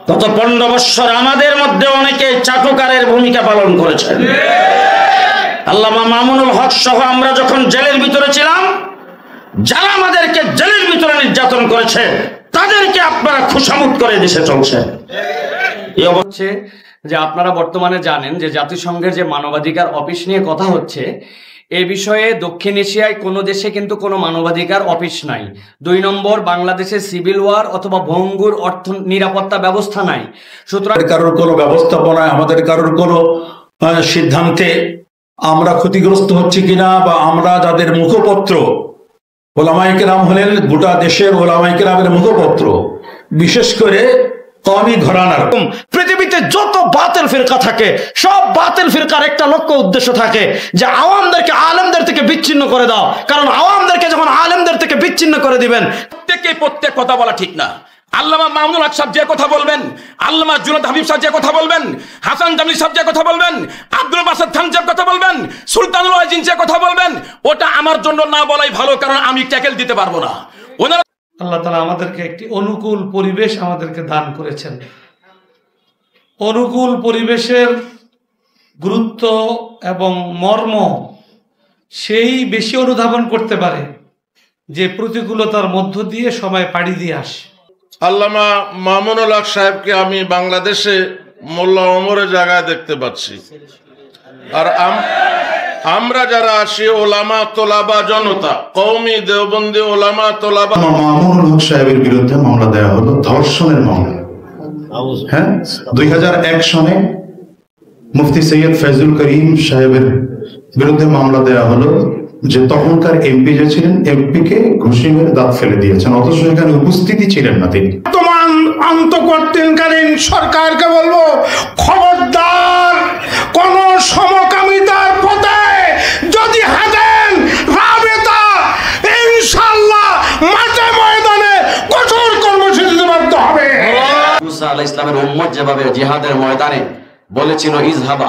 গত 15 বছর আমাদের মধ্যে অনেকে চাটুকারের ভূমিকা পালন করেছেন। আল্লামা মামুনুল হক সহ আমরা যখন জেলের ভিতরে ছিলাম, যারা আমাদেরকে জেলের ভিতরে নির্যাতন করেছে তাদেরকে আপনারা খুশামত করে দেশে চলছেন। এই হচ্ছে যে আপনারা বর্তমানে জানেন যে জাতিসংঘের যে মানবাধিকার অফিস নিয়ে কথা হচ্ছে, এ বিষয়ে দক্ষিণ এশিয়ায় কোনো দেশে কিন্তু কোনো মানবাধিকার অফিস নাই। 2 নম্বর, বাংলাদেশে সিভিল ওয়ার অথবা ভঙ্গুর অর্থ নিরাপত্তা ব্যবস্থা নাই। সুতরাং কারোর কোনো ব্যবস্থাপনায়, আমাদের কারোর কোনো সিদ্ধান্তে আমরা ক্ষতিগ্রস্ত হচ্ছি কিনা, বা আমরা যাদের মুখপত্র, ওলামায়ে কেরাম হলেন গোটা দেশের ওলামায়ে কেরামের মুখপত্র, বিশেষ করে কওমি ঘরানার। পৃথিবীতে যত বাতিল ফিরকা থাকে, সব বাতিল ফিরকার একটা লক্ষ্য উদ্দেশ্য থাকে যে আওয়ামদেরকে আলেমদের থেকে বিচ্ছিন্ন করে দাও। কারণ আওয়ামদেরকে যখন আলেমদের থেকে বিচ্ছিন্ন করে দিবেন, প্রত্যেক কথা বলা ঠিক না। আল্লামা মামুনুল হক সাহেব যে কথা বলবেন, আল্লামা জুনায়েদ হাবিব সাহেব যে কথা বলবেন, হাসান জামিল সাহেব যে কথা বলবেন, আব্দুল বাসাত খান যে কথা বলবেন, সুলতানুল ওয়াজিন যে কথা বলবেন, ওটা আমার জন্য না বলাই ভালো, কারণ আমি ট্যাকেল দিতে পারবো না। ওনারা আল্লাহ তাআলা আমাদেরকে একটি অনুকূল পরিবেশ আমাদেরকে দান করেছেন। অনুকূল পরিবেশের গুরুত্ব এবং মর্ম সেই বেশি অনুধাবন করতে পারে যে প্রতিকূলতার মধ্য দিয়ে সময় পাড়ি দিয়ে আসে। আল্লামা মামুনুল হক সাহেবকে আমি বাংলাদেশে মোল্লা ওমরের জায়গায় দেখতে পাচ্ছি, আর আমরা যারা আসি ওলামা তোলাবা জনতা, কওমি দেওবন্দি ওলামা তোলাবা। মামুনুল হক সাহেবের বিরুদ্ধে মামলা দেওয়া হলো ধর্ষণের মামলা। হ্যাঁ, 2001 সনে মুফতি সৈয়দ ফয়জুল করিম সাহেবের বিরুদ্ধে মামলা দেওয়া হলো যে তখনকার এমপি যে ছিলেন, এমপি কে ঘুষি মেরে দাঁত ফেলে দিয়েছেন, অথচ এখানে উপস্থিতি ছিলেন না তিনি। বর্তমান অন্তর্বর্তীকালীন সরকারকে বলবো, খবরদার কোন সমকামিতার পথে যদি হাঁটেন, রাবেতা ইনশাআল্লাহ মাঠে ময়দানে কঠোর কর্মসূচিতে বাধ্য হবে। মুসা আলাইহিস সালামের উম্মত যেভাবে জিহাদের ময়দানে বলেছিল ইযহাব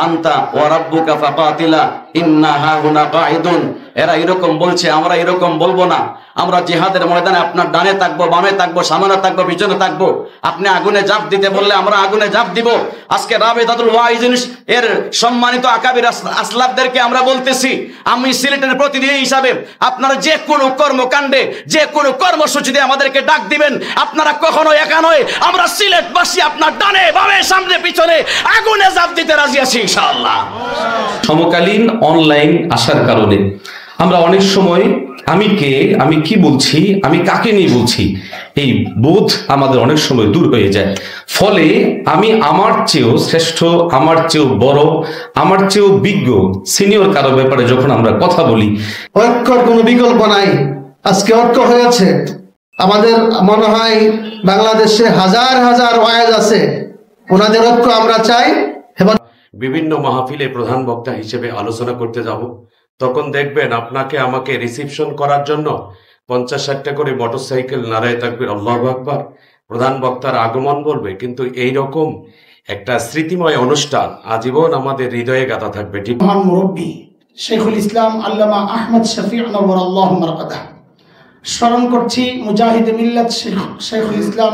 আনতা ওয়া রাব্বুকা ফাকাতিলা ইন্না হাহুনা কাঈদুন, এরা এরকম বলছে, আমরা এরকম বলবো না। আমরা জিহাদের ময়দানে আপনার ডানে থাকবো, বামে থাকবো, সামনে থাকবো, পিছনে থাকবো। আপনি আগুনে ঝাঁপ দিতে বললে আমরা আগুনে ঝাঁপ দিব। আজকে রাবেতাতুল ওয়াইজিন এর সম্মানিত আকাবির আসলাফদেরকে আমরা বলতেছি, আমি সিলেটের প্রতিনিধি হিসাবে আপনারা যে কোনো কর্মকাণ্ডে, যে কোনো কর্মসূচিতে আমাদেরকে ডাক দিবেন। আপনারা কখনো একা নয়, আমরা সিলেটবাসী আপনার ডানে বামে সামনে পিছনে আগুনে ঝাঁপ দিতে রাজি আছি ইনশাআল্লাহ। সমকালীন অনলাইন আসার কারণে আমরা অনেক সময় আমি কি বলছি, আমি কাকে নিয়ে বলছি, এই বোধ আমাদের অনেক সময় দূর হয়ে যায়। ফলে আমি আমার চেয়েও শ্রেষ্ঠ, আমার চেয়েও বড়, আমার চেয়েও বিজ্ঞ সিনিয়র কারো ব্যাপারে যখন আমরা কথা বলি, ঐক্যর কোনো বিকল্প নাই। আজকে ঐক্য হয়েছে, আমাদের মনে হয় বাংলাদেশে হাজার হাজার ওয়াইজ আছে, ওনাদের ঐক্য আমরা চাই। বিভিন্ন মাহফিলে প্রধান বক্তা হিসেবে আলোচনা করতে যাব, তখন দেখবেন আপনাকে আমাকে রিসিপশন করার জন্য 50-60টা করে মোটরসাইকেল, নারায়ে তাকবীর, আল্লাহু আকবার, প্রধান বক্তার আগমন বলবে। কিন্তু এই রকম একটা স্মৃতিময় অনুষ্ঠান আজীবন আমাদের হৃদয়ে গাঁথা থাকবে। ঠিক মহান মুরব্বী শেখুল ইসলাম আল্লামা আহমদ শফিউ নওয়ারাল্লাহু মারকাদাহ স্মরণ করছি, মুজাহিদ মিল্লাত শেখুল ইসলাম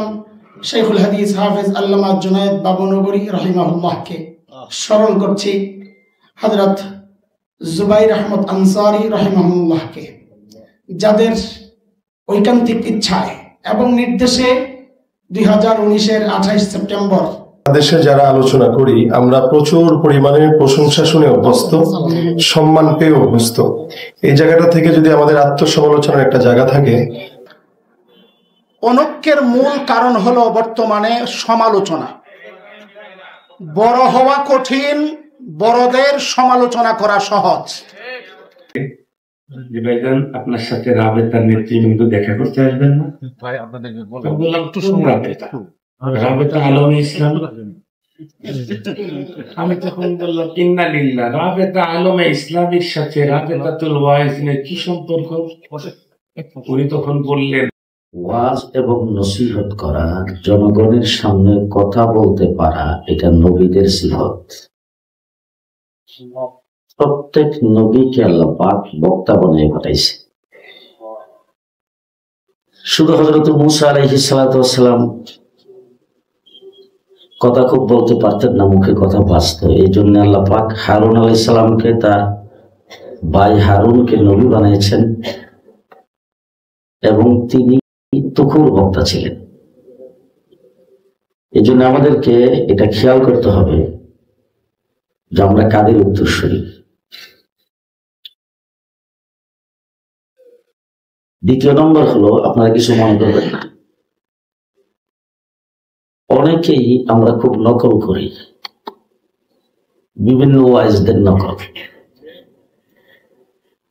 শেখুল হাদিস হাফেজ আল্লামা জুনায়েদ বাবুনগরী রাহিমাহুল্লাহকে স্মরণ করছি, হযরত জুবাইর আহমদ আনসারী রাহিমাহুল্লাহকে, যাদের ঐকান্তিক ইচ্ছায় এবং নির্দেশে 2019-এর 28 সেপ্টেম্বর দেশে যারা আলোচনা করি আমরা প্রচুর পরিমাণে প্রশংসা শুনে অভ্যস্ত, সম্মান পেয়ে অভ্যস্ত। এই জায়গাটা থেকে যদি আমাদের আত্মসমালোচনার একটা জায়গা থাকে। অনৈক্যের মূল কারণ হলো বর্তমানে সমালোচনা। বড় হওয়া কঠিন, বড়দের সমালোচনা করা সহজ। ভাইজান, আপনার সাথে রাবেতার নেতৃবৃন্দ দেখা করতে আসবেন না? ভাই আপনাদেরকে বললাম একটু শুনলাম, রাবেতা আলমে ইসলাম। আমি তখন বললাম ইন্না লিল্লাহ, রাবেতা আলমে ইসলামের সাথে রাবেতাতুল ওয়াইজিনের কি সম্পর্ক? উনি তখন বললেন, ওয়াজ এবং নসিহত করা, জনগণের সামনে কথা বলতে পারা, এটা নবীদের সিফত। প্রত্যেক নবীকে আল্লাহ পাক বক্তা বানিয়ে পাঠাইছে। শুধু হযরত মুসা আলাইহিস সালাতু ওয়াস সালাম কথা খুব বলতে পারতেন না, মুখে কথা বাঁচত। এই জন্য আল্লাহ পাক হারুন আলাইহিস সালামকে, তার ভাই হারুনকে নবী বানিয়েছেন, এবং তিনি তুখুর বক্তা ছিলেন। এই জন্য আমাদেরকে এটা খেয়াল করতে হবে যে আমরা কাদের উত্তরসূরি। দ্বিতীয় নম্বর হলো, আপনারা কিছু মনে করবেন না, অনেকেই আমরা খুব নকল করি, বিভিন্ন ওয়াইজদের নকল।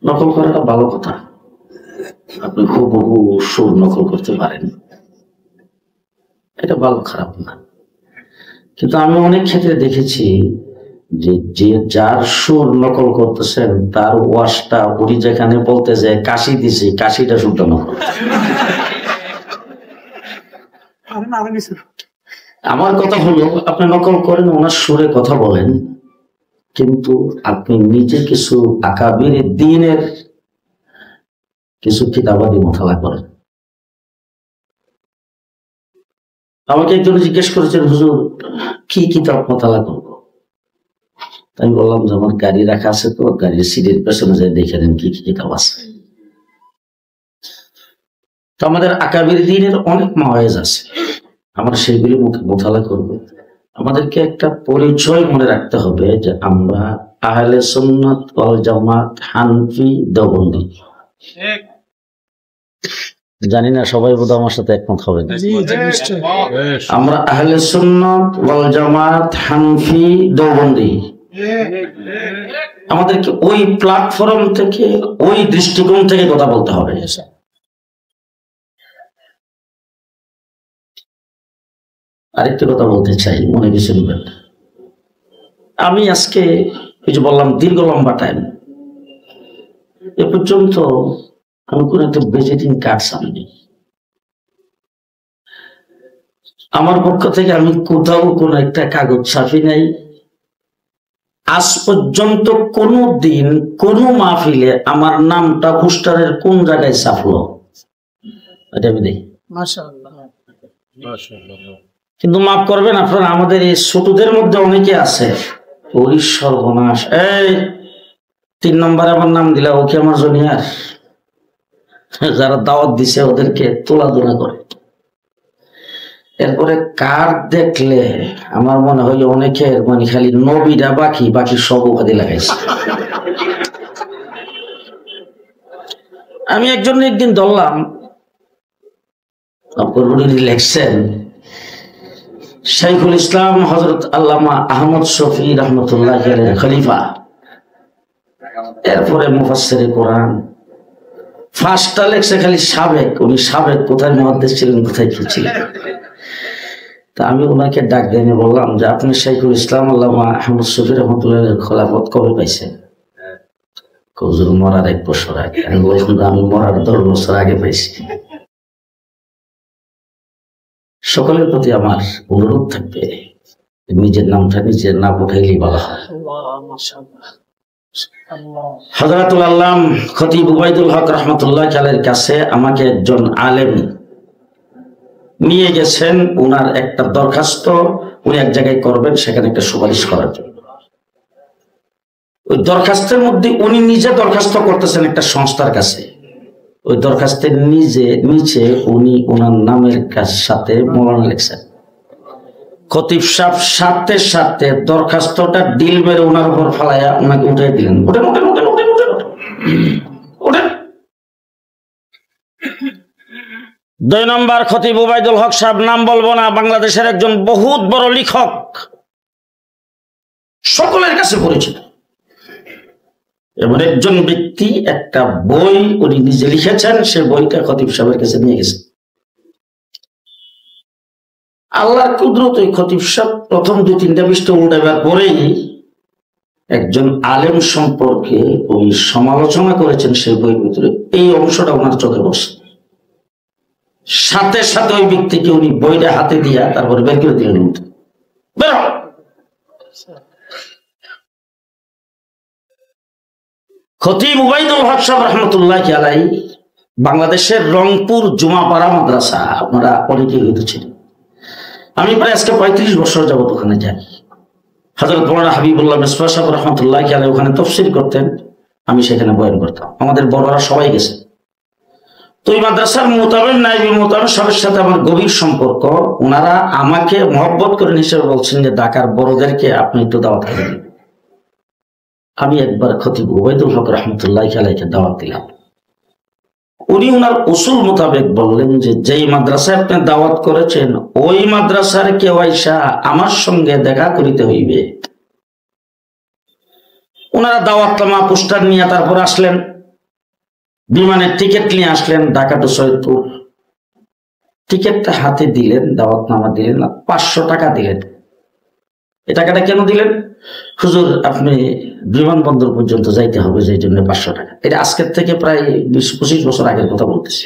নকল করাটা ভালো কথা, আপনি হুবহু সুর নকল করতে পারেন, এটা ভালো, খারাপ না। কিন্তু আমি অনেক ক্ষেত্রে দেখেছি যে যার সুর নকল করতেছেন তার ওয়াজটা উনি যেখানে বলতে যায় কাশি দিছে, কাশিটা শুদ্ধ নকল। আমার কথা হলো, আপনি নকল করেন, ওনার সুরে কথা বলেন, কিন্তু আপনি নিজে কিছু আকাবির দ্বীনের কিছু কিতাবাদি মোতালা করেন। আমাকে একজন জিজ্ঞেস করেছেন, হুজুর কি কিতাব মোতালা করবো? আমি বললাম যে আমার গাড়ি রাখা আছে, তো গাড়ির সিটের পেছনে যাই দেখে নেন কি কি কিতাব আছে। তো আমাদের আকাবির দ্বীনের অনেক মাওয়াইজ আছে, আমরা সেইগুলি মোতালা করবো। আমাদেরকে একটা পরিচয় মনে রাখতে হবে যে আমরা আহলে সুন্নাত ওয়াল জামাত হানফি দেওবন্দি। জানি না সবাই বোধহয় আমার সাথে একমত হবে। আমরা আহলে সুন্নাত ওয়াল জামাত হানফি দেওবন্দি। আমাদেরকে ওই প্ল্যাটফর্ম থেকে, ওই দৃষ্টিকোণ থেকে কথা বলতে হবে। আরেকটা কথা বলতে চাই, মনে কিছু নেবেন। আমি আজকে কিছু বললাম, দীর্ঘ লম্বা টাইম এ পর্যন্ত আমি কোন একটা ভিজিটিং কার্ড আনিনি। আমার পক্ষ থেকে আমি কোথাও কোন একটা কাগজ ছাপি নাই। আজ পর্যন্ত কোনো দিন কোন মাহফিলে আমার নামটা পোস্টারের কোন জায়গায় ছাপলো এটা আমি দেখি। কিন্তু মাফ করবেন আপনারা, আমাদের এই ছোটদের মধ্যে অনেকে আছে, ওই সর্বনাশ, এই 3 নম্বরে আমার নাম দিলা, ওকে আমার জুনিয়র, যারা দাওয়াত দিছে ওদেরকে তোলাধুলা করে। এরপরে কার্ড দেখলে আমার মনে হয় অনেকের মানে খালি নবীরা বাকি, বাকি সব উপাধি লাগাইছে। আমি একদিন ধরলাম, লেখছেন শাইখুল ইসলাম হযরত আল্লামা আহমদ শফি রহমতুল্লাহ খলিফা, এরপরে মুফাসসিরে কোরআন। ফার্স্টটা লেখছে খালি সাবেক, উনি সাবেক কোথায় মুহাদ্দিস ছিলেন, কোথায় কি ছিলেন। তা আমি ওনাকে ডাক দিয়ে বললাম যে আপনি শাইখুল ইসলাম আল্লামা আহমদ শফি রহমতুল্লাহ খলাফত কবে পাইছেন? হুজুর মরার 1 বছর আগে। আমি বললাম আমি মরার 10 বছর আগে পাইছি। সকলের প্রতি আমার অনুরোধ থাকবে, নিজের নামটা নিজের না উঠাইলেই বলা হয়। হযরতুল আল্লাম খতিব উবাইদুল হক রাহমাতুল্লাহ আলাইহির কাছে আমাকে একজন আলেম নিয়ে গেছেন, উনার একটা দরখাস্ত উনি এক জায়গায় করবেন, সেখানে একটা সুপারিশ করার জন্য। ওই দরখাস্তের মধ্যে উনি নিজে দরখাস্ত করতেছেন একটা সংস্থার কাছে। ওই দরখাস্তের নিচে উনি ওনার নামের সাথে মৌলানা লিখছেন। খতিব সাহেব সাথে সাথে দরখাস্তটা ডিল মেরে ওনার উপর ফালাইয়া ওনাকে উঠে দিলেন। ওঠেন ওঠেন ওঠেন ওঠেন ওঠেন ওঠেন। 2 নম্বর খতিব উবাইদুল হক সাহেব, নাম বলবো না, বাংলাদেশের একজন বহুত বড় লেখক, সকলের কাছে পরিচিত। এবার একজন ব্যক্তি একটা বই উনি নিজে লিখেছেন, সে বইটা খতিব সাহেবের কাছে নিয়ে গেছেন। আল্লাহর কুদরত, ওই খতিব সাহেব প্রথম 2-3টা পৃষ্ঠা উল্টাবার পরেই একজন আলেম সম্পর্কে উনি সমালোচনা করেছেন সেই বইয়ের ভিতরে, এই অংশটা ওনার চোখে বসে। সাথে সাথে ওই ব্যক্তিকে উনি বইটা হাতে দিয়া তারপরে বের করে দিলেন। খতিব উবাইদুল হক সাহেব রহমতুল্লাহ আলাইহি বাংলাদেশের রংপুর জুমাপাড়া মাদ্রাসা, আপনারা অনেকেই হয়তো ছিলেন। আমি প্রায় আজকে 35 বছর যাবত ওখানে যাই। হযরত মাওলানা হাবিবুল্লাহ মিসবাহ সাহেব রাহমাতুল্লাহি আলাইহি ওখানে তাফসীর করতেন, আমি সেখানে বয়ান করতাম। আমাদের বড়রা সবাই গেছে। তো এই মাদ্রাসার মুতামিম নায়েবে মুতামিম সাহেবের সাথে আমার গভীর সম্পর্ক। ওনারা আমাকে মহব্বত করেন হিসেবে বলছেন যে ঢাকার বড়দেরকে আপনি একটু দাওয়াত দিন। আমি একবার খতিব ওবায়দুল হক রাহমাতুল্লাহি আলাইহিকে দাওয়াত দিলাম। উনি ওনার উসুল মোতাবেক বললেন যে যেই মাদ্রাসায় আপনি দাওয়াত করেছেন ওই মাদ্রাসার কেউ আইসা আমার সঙ্গে দেখা করিতে হইবে। ওনারা দাওয়াতনামা পোস্টার নিয়ে তারপর আসলেন, বিমানের টিকিট নিয়ে আসলেন ঢাকা টু সৈয়দপুর। টিকিটটা হাতে দিলেন, দাওয়াতনামা দিলেন, 500 টাকা দিলেন। এই টাকাটা কেন দিলেন? হুজুর আপনি বিমানবন্দর পর্যন্ত যাইতে হবে, যে জন্য 500 টাকা। এটা আজকের থেকে প্রায় 20-25 বছর আগের কথা বলতেছি।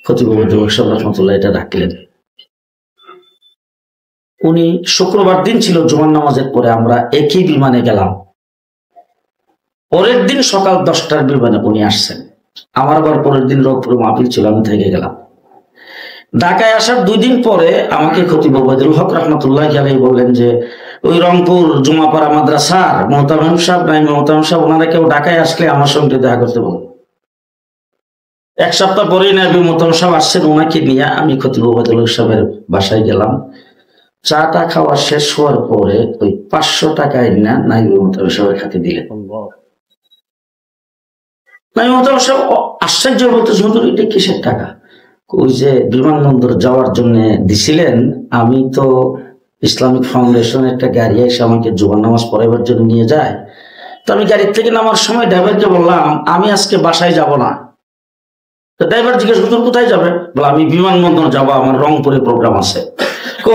খতিব ওবায়দুল হক রাহমাতুল্লাহ এটা রাখলেন। উনি শুক্রবার দিন ছিল, জুমার নামাজের পরে আমরা একই বিমানে গেলাম। পরের দিন সকাল 10টার বিমানে উনি আসছেন। আমার আবার পরের দিন রংপুরে মাহফিল ছিল, আমি থেকে গেলাম। ঢাকায় আসার 2 দিন পরে আমাকে খতিব ওবায়দুল হক রাহমাতুল্লাহি আলাইহি বললেন যে ওই রংপুর জুমাপাড়া মাদ্রাসার মুহতামিম সাহেব নাইবে মুহতামিম সাহেব ওনারা কেউ ঢাকায় আসলে আমার সঙ্গে দেখা করতে বলুন। 1 সপ্তাহ পরেই নাইবে মুহতামিম সাহেব আসছেন, ওনাকে নিয়ে আমি খতিব ওবায়দুল হক সাহেবের বাসায় গেলাম। চাটা খাওয়া শেষ হওয়ার পরে ওই 500 টাকায় না নাইবে মুহতামিম সাহেবের হাতে দিলেন। নাইবে মুহতামিম সাহেব আশ্চর্য বলতেছে, হুজুর এটা কিসের টাকা? ওই যে বিমানবন্দর যাওয়ার জন্য দিছিলেন, আমি তো ইসলামিক ফাউন্ডেশনের একটা গাড়ি এসে আমাকে জুমার নামাজ পড়াইবার জন্য নিয়ে যায়। তো আমি গাড়ির থেকে নামার সময় ড্রাইভারকে বললাম আমি আজকে বাসায় যাব না। তো ড্রাইভার জিজ্ঞেস হুজুর কোথায় যাবে? বলে আমি বিমানবন্দর যাবো, আমার রংপুরে প্রোগ্রাম আছে।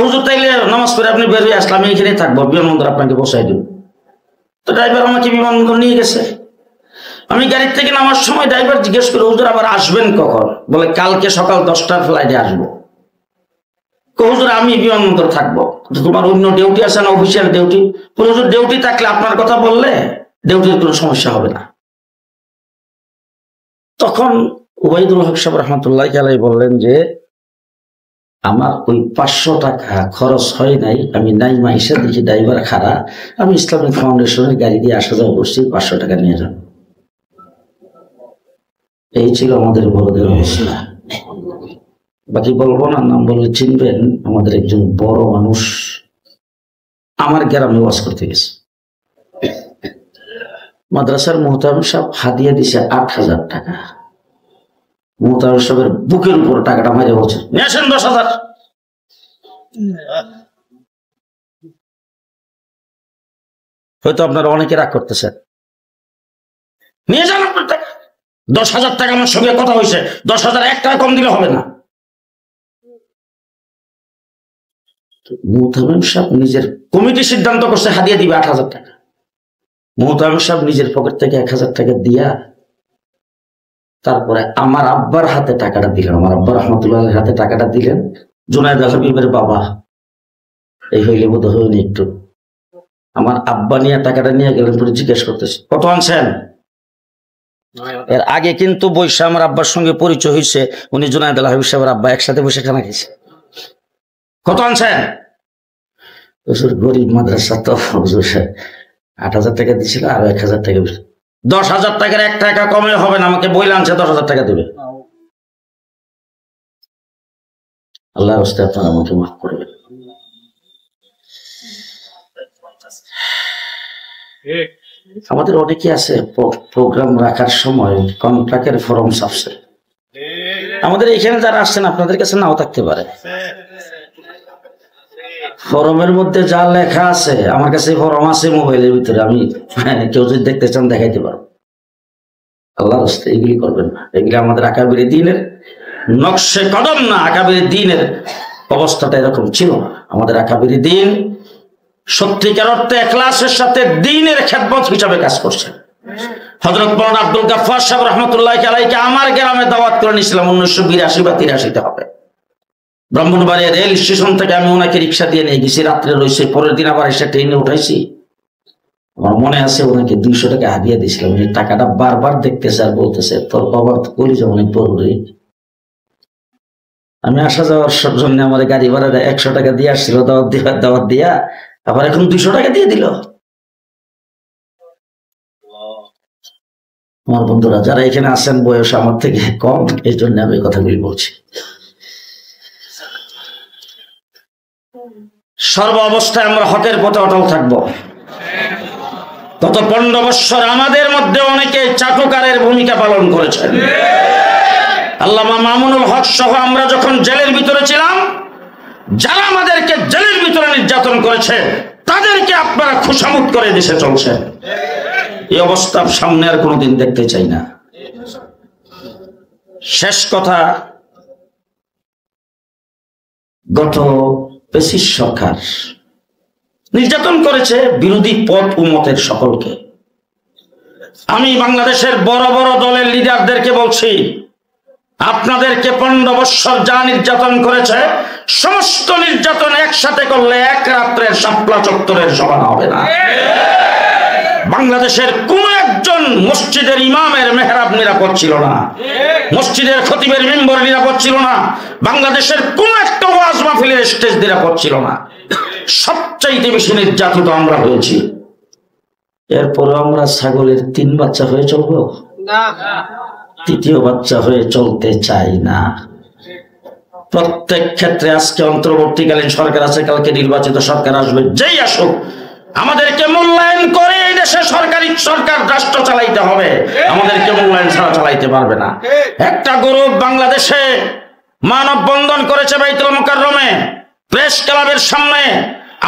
হুজুর তাইলে নামাজ পড়ে আপনি বের হয়ে আসলে আমি এখানেই থাকবো, বিমানবন্দর আপনাকে বসাই দেব। তো ড্রাইভার আমাকে বিমানবন্দর নিয়ে গেছে। আমি গাড়ির থেকে নামার সময় ড্রাইভার জিজ্ঞেস করে হুজুর আবার আসবেন কখন? বলে কালকে সকাল 10টার ফ্লাইটে আসবো। হুজুর আমি বিমানবন্দর থাকবো, তোমার অন্য ডিউটি আছে না, অফিসিয়াল ডিউটি? হুজুর ডিউটি থাকলে আপনার কথা বললে ডিউটির কোনো সমস্যা হবে না। তখন ওবায়দুল হক সাহেব রাহমাতুল্লাহি আলাইহি বললেন যে আমার ওই 500 টাকা খরচ হয় নাই, আমি নাইমা এসে দেখি ড্রাইভার খারাপ, আমি ইসলামিক ফাউন্ডেশনের গাড়ি দিয়ে আসা যাওয়া করছি, 500 টাকা নিয়ে যান। এই ছিল আমাদের বড়দের অবস্থা। বাকি বলবো না, নাম বললে চিনবেন। আমাদের একজন বড় মানুষ আমার গ্রামে ওয়াজ করতে গেছে। মাদ্রাসার মুহতামিম সাহেব হাদিয়া দিছে 8000 টাকা। মুহতামিম সাহেবের বুকের উপর টাকাটা মারে বলছে নিয়ে আসেন 10,000। হয়তো আপনারা অনেকে রাগ করতেছেন, নিয়ে যান আপনার টাকা। 10,000 টাকা আমার সঙ্গে কথা হয়েছে, 10,000 1 টাকা কম দিলে হবে না। মুহতামিম সাহেব নিজের কমিটি সিদ্ধান্ত করছে হাদিয়া দিবে 8,000 টাকা। মুহতামিম সাহেব নিজের পকেট থেকে 1,000 টাকা দিয়া তারপরে আমার আব্বার হাতে টাকাটা দিলেন। আমার আব্বা রহমতুল্লাহ হাতে টাকাটা দিলেন। জুনায়েদ হাবিবের বাবা এই হইলে বোধ হয়নি একটু। আমার আব্বা নিয়ে টাকাটা নিয়ে গেলেন, পরে জিজ্ঞেস করতেছে কত আনছেন? এর আগে কিন্তু বৈশা আমার আব্বার সঙ্গে পরিচয় হয়েছে, উনি জুনায়েদ হাবিব সাহেবের আব্বা, একসাথে বসে খানা খেয়েছে। কত আনছেন? গরিব মাদ্রাসা তো 8,000 টাকা দিছিল, আরো 1,000 টাকা। 10,000 টাকার 1 টাকা কমে হবে না, আমাকে বইলে আনছে 10,000 টাকা দেবে। আল্লাহ রাস্তায় আপনারা আমাকে মাফ করবেন। আমাদের অনেকে আছে প্রোগ্রাম রাখার সময় কন্ট্রাক্টের ফর্ম ছাপছে। আমাদের এখানে যারা আসছেন আপনাদের কাছে নাও থাকতে পারে। ফরমের মধ্যে যা লেখা আছে, আমার কাছে ফরম আছে মোবাইলের ভিতরে, আমি কেউ যদি দেখতে চান দেখাইতে পারবো। আল্লাহর রাস্তায় এগুলি করবেন না, এগুলি আমাদের আকাবির দ্বীনের নকশে কদম না। আকাবির দ্বীনের অবস্থাটা এরকম ছিল না। আমাদের আকাবির দ্বীন সত্যিকার অর্থে ইখলাসের সাথে দ্বীনের খেদমত হিসাবে কাজ করছে। হযরত মাওলানা আব্দুল গাফফার সাহেব রাহমাতুল্লাহি আলাইহি আমার গ্রামে দাওয়াত করে নিয়েছিলাম 1982 বা 83 হবে। ব্রাহ্মণবাড়িয়া রেল স্টেশন থেকে আমি ওনাকে রিক্সা দিয়ে নিয়ে গেছি, রাত্রে রয়েছে, পরের দিন আবার এসে ট্রেনে উঠাইছি। আমার মনে আছে ওনাকে 200 টাকা হাদিয়া দিয়েছিলাম, এই টাকাটা বারবার দেখতেছে আর বলতেছে তোর বাবার তো কলিজা অনেক বড় রে। আমি আসা যাওয়ার জন্য আমার গাড়ি ভাড়া 100 টাকা দিয়ে আসছিল, দাওয়াত দিয়া আবার এখন 200 টাকা দিয়ে দিল। আমার বন্ধুরা যারা এখানে আছেন বয়স আমার থেকে কম, এই জন্য আমি কথাগুলি বলছি। সর্ব অবস্থায় আমরা হকের পথে অটল থাকবো। গত 15 বছর আমাদের মধ্যে অনেকে চাটুকারের ভূমিকা পালন করেছেন। আল্লামা মামুনুল হক সহ আমরা যখন জেলের ভিতরে ছিলাম, যারা আমাদেরকে জেলের ভিতরে নির্যাতন করেছে তাদেরকে আপনারা খুশামত করে দেশে চলছে। এই অবস্থা সামনে আর কোনোদিন দেখতে চাই না। শেষ কথা, গত পেশিস সরকার নির্যাতন করেছে বিরোধী পথ ও মতের সকলকে। আমি বাংলাদেশের বড় বড় দলের লিডারদেরকে বলছি, আপনাদেরকে 15 বছর যা নির্যাতন করেছে সমস্ত নির্যাতন একসাথে করলে এক রাত্রের শাপলা চত্বরের সমান হবে না। বাংলাদেশের কোন একজন মসজিদের ইমামের মেহরাব নিরাপদ ছিল না, মসজিদের খতিবের মিম্বর নিরাপদ ছিল না, বাংলাদেশের কোন একটা ওয়াজ মাহফিলের স্টেজ নিরাপদ ছিল না। সবচাইতে বেশি নির্যাতিত আমরা হয়েছি। এরপরে আমরা ছাগলের 3 বাচ্চা হয়ে চলবো না, 3য় বাচ্চা হয়ে চলতে চাই না। প্রত্যেক ক্ষেত্রে আজকে অন্তর্বর্তীকালীন সরকার আছে, কালকে নির্বাচিত সরকার আসবে, যেই আসুক আমাদেরকে মূল্যায়ন করে এই দেশে সরকার রাষ্ট্র চালাইতে হবে। আমাদেরকে মূল্যায়ন ছাড়া চালাইতে পারবে না। একটা গ্রুপ বাংলাদেশে মানববন্ধন করেছে বাইতুল মুকাররমে, প্রেস ক্লাবের সামনে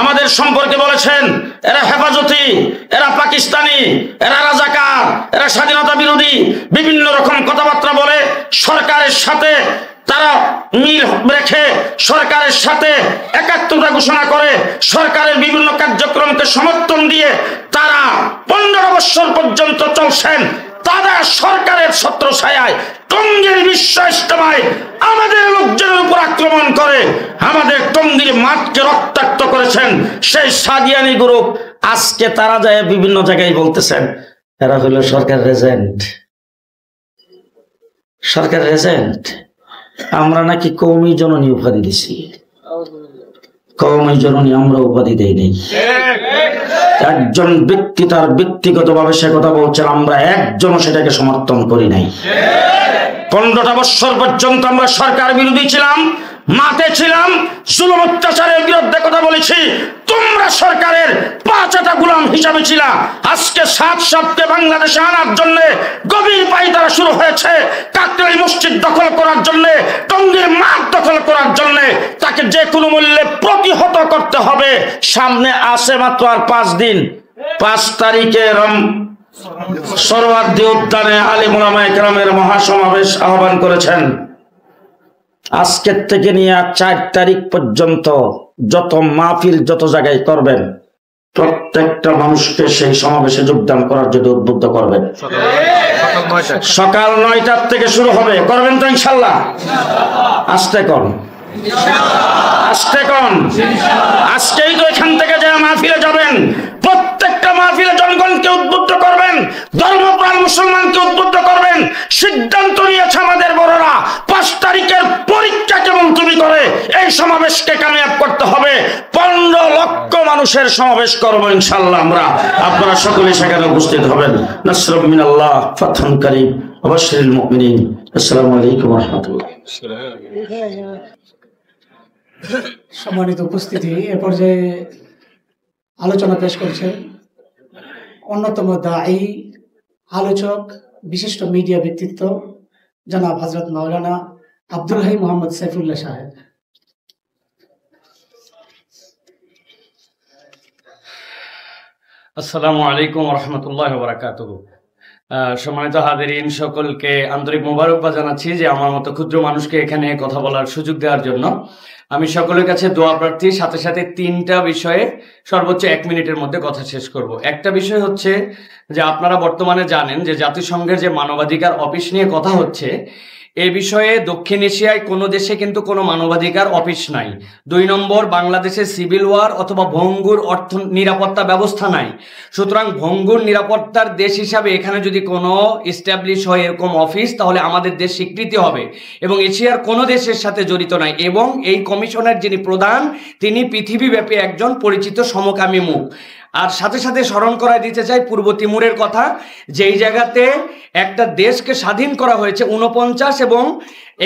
আমাদের সম্পর্কে বলেছেন এরা হেফাজতি, এরা পাকিস্তানি, এরা রাজাকার, এরা স্বাধীনতা বিরোধী, বিভিন্ন রকম কথাবার্তা বলে সরকারের সাথে তারা মিল রেখে সরকারের সাথে একাত্মতা ঘোষণা করে সরকারের বিভিন্ন কার্যক্রমকে সমর্থন দিয়ে তারা 15 বছর পর্যন্ত চলছেন। তারা সরকারের ছত্রছায়ায় টঙ্গীর বিশ্ব ইজতেমায় আমাদের লোকজনের উপর আক্রমণ করে আমাদের টঙ্গীর মাঠকে রক্তাক্ত করেছেন। সেই সাদিয়ানি গ্রুপ আজকে তারা যায় বিভিন্ন জায়গায় বলতেছেন এরা হলো সরকারের এজেন্ট, সরকারের এজেন্ট। আমরা নাকি কওমি জননী উপাধি দিছি, কওমি জননী আমরা উপাধি দেই নাই। একজন ব্যক্তি তার ব্যক্তিগতভাবে সে কথা বলছেন, আমরা একজনও সেটাকে সমর্থন করি নাই। 15টা বছর পর্যন্ত আমরা সরকার বিরোধী ছিলাম, মাঠে ছিলাম, জুলুম অত্যাচারের বিরুদ্ধে কথা বলেছি। তোমরা সরকারের 5টা গোলাম হিসাবে ছিলা। আজকে 7 সপ্তাহে বাংলাদেশে আনার জন্য গভীর পায়তারা শুরু হয়েছে। কাকরাইল মসজিদ দখল করার জন্য, টঙ্গীর মাঠ দখল করার জন্য তাকে যে কোনো মূল্যে প্রতিহত করতে হবে। সামনে আসে মাত্র আর 5 দিন। 5 তারিখে সরওয়ার্দী উদ্যানে আলিম উলামায়ে কেরামের মহাসমাবেশ আহ্বান করেছেন। আজকের থেকে নিয়ে 4 তারিখ পর্যন্ত যত মাহফিল যত জায়গায় করবেন প্রত্যেকটা মানুষকে সেই সমাবেশে যোগদান করার জন্য উদ্বুদ্ধ করবেন। সকাল 9টার থেকে শুরু হবে, করবেন তো ইনশাল্লাহ? আস্তে কর, আস্তে কর। আজকেই তো এখান থেকে যে মাহফিলে যাবেন, প্রত্যেকটা মাহফিলে জনগণকে উদ্বুদ্ধ করবেন, ধর্মপ্রাণ মুসলমানকে উদ্বুদ্ধ করবেন। সিদ্ধান্ত নিয়েছে আমাদের বড়রা 5 তারিখের পরীক্ষাকে মুলতবি করে এই সমাবেশকে কামিয়াব করতে হবে। 15 লক্ষ মানুষের সমাবেশ করবো ইনশাল্লাহ আমরা। আপনারা সকলে সেখানে উপস্থিত হবেন। নাসরুম মিনাল্লাহ, ফাতহুন কারীম, ওয়াবাশশিরিল মুমিনিন। আসসালামু আলাইকুম ওয়া রাহমাতুল্লাহ। সম্মানিত উপস্থিতি, এ পর্যায়ে আলোচনা পেশ করছেন অন্যতম দায়ী, আলোচক, বিশিষ্ট মিডিয়া ব্যক্তিত্ব জনাব হযরত মাওলানা আব্দুল হাই মোহাম্মদ সাইফুল্লাহ সাহেব। আসসালামু আলাইকুম ওয়া রাহমাতুল্লাহি ওয়া বারাকাতুহু। সম্মানিত হাজিরিন, সকলকে আন্তরিক মোবারকবাদ জানাচ্ছি যে আমার মতো ক্ষুদ্র মানুষকে এখানে কথা বলার সুযোগ দেওয়ার জন্য। আমি সকলের কাছে দোয়া প্রার্থী, সাথে সাথে 3টা বিষয়ে সর্বোচ্চ 1 মিনিটের মধ্যে কথা শেষ করব। একটা বিষয় হচ্ছে যে আপনারা বর্তমানে জানেন যে জাতিসংঘের যে মানবাধিকার অফিস নিয়ে কথা হচ্ছে, এ বিষয়ে দক্ষিণ এশিয়ায় কোনো দেশে কিন্তু কোনো মানবাধিকার অফিস নাই। 2 নম্বর, বাংলাদেশে সিভিল ওয়ার অথবা ভঙ্গুর নিরাপত্তা ব্যবস্থা নাই। সুতরাং ভঙ্গুর নিরাপত্তার দেশ হিসাবে এখানে যদি কোনো এস্টাবলিশ হয় এরকম অফিস, তাহলে আমাদের দেশ স্বীকৃতি হবে এবং এশিয়ার কোনো দেশের সাথে জড়িত নাই। এবং এই কমিশনের যিনি প্রধান, তিনি পৃথিবীব্যাপী একজন পরিচিত সমকামী মুখ। আর সাথে সাথে স্মরণ করায় দিতে চাই পূর্ব তিমুরের কথা, যেই জায়গাতে একটা দেশকে স্বাধীন করা হয়েছে 49 এবং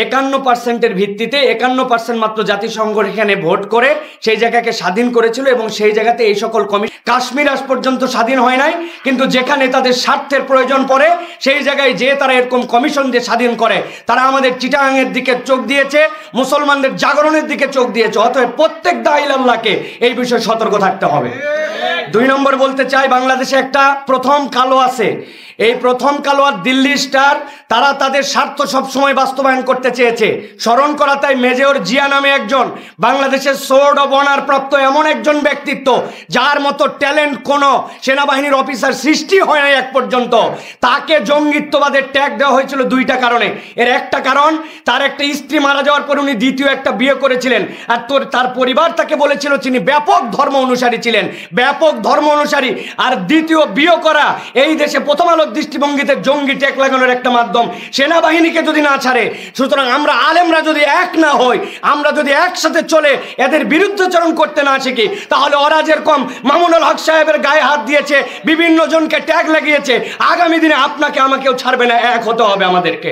51% ভিত্তিতে, 51% মাত্র জাতিসংঘ এখানে ভোট করে সেই জায়গাকে স্বাধীন করেছিল এবং সেই জায়গাতে এই সকল কাশ্মীর আজ পর্যন্ত স্বাধীন হয় নাই, কিন্তু যেখানে তাদের স্বার্থের প্রয়োজন পড়ে সেই জায়গায় যে তারা এরকম কমিশন দিয়ে স্বাধীন করে, তারা আমাদের চিটাগাংয়ের দিকে চোখ দিয়েছে, মুসলমানদের জাগরণের দিকে চোখ দিয়েছে। অতএব প্রত্যেক দাঈ আল্লাহকে এই বিষয়ে সতর্ক থাকতে হবে। 2 নম্বর বলতে চাই, বাংলাদেশে একটা প্রথম কালো আছে, এই প্রথম কালো আর দিল্লি স্টার, তারা তাদের স্বার্থ সবসময় বাস্তবায়ন করতে চেয়েছে। স্মরণ করা তাই মেজর জিয়া নামে একজন বাংলাদেশের সোর্ড অব অনার প্রাপ্ত এমন একজন ব্যক্তিত্ব, যার মতো ট্যালেন্ট কোনো সেনাবাহিনীর অফিসার সৃষ্টি হয় নাই এক পর্যন্ত। তাকে জঙ্গিত্ববাদের ট্যাগ দেওয়া হয়েছিল 2টা কারণে। এর একটা কারণ, তার একটা স্ত্রী মারা যাওয়ার পর উনি দ্বিতীয় একটা বিয়ে করেছিলেন, আর তার পরিবার তাকে বলেছিল তিনি ব্যাপক ধর্ম অনুসারী ছিলেন, ব্যাপক ধর্ম অনুসারী। আর দ্বিতীয় বিয়ে করা এই দেশে প্রথম আলোর দৃষ্টিভঙ্গিতে জঙ্গি ট্যাগ লাগানোর একটা মাধ্যম। সেনাবাহিনীকে যদি না ছাড়ে, সুতরাং আমরা আলেমরা যদি এক না হই, আমরা যদি একসাথে চলে এদের বিরুদ্ধাচরণ করতে না শিখি, তাহলে ওরা যেরকম মামুনুল হক সাহেবের গায়ে হাত দিয়েছে, বিভিন্ন জনকে ট্যাগ লাগিয়েছে, আগামী দিনে আপনাকে আমাকেও ছাড়বে না, এক হতে হবে আমাদেরকে।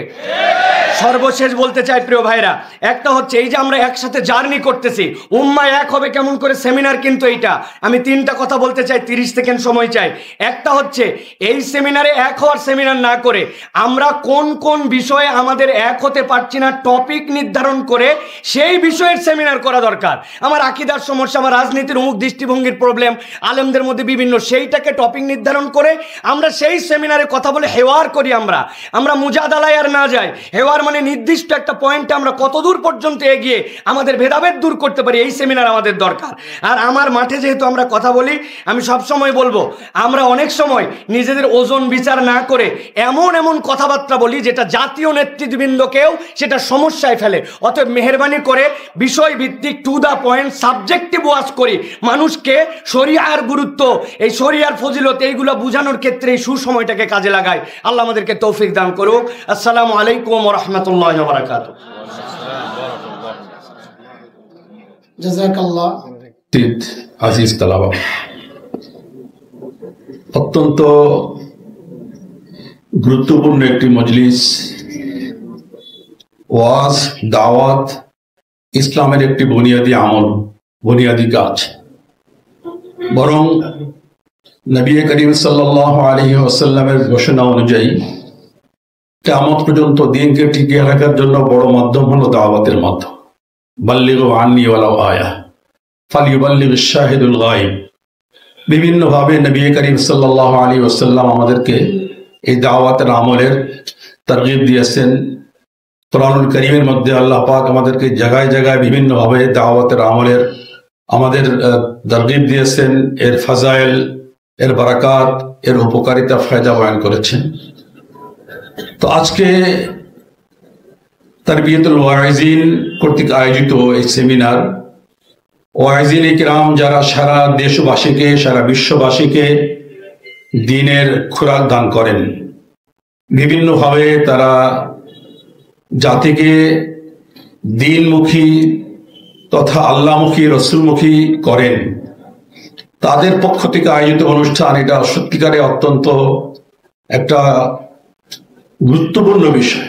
সর্বশেষ বলতে চাই প্রিয় ভাইরা, একটা হচ্ছে এই যে আমরা একসাথে জার্নি করতেছি, উম্মাহ এক হবে কেমন করে সেমিনার, কিন্তু এইটা আমি 3টা কথা বলতে চাই, 30 সেকেন্ড সময় চাই। একটা হচ্ছে এই সেমিনারে এক হওয়ার সেমিনার না করে আমরা কোন কোন বিষয়ে আমাদের এক হতে পারছি না টপিক নির্ধারণ করে সেই বিষয়ের সেমিনার করা দরকার। আমার আকীদার সমস্যা, আমার রাজনীতির অমুক দৃষ্টিভঙ্গির প্রবলেম, আলেমদের মধ্যে বিভিন্ন, সেইটাকে টপিক নির্ধারণ করে আমরা সেই সেমিনারে কথা বলে হেওয়ার করি। আমরা মুজাদালায় আর না যাই। হেওয়ার মানে নির্দিষ্ট একটা পয়েন্টে আমরা কতদূর পর্যন্ত এগিয়ে আমাদের ভেদাভেদ দূর করতে পারি, এই সেমিনার আমাদের দরকার। আর আমার মাঠে যেহেতু আমরা কথা বলি, আমি সব সময় বলবো, আমরা অনেক সময় নিজেদের ওজন বিচার না করে এমন এমন কথাবার্তা বলি যেটা জাতীয় নেতৃবৃন্দকেও সেটা সমস্যায় ফেলে। অতএব মেহেরবানি করে বিষয় ভিত্তিক টু দা পয়েন্ট সাবজেক্টিভ ওয়াজ করি, মানুষকে শরিয়ার গুরুত্ব, এই শরিয়ার ফজিলত, এইগুলো বোঝানোর ক্ষেত্রে এই সুসময়টাকে কাজে লাগায়। আল্লাহ আমাদেরকে তৌফিক দান করুক। আসসালামু আলাইকুম ওয়া রাহমাতুল্লাহি ওয়া বারাকাতুহু। জাযাকাল্লাহ। আজিজ তালাবা, অত্যন্ত গুরুত্বপূর্ণ একটি মজলিস। ওয়াজ, দাওয়াত ইসলামের একটি বুনিয়াদী আমল, বুনিয়াদী কাজ। বরং নবী করিম সাল্লাল্লাহু আলাইহি ওয়াসাল্লামের ঘোষণা অনুযায়ী কিয়ামত পর্যন্ত দিনকে টিকিয়ে রাখার জন্য বড় মাধ্যম হলো দাওয়াতের মাধ্যম। বাল্লিগু আন্নী ওয়ালাউ আয়া ফালিয়ুবাল্লিগিশ শাহিদুল গায়ব। বিভিন্নভাবে নবী করিম সাল্লাল্লাহু আলাইহি ওয়াসাল্লাম আমাদেরকে এই দাওয়াতের আমলের তারগিব দিয়েছেন। কোরআনুল কারীমের মধ্যে আল্লাহ পাক আমাদেরকে জায়গায় জায়গায় বিভিন্নভাবে দাওয়াতের আমলের আমাদের তারগিব দিয়েছেন, এর ফাজাইল, এর বারাকাত, এর উপকারিতা, ফায়দা বয়ান করেছেন। তো আজকে তারবিয়াতুল ওয়াইজিন কর্তৃক আয়োজিত এই সেমিনার, ওয়াইজিন ইকরাম যারা সারা দেশবাসীকে, সারা বিশ্ববাসীকে দ্বীনের খোরাক দান করেন, বিভিন্নভাবে তারা জাতিকে দ্বীনমুখী তথা আল্লাহমুখী, রসুলমুখী করেন, তাদের পক্ষ থেকে আয়োজিত অনুষ্ঠান এটা সত্যিকারে অত্যন্ত একটা গুরুত্বপূর্ণ বিষয়।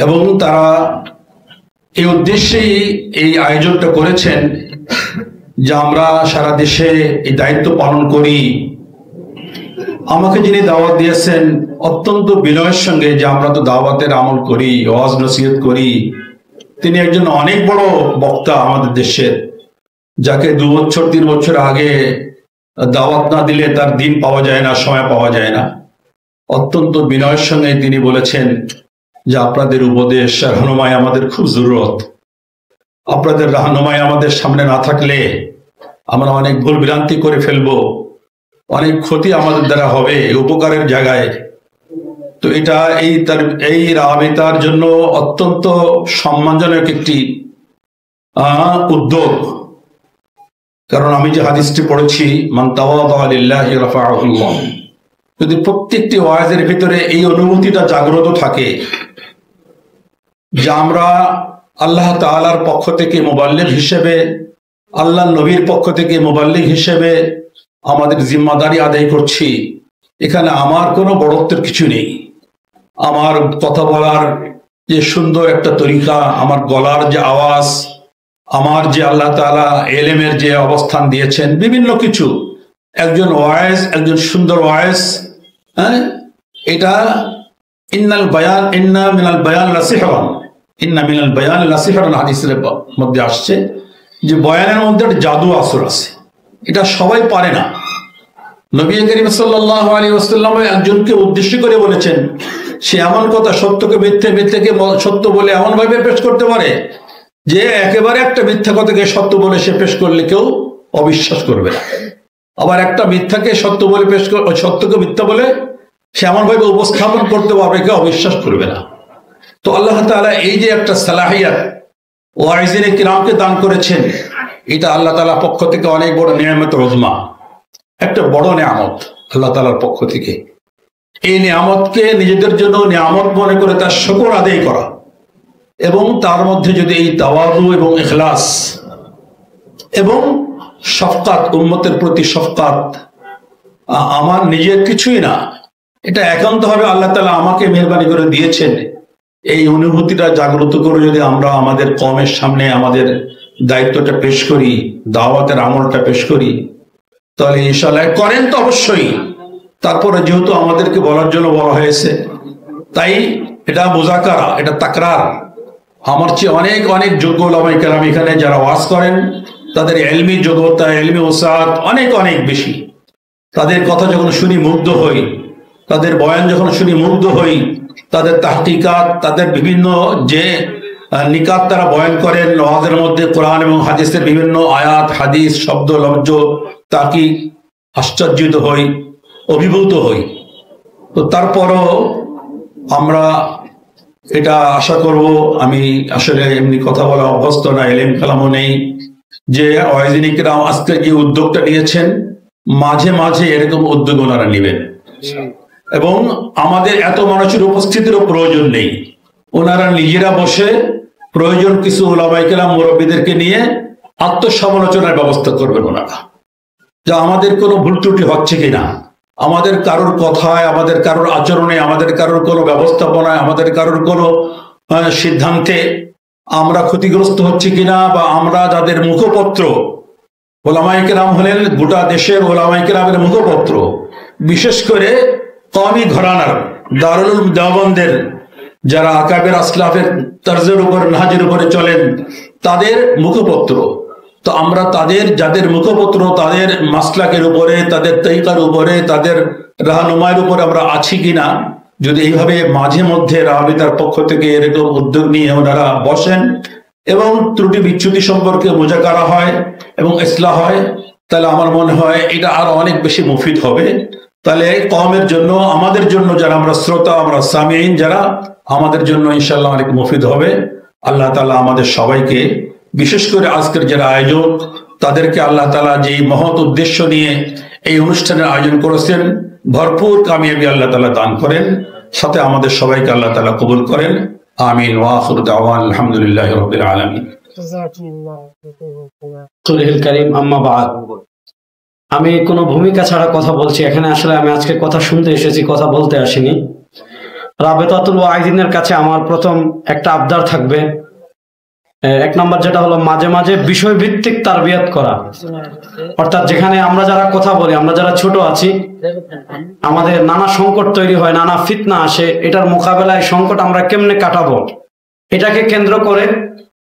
এবং তারা এই উদ্দেশ্যেই এই আয়োজনটা করেছেন যে আমরা সারা দেশে এই দায়িত্ব পালন করি। আমাকে যিনি দাওয়াত দিয়েছেন অত্যন্ত বিনয়ের সঙ্গে, যে আমরা তো দাওয়াতের আমল করি, ওয়াজ নসিহত করি, তিনি একজন অনেক বড় বক্তা আমাদের দেশের, যাকে 2 বছর 3 বছর আগে দাওয়াত না দিলে তার দিন পাওয়া যায় না, সময় পাওয়া যায় না। অত্যন্ত বিনয়ের সঙ্গে তিনি বলেছেন যে আপনাদের উপদেশ রাহনুমাই আমাদের খুব জরুরত। আপনাদের রাহনুমাই আমাদের সামনে না থাকলে আমরা অনেক ভুল ভ্রান্তি করে ফেলবো, অনেক ক্ষতি আমাদের দ্বারা হবে। উপকারের জায়গায় তো এটা এই রাবিতার জন্য অত্যন্ত সম্মানজনক একটি উদ্যোগ। কারণ আমি যে হাদিসটি পড়েছি, মান তাওয়াদা লিল্লাহি রাফাআহুল্লাহ, যদি প্রত্যেকটি ওয়াজের ভিতরে এই অনুভূতিটা জাগ্রত থাকে যে আমরা আল্লাহ তাআলার পক্ষ থেকে মুবাল্লিগ হিসেবে, আল্লাহ নবীর পক্ষ থেকে মুবাল্লিগ হিসেবে আমাদের জিম্মাদারি আদায় করছি, এখানে আমার কোনো বড়ত্বের কিছু নেই। আমার কথা বলার যে সুন্দর একটা তরিকা, আমার গলার যে আওয়াজ, আমার যে আল্লাহ তাআলা এলেমের যে অবস্থান দিয়েছেন, বিভিন্ন কিছু, একজন ওয়াইজ, একজন সুন্দর ওয়াইজ, হ্যাঁ, এটা ইন্না মিনাল বায়ান লাসিহরান, ইন্না মিনাল বায়ান লাসিহরান হাদিসের মধ্যে আসছে যে বয়ানের মধ্যে একটা জাদু আসর আছে, এটা সবাই পারে না। নবী করিম সাল্লাল্লাহু আলাইহি ওয়াসাল্লাম একজনকে উদ্দেশ্য করে বলেছেন, সে এমন কথা সত্যকে মিথ্যে, মিথ্যেকে সত্য বলে এমন ভাবে পেশ করতে পারে যে একেবারে একটা মিথ্যা কথাকে সত্য বলে সে পেশ করলে কেউ অবিশ্বাস করবে না। আবার একটা মিথ্যাকে সত্য বলে পেশ সত্যকে মিথ্যা বলে সে এমন ভাবে উপস্থাপন করতে পারবে কেউ অবিশ্বাস করবে না। তো আল্লাহ তাআলা এই যে একটা সালাহিয়াত ওয়াইজিনে কিরামকে দান করেছেন, এটা আল্লাহ তাআলার পক্ষ থেকে অনেক বড় নিয়ামত উজমা, একটা বড় নিয়ামত আল্লাহ তাআলার পক্ষ থেকে। এই নিয়ামতকে নিজেদের জন্য নিয়ামত মনে করে তার শুকর আদায় করা, এবং তার মধ্যে যদি এই তাওয়াদু এবং ইখলাস এবং শফকাত, উম্মতের প্রতি শফকাত, আমার নিজের কিছুই না, এটা একান্তভাবে আল্লাহ তাআলা আমাকে মেহরবানি করে দিয়েছেন, এই অনুভূতিটা জাগ্রত করে যদি আমরা আমাদের কওমের সামনে আমাদের দায়িত্বটা পেশ করি, দাওয়াতের আমলটা পেশ করি, তাহলে ইনশাআল্লাহ করেন তো অবশ্যই। তারপরে যেহেতু আমাদেরকে বলার জন্য বলা হয়েছে, তাই এটা মুযাকারা, এটা তাকরার। আমার চেয়ে অনেক অনেক যোগ্য উলামায়ে কেরাম এখানে যারা ওয়াজ করেন, তাদের ইলমি যোগ্যতা, ইলমি ওসাত অনেক অনেক বেশি। তাদের কথা যখন শুনি মুগ্ধ হই, তাদের বয়ান যখন শুনি মুগ্ধ হই, তাদের তাহকিকাত, তাদের বিভিন্ন যে নিকাত তারা বয়ান করেন ওয়াজের মধ্যে, কোরআন এবং হাদিসের বিভিন্ন আয়াত, হাদিস, শব্দ, লফজ, তাকি আশ্চর্যিত হই, অভিভূত হই। তো তারপরও আমরা এটা আশা করব, আমি আসলে এমনি কথা বলা অভ্যস্ত না, ইলম কালামও নেই, যে ওয়াইজিনে কিরাম আজকে যে উদ্যোগটা নিয়েছেন, মাঝে মাঝে এরকম উদ্যোগ ওনারা নেবেন, এবং আমাদের এত মানুষের উপস্থিতিরও প্রয়োজন নেই। ওনারা নিজেরা বসে প্রয়োজন কিছু উলামায়ে কেরাম মুরব্বীদেরকে নিয়ে আত্মসমালোচনার ব্যবস্থা করবেন ওনারা, যা আমাদের কোনো ভুল ত্রুটি হচ্ছে কিনা, আমাদের কারোর কথায়, আমাদের কারোর আচরণে, আমাদের কারোর কোনো ব্যবস্থাপনায়, আমাদের কারোর কোনো সিদ্ধান্তে আমরা ক্ষতিগ্রস্ত হচ্ছি কিনা, বা আমরা যাদের মুখপত্র, ওলামায়ে কেরাম হলেন গোটা দেশের ওলামায়ে কেরামের মুখপত্র, বিশেষ করে কওমি ঘরানার দারুল উলুম দেওবন্দের যারা আকাবের আসলাফের তরজের উপর, নাহাজের উপরে চলেন, তাদের মুখপত্র। তো আমরা তাদের, যাদের মুখপত্র, তাদের মাসলাকের উপরে, তাদের তরিকার উপরে, তাদের রাহনুমায়ের উপরে আমরা আছি কিনা, যদি এইভাবে মাঝে মধ্যে রাবিতার পক্ষ থেকে এরকম উদ্যোগ নিয়ে ওনারা বসেন এবং ত্রুটি বিচ্যুতি সম্পর্কে মুযাকারা হয় এবং ইসলাহ হয়, তাহলে আমার মনে হয় এটা আরো অনেক বেশি মুফিদ হবে। তাহলে কওমের জন্য, আমাদের জন্য, যারা আমরা শ্রোতা, আমরা সামিঈন যারা, আমাদের জন্য ইনশাআল্লাহ অনেক মুফিদ হবে। আল্লাহ তাআলা আমাদের সবাইকে, বিশেষ করে আজকের যারা আয়োজক, তাদেরকে আল্লাহ তাআলা যে মহৎ উদ্দেশ্য নিয়ে এই অনুষ্ঠানের আয়োজন করেছেন, ভরপুর কামিয়াবি আল্লাহ তাআলা দান করেন, সাথে আমাদের সবাইকে আল্লাহ তাআলা কবুল করেন। আমিন। ওয়া আখিরু দাওয়ানা আলহামদুলিল্লাহি রাব্বিল আলামিন। রাসূলুল কারীম, আম্মা বা'দ। আমি কোনো ভূমিকা ছাড়া কথা বলছি এখানে, আসলে আমি আজকে কথা শুনতে এসেছি, কথা বলতে আসিনি। রাবেতাতুল ওয়াইজিনের কাছে আমার প্রথম একটা আবদার থাকবে। এক নম্বর যেটা হলো, মাঝে মাঝে বিষয়ভিত্তিক তারবিয়াত করা, অর্থাৎ যেখানে আমরা যারা কথা বলি, আমরা যারা ছোট আছি, আমাদের নানা সংকট তৈরি হয়, নানা ফিতনা আসে, এটার মোকাবেলায় সংকট আমরা কেমনে কাটাবো, এটাকে কেন্দ্র করে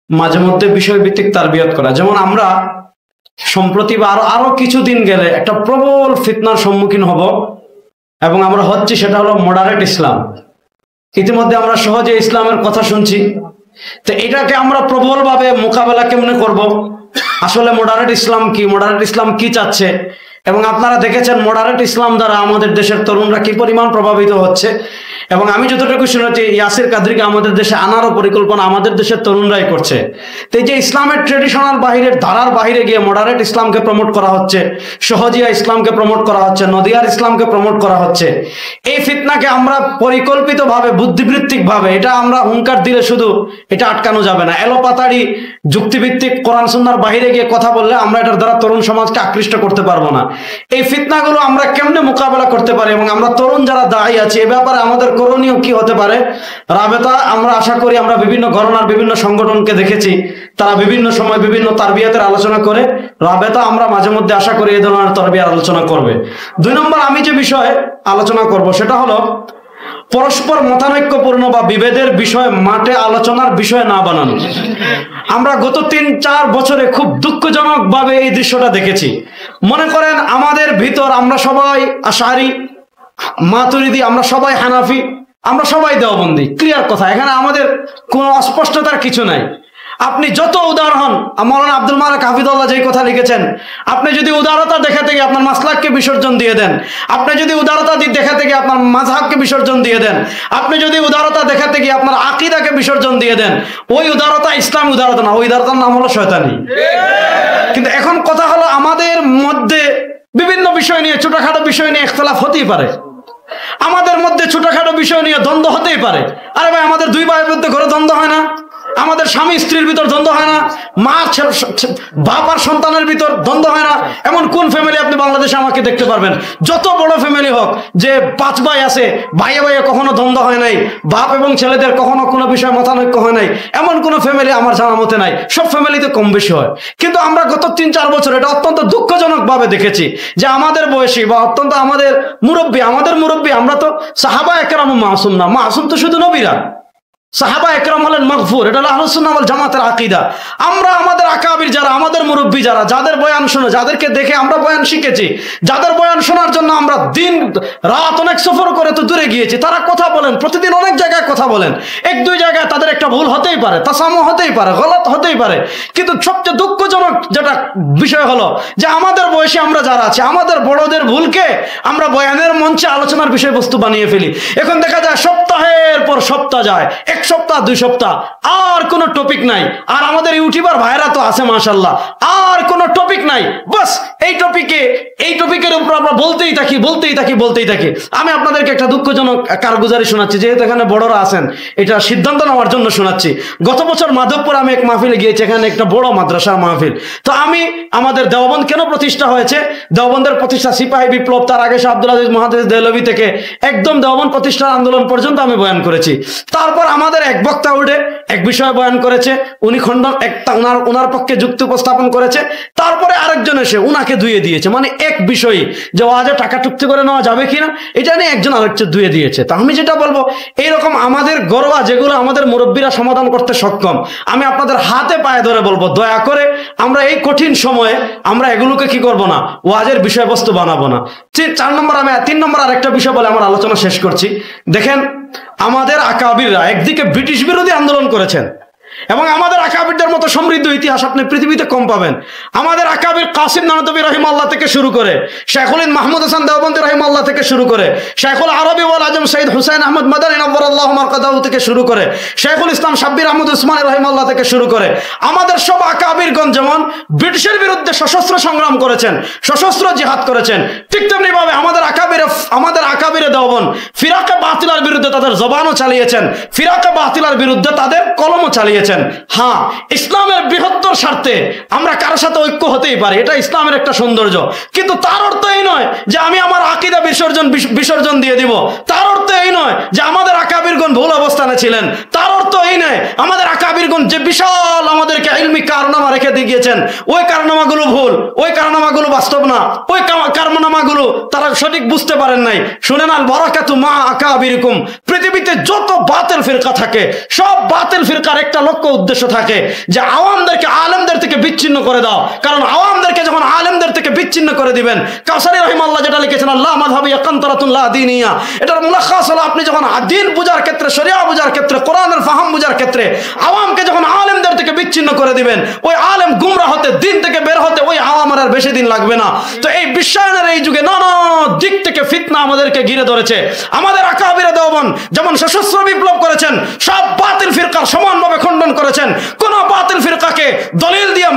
মাঝে মধ্যে বিষয়ভিত্তিক তারবিয়াত করা। যেমন আমরা সম্প্রতি বা আরো কিছুদিন গেলে একটা প্রবল ফিতনার সম্মুখীন হব, এবং আমরা হচ্ছি, সেটা হলো মডারেট ইসলাম। ইতিমধ্যে আমরা সহজে ইসলামের কথা শুনছি, তো এটাকে আমরা প্রবল ভাবে মোকাবেলা কেমনে করব, আসলে মডারেট ইসলাম কি, মডারেট ইসলাম কি চাচ্ছে, এবং আপনারা দেখেছেন মডারেট ইসলাম দ্বারা আমাদের দেশের তরুণরা কি পরিমাণ প্রভাবিত হচ্ছে, এবং আমি যতটুকু শুনেছি ইয়াসির কাদরিকে আমাদের দেশে আনারও পরিকল্পনা আমাদের দেশের তরুণরাই করছে। তো এই যে ইসলামের ট্রেডিশনাল বাহিরের ধারার বাহিরে গিয়ে মডারেট ইসলামকে প্রমোট করা হচ্ছে, সহজিয়া ইসলামকে প্রমোট করা হচ্ছে, নদিয়ার ইসলামকে প্রমোট করা হচ্ছে, এই ফিতনাকে আমরা পরিকল্পিতভাবে বুদ্ধিবৃত্তিকভাবে এটা আমরা হুঙ্কার দিলে শুধু এটা আটকানো যাবে না। এলোপাতাড়ি যুক্তিভিত্তিক কোরআন সুন্নাহর বাহিরে গিয়ে কথা বললে আমরা এটার দ্বারা তরুণ সমাজকে আকৃষ্ট করতে পারবো না। এই ফিতনাগুলো আমরা কেমনে মোকাবেলা করতে পারি এবং আমরা তরুণ যারা দায়ী আছি এ ব্যাপারে আমাদের করণীয় কি হতে পারে? রাবেতা আমরা আশা করি আমরা বিভিন্ন ঘরানার বিভিন্ন সংগঠনকে দেখেছি তারা বিভিন্ন সময় বিভিন্ন তারবিয়াতের আলোচনা করে। রাবেতা আমরা মাঝে মধ্যে আশা করি এই ধরনের তারবিয়ার আলোচনা করবে। 2 নম্বর আমি যে বিষয়ে আলোচনা করব সেটা হলো পরস্পর মতানৈক্যপূর্ণ বা বিভেদের বিষয় মাঠে আলোচনার বিষয় না বানানো। আমরা গত 3-4 বছরে খুব দুঃখজনক ভাবে এই দৃশ্যটা দেখেছি। মনে করেন আমাদের ভিতর আমরা সবাই আশারি, মাতুরিদি, আমরা সবাই হানাফি, আমরা সবাই দেওবন্দি, ক্লিয়ার কথা, এখানে আমাদের কোনো অস্পষ্টতার কিছু নাই। আপনি যত উদার হন, মৌলানা আব্দুল মালিক হাফিজুল্লাহ যেই কথা লিখেছেন, আপনি যদি উদারতা দেখা থেকে আপনার মাসলাককে বিসর্জন দিয়ে দেন, আপনি যদি উদারতা দেখা থেকে আপনার মাযহাবকে বিসর্জন দিয়ে দেন, আপনি যদি উদারতা দেখা থেকে আপনার আকীদাকে বিসর্জন দিয়ে দেন, ওই উদারতা ইসলাম উদারতা না, ওই উদারতার নাম হলো শয়তানি। কিন্তু এখন কথা হলো আমাদের মধ্যে বিভিন্ন বিষয় নিয়ে, ছোটখাটো বিষয় নিয়ে ইখতিলাফ হতেই পারে, আমাদের মধ্যে ছোটখাটো বিষয় নিয়ে দ্বন্দ্ব হতেই পারে। আরে ভাই, আমাদের 2 ভাইয়ের মধ্যে ঘরে দ্বন্দ্ব হয় না? আমাদের স্বামী স্ত্রীর ভিতর দ্বন্দ্ব হয় না? মা বাপ আর সন্তানের ভিতর দ্বন্দ্ব হয় না? এমন কোন ফ্যামিলি আপনি বাংলাদেশে আমাকে দেখতে পারবেন? যত বড় ফ্যামিলি হোক, যে 5 ভাই আছে, ভাইয়ে ভাইয়ে কখনো দ্বন্দ্ব হয় নাই, বাপ এবং ছেলেদের কখনো কোনো বিষয় মতানৈক্য হয় নাই, এমন কোনো ফ্যামিলি আমার জানা মতে নাই। সব ফ্যামিলিতে কম বেশি হয়। কিন্তু আমরা গত 3-4 বছর এটা অত্যন্ত দুঃখজনক ভাবে দেখেছি যে আমাদের বয়সী বা অত্যন্ত আমাদের মুরব্বী, আমরা তো সাহাবা একরাম মাসুম না, মাসুম তো শুধু নবীরা, সাহাবা একরাম হলেন মাগফুর। এটা হলো আহলুস সুন্নাহ ওয়াল জামাতের আকীদা। আমরা আমাদের আকাবির যারা, আমাদের মুরব্বী যারা, যাদের বয়ান শুনে, যাদেরকে দেখে আমরা বয়ান শিখেছি, যাদের বয়ান শোনার জন্য আমরা দিন রাত অনেক সফর করে তো দূরে গিয়েছি, তারা কথা বলেন, প্রতিদিন অনেক জায়গায় কথা বলেন। 1-2 জায়গায় তাদের একটা ভুল হতেই পারে, তাসামু হতেই পারে, গলত হতেই পারে। কিন্তু সবচেয়ে দুঃখজনক যেটা বিষয় হলো যে আমাদের বয়সে আমরা যারা আছি, আমাদের বড়দের ভুলকে আমরা বয়ানের মঞ্চে আলোচনার বিষয়বস্তু বানিয়ে ফেলি। এখন দেখা যায় সপ্তাহের পর সপ্তাহ যায়, 1 সপ্তাহ 2 সপ্তাহ, আর কোনো টপিক নাই। আর আমাদের ইউটিউবার ভাইরা তো আছে মাশাআল্লাহ, আর কোনো টপিক নাই, বাস এই টপিকের উপর আমরা বলতেই থাকি। আমি আপনাদেরকে একটা দুঃখজনক কারগুজারি শোনাচ্ছি, যেহেতু এখানে বড়রা আছেন, এটা সিদ্ধান্ত নেওয়ার জন্য শোনাচ্ছি। গত বছর মাধবপুর আমি এক মাহফিলে গিয়েছি, এখানে একটা বড় মাদ্রাসার মাহফিল। তো আমি আমাদের দেওবন্দ কেন প্রতিষ্ঠা হয়েছে, দেওবন্দের প্রতিষ্ঠা সিপাহী বিপ্লব, তার আগে শাহ আব্দুল আজিজ মুহাদ্দিস দেহলভী থেকে একদম দেওবন্দ প্রতিষ্ঠার আন্দোলন পর্যন্ত আমি বয়ান করেছি। তারপর আমাদের এক বক্তা উঠে এক বিষয়ে বয়ান করেছে, উনি খণ্ডন ওনার পক্ষে যুক্তি উপস্থাপন করেছে, তারপরে আরেকজন এসে উনাকে ধুয়ে দিয়েছে। মানে এক বিষয় যে ওয়াজে টাকা চুক্তি করে নেওয়া যাবে কিনা এটা নিয়ে একজন আরেকজন ধুয়ে দিয়েছে। তা আমি যেটা বলবো, এইরকম আমাদের গরবা যেগুলো আমাদের মুরব্বীরা সমাধান করতে সক্ষম, আমি আপনাদের হাতে পায়ে ধরে বলবো, দয়া করে আমরা এই কঠিন সময়ে আমরা এগুলোকে কি করব না, ওয়াজের বিষয়বস্তু বানাবো না। 3 নম্বর আরেকটা বিষয় বলে আমার আলোচনা শেষ করছি। দেখেন, আমাদের আকাবিররা একদিকে ব্রিটিশ বিরোধী আন্দোলন করেছেন, এবং আমাদের আকাবিরদের মতো সমৃদ্ধ ইতিহাস আপনি পৃথিবীতে কম পাবেন। আমাদের আকাবির কাসিম নানতবী রাহিমাহুল্লাহ থেকে শুরু করে, শেখুল মাহমুদ হাসান দেওবন্দি রাহিমাহুল্লাহ থেকে শুরু করে, শেখুল আরবি ওয়াল আজম সৈয়দ হুসাইন আহমদ মাদানী নওয়ারাল্লাহু মারকাদাহু থেকে শুরু করে, শেখুল ইসলাম শাব্বির আহমদ উসমানী রাহিমাহুল্লাহ থেকে শুরু করে, আমাদের সব আকাবিরগণ যেমন ব্রিটিশের বিরুদ্ধে সশস্ত্র সংগ্রাম করেছেন, সশস্ত্র জিহাদ করেছেন, ঠিক তেমনি ভাবে আমাদের আকাবিরে দেওবন্দ ফিরাকে বাতিলার বিরুদ্ধে তাদের জবানও চালিয়েছেন, ফিরাকে বাতিলার বিরুদ্ধে তাদের কলমও চালিয়েছেন। হ্যাঁ, ইসলামের বৃহত্তর স্বার্থে আমরা কারোর সাথে ঐক্য হতেই পারি, এটা ইসলামের একটা সৌন্দর্য। কিন্তু তার অর্থ এই নয় যে আমি আমার আকীদা বিসর্জন দিয়ে দিব। তার অর্থ এই নয় যে আমাদের আকাবিরগণ ভুল অবস্থানে ছিলেন। তার অর্থ এই নয় আমাদের আকাবিরগণ যে বিশাল আমাদেরকে ইলমি কারনামা রেখে দিয়ে গিয়েছেন, ওই কারনামাগুলো ভুল, ওই কারনামাগুলো বাস্তব না, ওই কারনামাগুলো তারা সঠিক বুঝতে পারেন নাই। শুনেন, আল বারাকাতু মা আকাবিরিকুম। পৃথিবীতে যত বাতিল ফিরকা থাকে, সব বাতিল ফিরকার একটা লক্ষ্য উদ্দেশ্য থাকে যে আওয়ামদেরকে আলেমদের থেকে বিচ্ছিন্ন করে দাও। কারণ আওয়ামদেরকে যখন আলেমদের থেকে বিচ্ছিন্ন করে দিবেন, কাউসারি রহিমাল্লাহ যেটা লিখেছেন আল্লাহ মাযহাবিয়া কানতারাতুল্লাহ দীনিয়া, এটার মুলাখাস হলো আপনি যখন দ্বীন বুঝার ক্ষেত্রে, শরিয়া বুঝার ক্ষেত্রে, কোরআনের ফাহাম বুঝার ক্ষেত্রে আওয়ামকে যখন আলেমদের থেকে বিচ্ছিন্ন করে দিবেন, ওই আলেম গুমরাহ হতে, দিন থেকে বের হতে ওই আওয়ামের আর বেশি দিন লাগবে না। তো এই বিশ্বায়নের এই যুগে নানা দিক থেকে ফিতনা আমাদেরকে ঘিরে ধরেছে। আমাদের আকাবিরে দেওবন্দ যেমন সশস্ত্র বিপ্লব করেছেন, সব বাতিল ফিরকার সমানভাবে খণ্ডন করেছেন, কোন বাতিল ফিরকাকে দলিল দিয়ে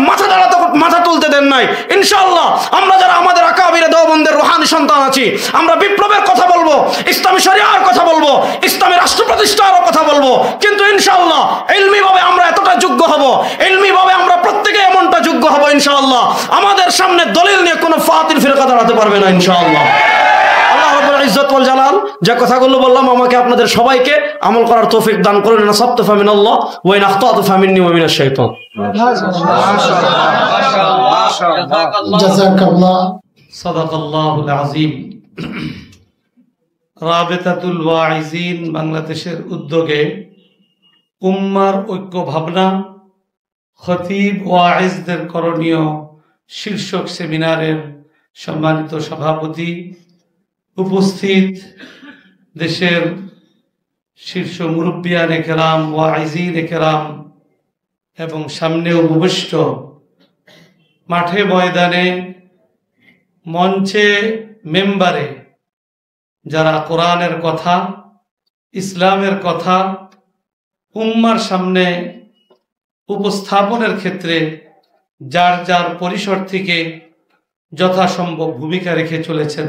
মাথা তুলতে দেন নাই। ইনশাআল্লাহ আমরা যারা আমাদের আকাবিরে দেওবন্দের রুহানি সন্তান আছি, আমরা বিপ্লবের কথা বলবো, ইসলামী শরিয়ার কথা বলবো, ইসলামী রাষ্ট্র প্রতিষ্ঠার কথা বলবো, কিন্তু ইনশাআল্লাহ ইলমি ভাবে আমরা এতটা যোগ্য হব, ইলমি ভাবে আমরা প্রত্যেকে এমনটা যোগ্য হব ইনশাআল্লাহ, আমাদের সামনে দলিল নিয়ে কোনো ফাতিল ফিরকা দাঁড়াতে পারবে না ইনশাআল্লাহ। আল্লাহ রাব্বুল ইজ্জত ওয়াল জালাল যে কথাগুলো বললাম আমাকে আপনাদের সবাইকে আমল করার তৌফিক দান করুন। নাসাবতু ফামিনাল্লাহ ওয়া ইন আখতাতু ফামিন্নি ওয়া মিনাশ শাইতান। জাযাকাল্লাহ, সাদাকাল্লাহুল আযীম। রাবিতাতুল ওয়াইজিন বাংলাদেশের উদ্যোগে উম্মার ঐক্য ভাবনা, খতিব ওয়াইজদের করণীয় শীর্ষক সেমিনারের সম্মানিত সভাপতি, উপস্থিত দেশের শীর্ষ মুরব্বিয়ানে কেরাম, ওয়াইজিনে কেরাম এবং সামনে উপবিষ্ট মাঠে ময়দানে মঞ্চে মেম্বারে যারা কোরআনের কথা, ইসলামের কথা উম্মার সামনে উপস্থাপনের ক্ষেত্রে যার যার পরিসর থেকে যথাসম্ভব ভূমিকা রেখে চলেছেন,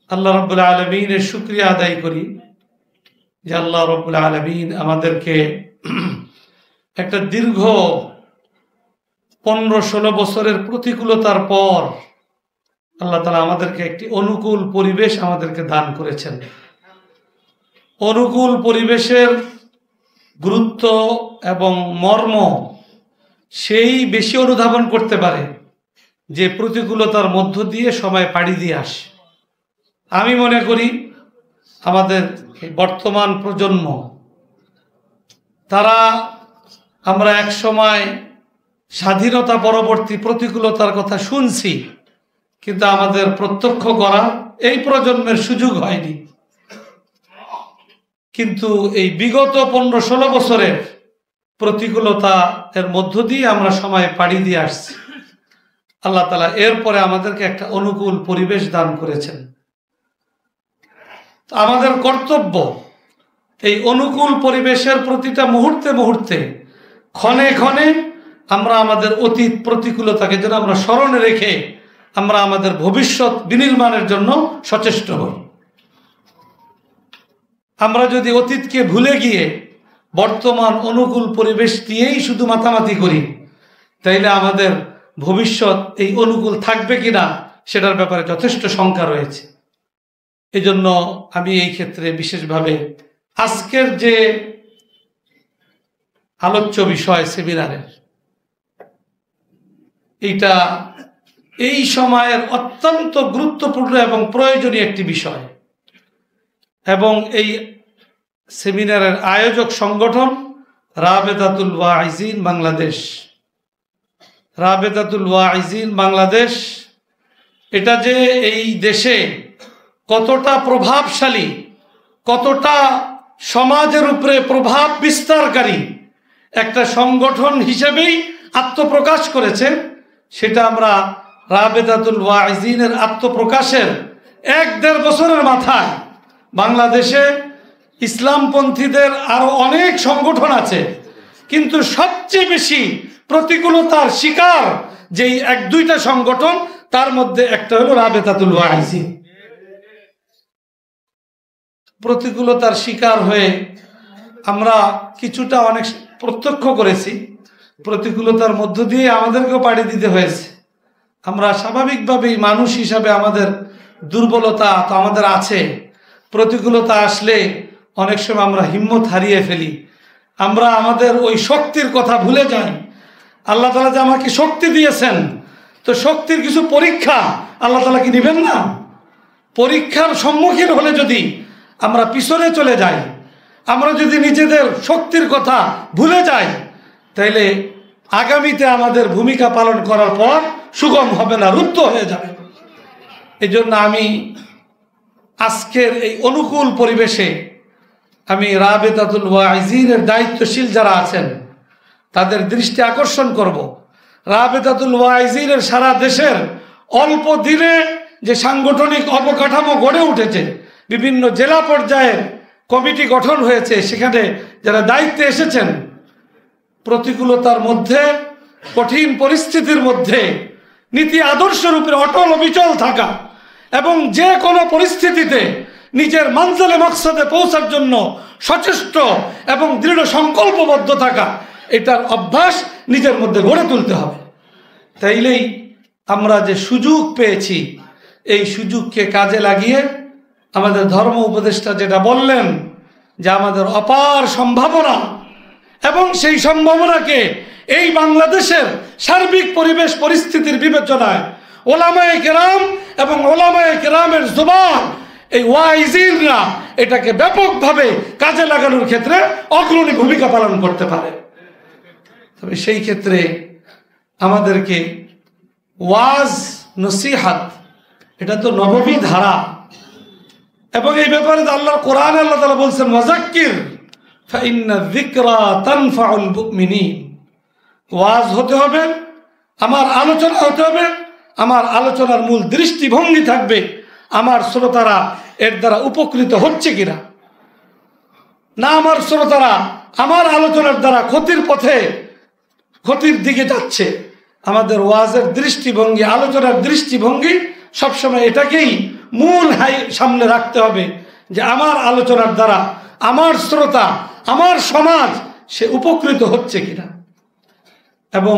আল্লাহ রাব্বুল আলামিনের শুকরিয়া আদায় করি যে আল্লাহ রাব্বুল আলামিন আমাদেরকে একটা দীর্ঘ 15-16 বছরের প্রতিকূলতার পর আল্লাহ তাআলা আমাদেরকে একটি অনুকূল পরিবেশ আমাদেরকে দান করেছেন। অনুকূল পরিবেশের গুরুত্ব এবং মর্ম সেই বেশি অনুধাবন করতে পারে যে প্রতিকূলতার মধ্য দিয়ে সময় পাড়ি দিয়ে আসে। আমি মনে করি আমাদের বর্তমান প্রজন্ম, তারা, আমরা এক সময় স্বাধীনতা পরবর্তী প্রতিকূলতার কথা শুনছি, কিন্তু আমাদের প্রত্যক্ষ করা এই প্রজন্মের সুযোগ হয়নি। কিন্তু এই বিগত 15-16 বছরের প্রতিকূলতা এর মধ্য দিয়ে আমরা সময় পাড়ি দিয়ে আসছি। আল্লাহ তাআলা এরপরে আমাদেরকে একটা অনুকূল পরিবেশ দান করেছেন। আমাদের কর্তব্য এই অনুকূল পরিবেশের প্রতিটা মুহূর্তে মুহূর্তে, ক্ষণে ক্ষণে আমরা আমাদের অতীত প্রতিকূলতাকে যেন আমরা স্মরণে রেখে আমরা আমাদের ভবিষ্যৎ বিনির্মাণের জন্য সচেষ্ট হই। আমরা যদি অতীতকে ভুলে গিয়ে বর্তমান অনুকূল পরিবেশ দিয়েই শুধু মাতামাতি করি, তাইলে আমাদের ভবিষ্যৎ এই অনুকূল থাকবে কিনা সেটার ব্যাপারে যথেষ্ট শঙ্কা রয়েছে। এজন্য আমি এই ক্ষেত্রে বিশেষভাবে আজকের যে আলোচ্য বিষয় সেমিনারের, এইটা এই সময়ের অত্যন্ত গুরুত্বপূর্ণ এবং প্রয়োজনীয় একটি বিষয়। এবং এই সেমিনারের আয়োজক সংগঠন রাবেতাতুল ওয়াইজিন বাংলাদেশ, রাবেতাতুল ওয়াইজিন বাংলাদেশ, এটা যে এই দেশে কতটা প্রভাবশালী, কতটা সমাজের উপরে প্রভাব বিস্তারকারী একটা সংগঠন হিসেবেই আত্মপ্রকাশ করেছে, সেটা আমরা রাবেতাতুল ওয়াইজিনের আত্মপ্রকাশের 1-1.5 বছরের মাথায় বাংলাদেশে ইসলামপন্থীদের আরো অনেক সংগঠন আছে, কিন্তু সবচেয়ে বেশি প্রতিকূলতার শিকার যেই 1-2টা সংগঠন, তার মধ্যে একটা হলো রাবেতাতুল ওয়াইজিন। প্রতিকূলতার শিকার হয়ে আমরা কিছুটা অনেক প্রত্যক্ষ করেছি, প্রতিকূলতার মধ্য দিয়ে আমাদেরকেও পাড়ি দিতে হয়েছে। আমরা স্বাভাবিকভাবেই মানুষ হিসাবে আমাদের দুর্বলতা তো আমাদের আছে। প্রতিকূলতা আসলে অনেক সময় আমরা হিম্মত হারিয়ে ফেলি, আমরা আমাদের ওই শক্তির কথা ভুলে যাই। আল্লাহ তাআলা যে আমাকে শক্তি দিয়েছেন, তো শক্তির কিছু পরীক্ষা আল্লাহ তাআলা কি নেবেন না? পরীক্ষার সম্মুখীন হলে যদি আমরা পিছনে চলে যাই, আমরা যদি নিজেদের শক্তির কথা ভুলে যাই, তাইলে আগামীতে আমাদের ভূমিকা পালন করার পর সুগম হবে না, রুদ্ধ হয়ে যাবে। এই জন্য আমি আজকের এই অনুকূল পরিবেশে আমি রাবেতাতুল ওয়াইজিনের দায়িত্বশীল যারা আছেন তাদের দৃষ্টি আকর্ষণ করব। রাবেতাতুল ওয়াইজিনের সারা দেশের অল্প দিনে যে সাংগঠনিক অবকাঠামো গড়ে উঠেছে, বিভিন্ন জেলা পর্যায়ের কমিটি গঠন হয়েছে, সেখানে যারা দায়িত্বে এসেছেন, প্রতিকূলতার মধ্যে, কঠিন পরিস্থিতির মধ্যে নীতি আদর্শের উপরে অটল অবিচল থাকা এবং যে কোনো পরিস্থিতিতে নিজের মানজিলে মাকসাদে পৌঁছার জন্য সচেষ্ট এবং দৃঢ় সংকল্পবদ্ধ থাকা, এটার অভ্যাস নিজের মধ্যে গড়ে তুলতে হবে। তাইলেই আমরা যে সুযোগ পেয়েছি, এই সুযোগকে কাজে লাগিয়ে আমাদের ধর্ম উপদেষ্টা যেটা বললেন যে আমাদের অপার সম্ভাবনা, এবং সেই সম্ভাবনাকে এই বাংলাদেশের সার্বিক পরিবেশ পরিস্থিতির বিবেচনায় ওলামায়ে কেরাম এবং ওলামায়ে কেরামের জবান, এই ওয়াইজিনরা এটাকে ব্যাপকভাবে কাজে লাগানোর ক্ষেত্রে অগ্রণী ভূমিকা পালন করতে পারে। তবে সেই ক্ষেত্রে আমাদেরকে ওয়াজ নসিহাত, এটা তো নববী ধারা, এবং এই ব্যাপারে আল্লাহর কোরআনে আল্লাহ তাআলা বলছেন ওয়াজাক্কির ফাইন্না যিকরা তানফাউল মুমিনিন। ওয়াজ হতে হবে, আমার আলোচনা হতে হবে, আমার আলোচনার মূল দৃষ্টিভঙ্গি থাকবে আমার শ্রোতারা এর দ্বারা উপকৃত হচ্ছে কিনা, না আমার শ্রোতারা আমার আলোচনার দ্বারা ক্ষতির পথে, ক্ষতির দিকে যাচ্ছে। আমাদের ওয়াজের দৃষ্টিভঙ্গি, আলোচনার দৃষ্টিভঙ্গি সবসময় এটাকেই মূল সামনে রাখতে হবে যে আমার আলোচনার দ্বারা আমার শ্রোতা, আমার সমাজ সে উপকৃত হচ্ছে কিনা। এবং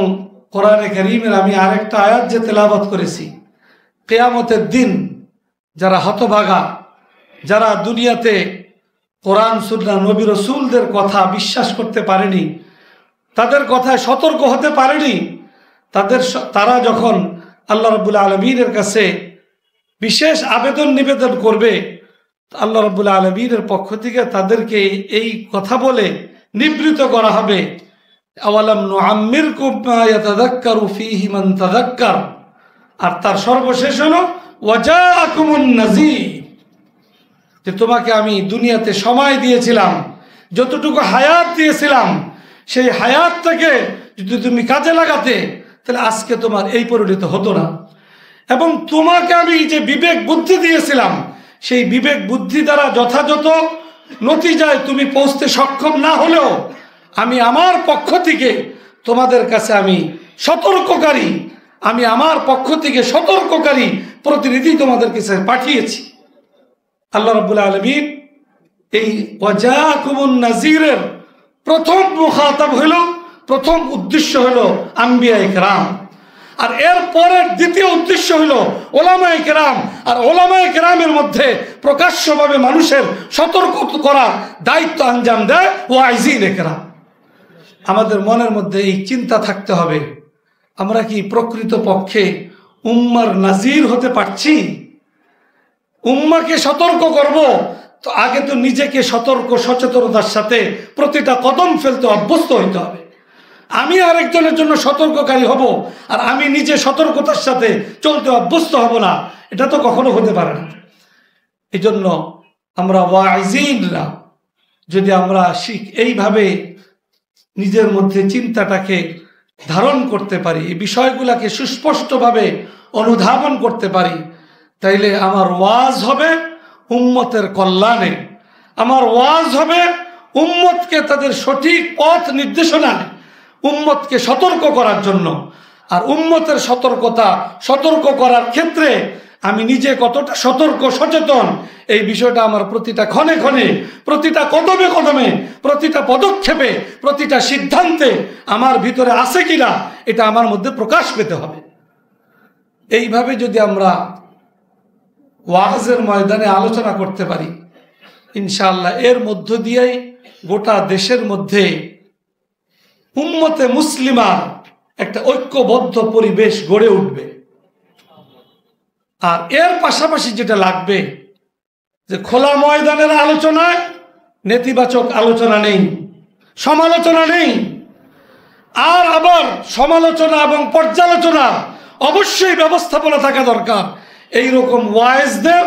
কোরআনে কারীমের আমি আরেকটা আয়াত যে তেলাওয়াত করেছি, কিয়ামতের দিন যারা হতভাগা, যারা দুনিয়াতে কোরআন সুন্নাহ নবী রাসূলদের কথা বিশ্বাস করতে পারেনি, তাদের কথায় সতর্ক হতে পারেনি, তারা যখন আল্লাহ রাব্বুল আলামিনের কাছে বিশেষ আবেদন নিবেদন করবে, আল্লাহ রাব্বুল আলামিনের পক্ষ থেকে তাদেরকে এই কথা বলে নিবৃত করা হবে, আওয়ালাম নুআম্মিরকুম মা ইয়াতাযাক্কারু ফীহি মান তাযাক্কার। আর তার সর্বশেষ হলো ওয়াজাআকুমুন নাযীর, যে তোমাকে আমি দুনিয়াতে সময় দিয়েছিলাম, যতটুকু হায়াত দিয়েছিলাম, সেই হায়াতটাকে যদি তুমি কাজে লাগাতে তাহলে আজকে তোমার এই পরিণত হতো না। এবং তোমাকে আমি যে বিবেক বুদ্ধি দিয়েছিলাম, সেই বিবেক বুদ্ধি দ্বারা যথাযথ নতিজায় তুমি পৌঁছতে সক্ষম না হলেও আমি আমার পক্ষ থেকে তোমাদের কাছে আমি সতর্ককারী, আমি আমার পক্ষ থেকে সতর্ককারী প্রতিনিধি তোমাদের কাছে পাঠিয়েছি। আল্লাহ রাব্বুল আলামিন এই ওয়াজাকুমুন নাযীরের প্রথম মুখাতাব হলো, প্রথম উদ্দেশ্য হলো আম্বিয়ায়ে কেরাম, আর এর পরের দ্বিতীয় উদ্দেশ্য হলো ওলামায়ে কেরাম। আর ওলামায়ে কেরামের মধ্যে প্রকাশ্যভাবে মানুষের সতর্ক করার দায়িত্ব আঞ্জাম দেয় ওয়াইজিনে কেরাম। আমাদের মনের মধ্যে এই চিন্তা থাকতে হবে, আমরা কি প্রকৃত পক্ষে উম্মার নাজির হতে পারছি? উম্মাকে সতর্ক করব তো আগে তো নিজেকে সতর্ক সচেতনতার সাথে প্রতিটা কদম ফেলতে অভ্যস্ত হইতে হবে। আমি আরেকজনের জন্য সতর্ককারী হব আর আমি নিজে সতর্কতার সাথে চলতে অভ্যস্ত হব না, এটা তো কখনো হতে পারে না। এই জন্য আমরা ওয়াইজিনরা যদি আমরা এইভাবে নিজের মধ্যে চিন্তাটাকে ধারণ করতে পারি, এই বিষয়গুলোকে সুস্পষ্টভাবে অনুধাবন করতে পারি, তাইলে আমার ওয়াজ হবে উম্মতের কল্যাণে, আমার ওয়াজ হবে উম্মতকে তাদের সঠিক পথ নির্দেশনায়, উম্মতকে সতর্ক করার জন্য। আর উম্মতের সতর্ক করার ক্ষেত্রে আমি নিজে কতটা সতর্ক সচেতন, এই বিষয়টা আমার প্রতিটা ক্ষণে ক্ষণে, প্রতিটা কদমে কদমে, প্রতিটা পদক্ষেপে, প্রতিটা সিদ্ধান্তে আমার ভিতরে আছে কিনা এটা আমার মধ্যে প্রকাশ পেতে হবে। এইভাবে যদি আমরা ওয়াজের ময়দানে আলোচনা করতে পারি, ইনশাআল্লাহ এর মধ্য দিয়েই গোটা দেশের মধ্যে উম্মতে মুসলিমা একটা ঐক্যবদ্ধ পরিবেশ গড়ে উঠবে। আর এর পাশাপাশি যেটা লাগবে যে খোলা ময়দানের আলোচনায় নেতিবাচক আলোচনা নেই, সমালোচনা নেই। আর আবার সমালোচনা এবং পর্যালোচনা অবশ্যই ব্যবস্থাপনা থাকা দরকার। এইরকম ওয়াইজদের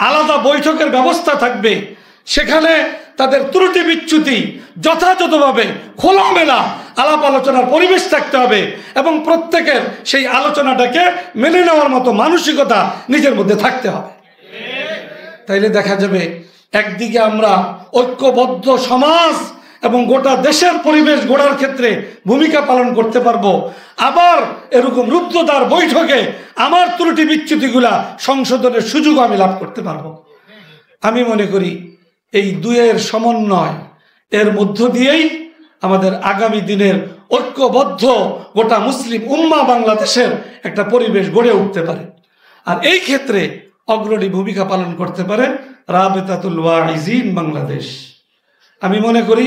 আলাদা বৈঠকের ব্যবস্থা থাকবে, সেখানে তাদের ত্রুটি বিচ্যুতি যথাযথভাবে খোলামেলা আলাপ আলোচনার পরিবেশ থাকতে হবে এবং প্রত্যেকের সেই আলোচনাটাকে মেনে নেওয়ার মতো মানসিকতা নিজের মধ্যে থাকতে হবে। তাইলে দেখা যাবে একদিকে আমরা ঐক্যবদ্ধ সমাজ এবং গোটা দেশের পরিবেশ গড়ার ক্ষেত্রে ভূমিকা পালন করতে পারবো, আবার এরকম রুদ্ধদ্বার বৈঠকে আমার ত্রুটি বিচ্যুতিগুলা সংশোধনের সুযোগ আমি লাভ করতে পারবো। আমি মনে করি এই দুয়ের সমন্বয় এর মধ্য দিয়েই আমাদের আগামী দিনের ঐক্যবদ্ধ গোটা মুসলিম উম্মাহ বাংলাদেশের একটা পরিবেশ গড়ে উঠতে পারে। আর এই ক্ষেত্রে অগ্রণী ভূমিকা পালন করতে পারে রাবেতাতুল ওয়াইজিন বাংলাদেশ। আমি মনে করি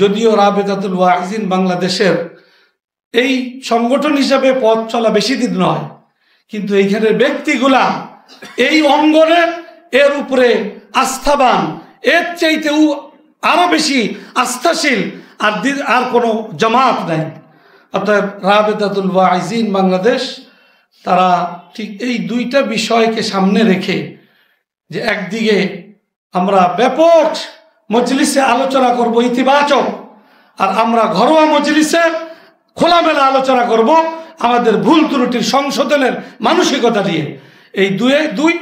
যদিও রাবেতাতুল ওয়াইজিন বাংলাদেশের এই সংগঠন হিসাবে পথ চলা বেশি দিন নয়, কিন্তু এইখানের ব্যক্তিগুলা এই অঙ্গনে এর উপরে আস্থাবান, এর চাইতেও আরো বেশি আস্থাশীল আর কোনো জামাত নাই। অর্থাৎ রাবেতাতুল ওয়াইজিন বাংলাদেশ তারা ঠিক এই দুইটা বিষয়কে সামনে রেখে, যে একদিকে আমরা ব্যাপক মজলিসে আলোচনা করব ইতিবাচক, আর আমরা ঘরোয়া মজলিসে খোলামেলা আলোচনা করব আমাদের ভুল ত্রুটির সংশোধনের মানসিকতা দিয়ে। এই দুই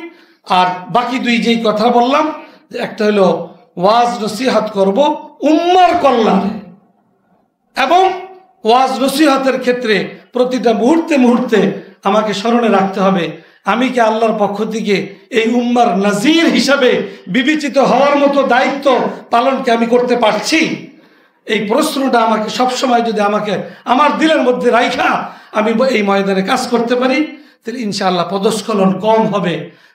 আর বাকি দুই যেই কথা বললাম, একটা হলো ওয়াজ নসিহাত করব উম্মার কল্যাণে, এবং ওয়াজ নসিহাতের ক্ষেত্রে প্রতিটা মুহূর্তে মুহূর্তে আমাকে স্মরণে রাখতে হবে আমি কি আল্লাহর পক্ষ থেকে এই উম্মার নাজির হিসাবে বিবেচিত হওয়ার মতো দায়িত্ব পালনকে আমি করতে পারছি। এই প্রশ্নটা আমাকে সবসময় যদি আমাকে আমার দিলের মধ্যে রাইখা আমি এই ময়দানে কাজ করতে পারি, তাহলে ইনশাআল্লাহ পদস্খলন কম হবে,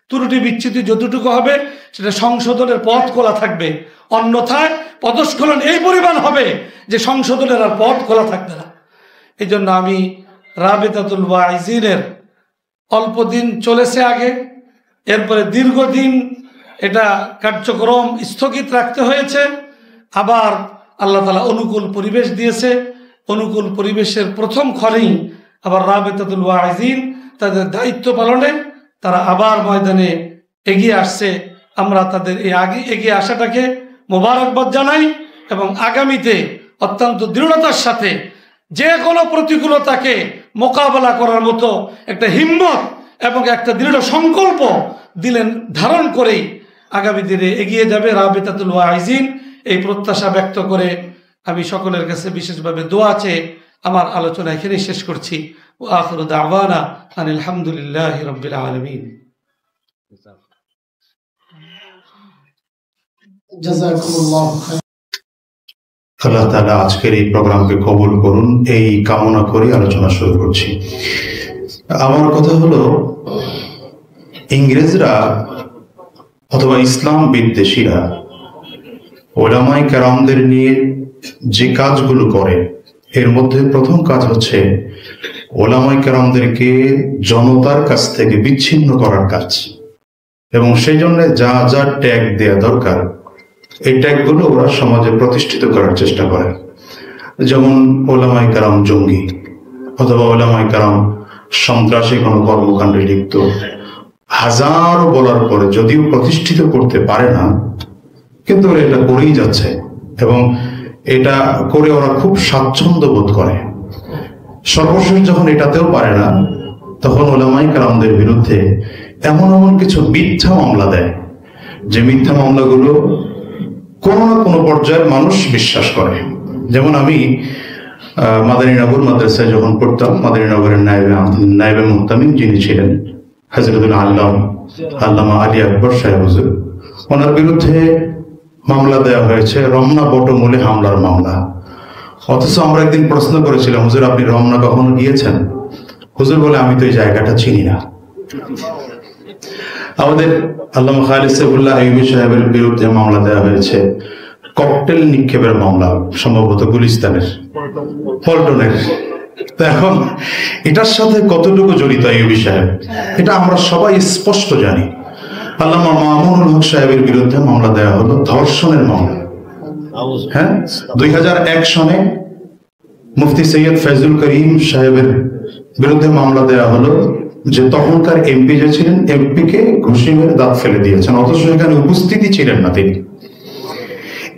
ত্রুটি বিচ্যুতি যতটুকু হবে সেটা সংশোধনের পথ খোলা থাকবে। অন্যথায় পদস্খলন এই পরিমাণ হবে যে সংশোধনের আর পথ খোলা থাকবে না। এই জন্য আমি রাবেতাতুল ওয়াইজিনের অল্প দিন চলেছে আগে, এরপরে দীর্ঘদিন এটা কার্যক্রম স্থগিত রাখতে হয়েছে, আবার আল্লাহ তাআলা অনুকূল পরিবেশ দিয়েছে। অনুকূল পরিবেশের প্রথম খরেই আবার রাবেতাতুল ওয়াইজিন তাদের দায়িত্ব পালনে তারা আবার ময়দানে এগিয়ে আসছে। আমরা তাদের এই এগিয়ে আসাটাকে মোবারকবাদ জানাই এবং আগামীতে অত্যন্ত দৃঢ়তার সাথে যে কোনো প্রতিকূলতাকে মোকাবেলা করার মতো একটা হিম্মত এবং একটা দৃঢ় সংকল্প দিলেন ধারণ করেই আগামী দিনে এগিয়ে যাবে রাবেতাতুল ওয়াইজিন। এই প্রত্যাশা ব্যক্ত করে আমি সকলের কাছে বিশেষভাবে দোয়া চেয়ে আমার আলোচনা এখানেই শেষ করছি। ওয়া আখিরু দাওয়ানা আনিল হামদুলিল্লাহি রাব্বিল আলামিন। জাযাকুমুল্লাহু খাইরান। আল্লাহ তাআলা আজকের এই প্রোগ্রামকে কবুল করুন, এই কামনা করে আলোচনা শুরু করছি। আমার কথা হলো, ইংরেজরা অথবা ইসলাম বিদ্বেষীরা ওলামায়ে কেরামদের নিয়ে যে কাজগুলো করে, এর মধ্যে প্রথম কাজ হচ্ছে ওলামায়ে কেরামদেরকে জনতার কাছ থেকে বিচ্ছিন্ন করার কাজ, এবং সেই জন্য যা যা ট্যাগ দেয়া দরকার এই ট্যাগগুলো ওরা সমাজে প্রতিষ্ঠিত করার চেষ্টা করে। যেমন ওলামায়ে কেরাম জঙ্গি, অথবা ওলামায়ে কেরাম সন্ত্রাসী কোনো কর্মকাণ্ডে লিপ্ত, হাজারো বলার পরে যদিও প্রতিষ্ঠিত করতে পারে না, কিন্তু ওরা এটা করেই যাচ্ছে এবং এটা করে ওরা খুব স্বাচ্ছন্দ্য বোধ করে। সর্বশেষ যখন এটাতেও পারে না, তখন ওলামায়ে কেরামদের বিরুদ্ধে এমন এমন কিছু মিথ্যা মামলা দেয়, যে মিথ্যা মামলাগুলো কোনো না কোনো পর্যায়ের মানুষ বিশ্বাস করে। যেমন আমি মাদারীনগর মাদ্রাসায় যখন পড়তাম, মাদারীনগরের নায়েবে মুহতামিম যিনি ছিলেন হযরতুল আল্লামা আলী আকবর সাহেব হুজুর, ওনার বিরুদ্ধে মামলা দেওয়া হয়েছে রমনা বটমূলে হামলার মামলা। অথচ আমরা একদিন প্রশ্ন করেছিলাম, হুজুর আপনি রমনা কখনো গিয়েছেন? হুজুর বলে, আমি তো এই জায়গাটা চিনি না। আমাদের আল্লামা খালিদ সাইফুল্লাহ আইয়ুবী সাহেবের বিরুদ্ধে মামলা দেওয়া হয়েছে ককটেল নিক্ষেপের মামলা, সম্ভবত গুলিস্তানের, পল্টনের। তো এখন এটার সাথে কতটুকু জড়িত আইয়ুবী সাহেব, এটা আমরা সবাই স্পষ্ট জানি। আল্লামা মামুনুল হক সাহেবের বিরুদ্ধে মামলা দেওয়া হলো ধর্ষণের মামলা, হ্যাঁ, 2001 সনে মুফতি সৈয়দ ফয়জুল করিম সাহেবের বিরুদ্ধে মামলা দেওয়া হলো যে তখনকার এমপি যে ছিলেন, এমপি কে ঘুষি মেরে দাঁত ফেলে দিয়েছেন, অথচ সেখানে উপস্থিতি ছিলেন না তিনি।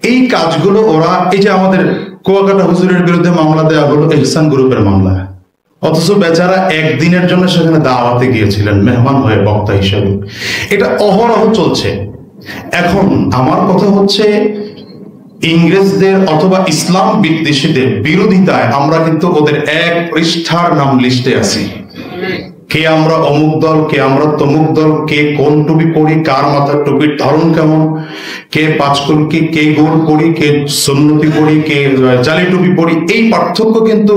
এই কাজগুলো ওরা, এই যে আমাদের কুয়াকাটা হুজুরের বিরুদ্ধে মামলা দেওয়া হলো এহসান গ্রুপের মামলা, অথচ বেচারা একদিনের জন্য সেখানে দাওয়াতে গিয়েছিলেন মেহমান হয়ে, বক্তা হিসেবে। এটা অহরহ চলছে। এখন আমার কথা হচ্ছে, ইংরেজদের অথবা ইসলাম বিদ্বেষীদের বিরোধিতায় আমরা কিন্তু ওদের এক পৃষ্ঠার নাম লিস্টে আছি। কে আমরা অমুক দল, কে আমরা তমুক দল, কে কোন টুপি পরি, কার মাথার টুপির ধরন কেমন, কে পাঁচকলকি, কে গোল পরি, কে সুন্নতি পরি, কে জালি টুপি পরি, এই পার্থক্য কিন্তু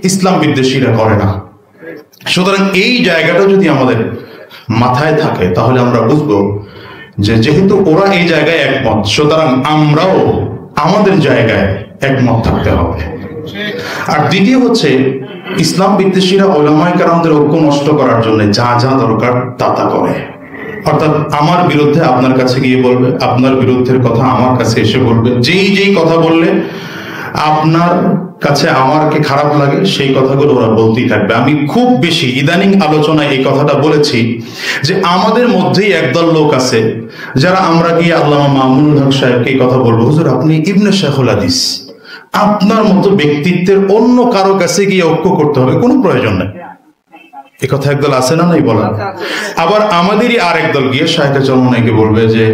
ইসলাম বিদ্বেষীরা করে না। সুতরাং এই জায়গাটা যদি আমাদের মাথায় থাকে তাহলে আমরা বুঝবো যে যেহেতু ওরা এই জায়গায় একমত, সুতরাং আমরাও আমাদের জায়গায় একমত থাকতে হবে। আর দ্বিতীয় হচ্ছে, ইসলাম বিদ্বেষীরা উলামায়ে কেরামদের ঐক্য নষ্ট করার জন্য যা যা দরকার তা করে। অর্থাৎ আমার বিরুদ্ধে আপনার কাছে গিয়ে বলবে, আপনার বিরুদ্ধের কথা আমার কাছে এসে বলবে, যেই কথা বললে আপনার কাছে আমারকে খারাপ লাগে সেই কথাগুলো ওরা বলতেই থাকবে। আমি খুব বেশি ইদানিং আলোচনায় এই কথাটা বলেছি যে আমাদের মধ্যেই একদল লোক আছে যারা আমরা গিয়ে আল্লামা মামুনুল হক সাহেবকে এই কথা বলবো, হুজুর আপনি ইবনে শেখুল হাদিস, আপনার মতো ব্যক্তিত্বের অন্য কারো কাছে গিয়ে ঐক্য করতে হবে, কোনো প্রয়োজন নেই। এই কথা একদল আছে না, নাই বলা। আবার আমাদেরই আরেক দল গিয়ে শাহেখে চরমনাইকে বলবে যে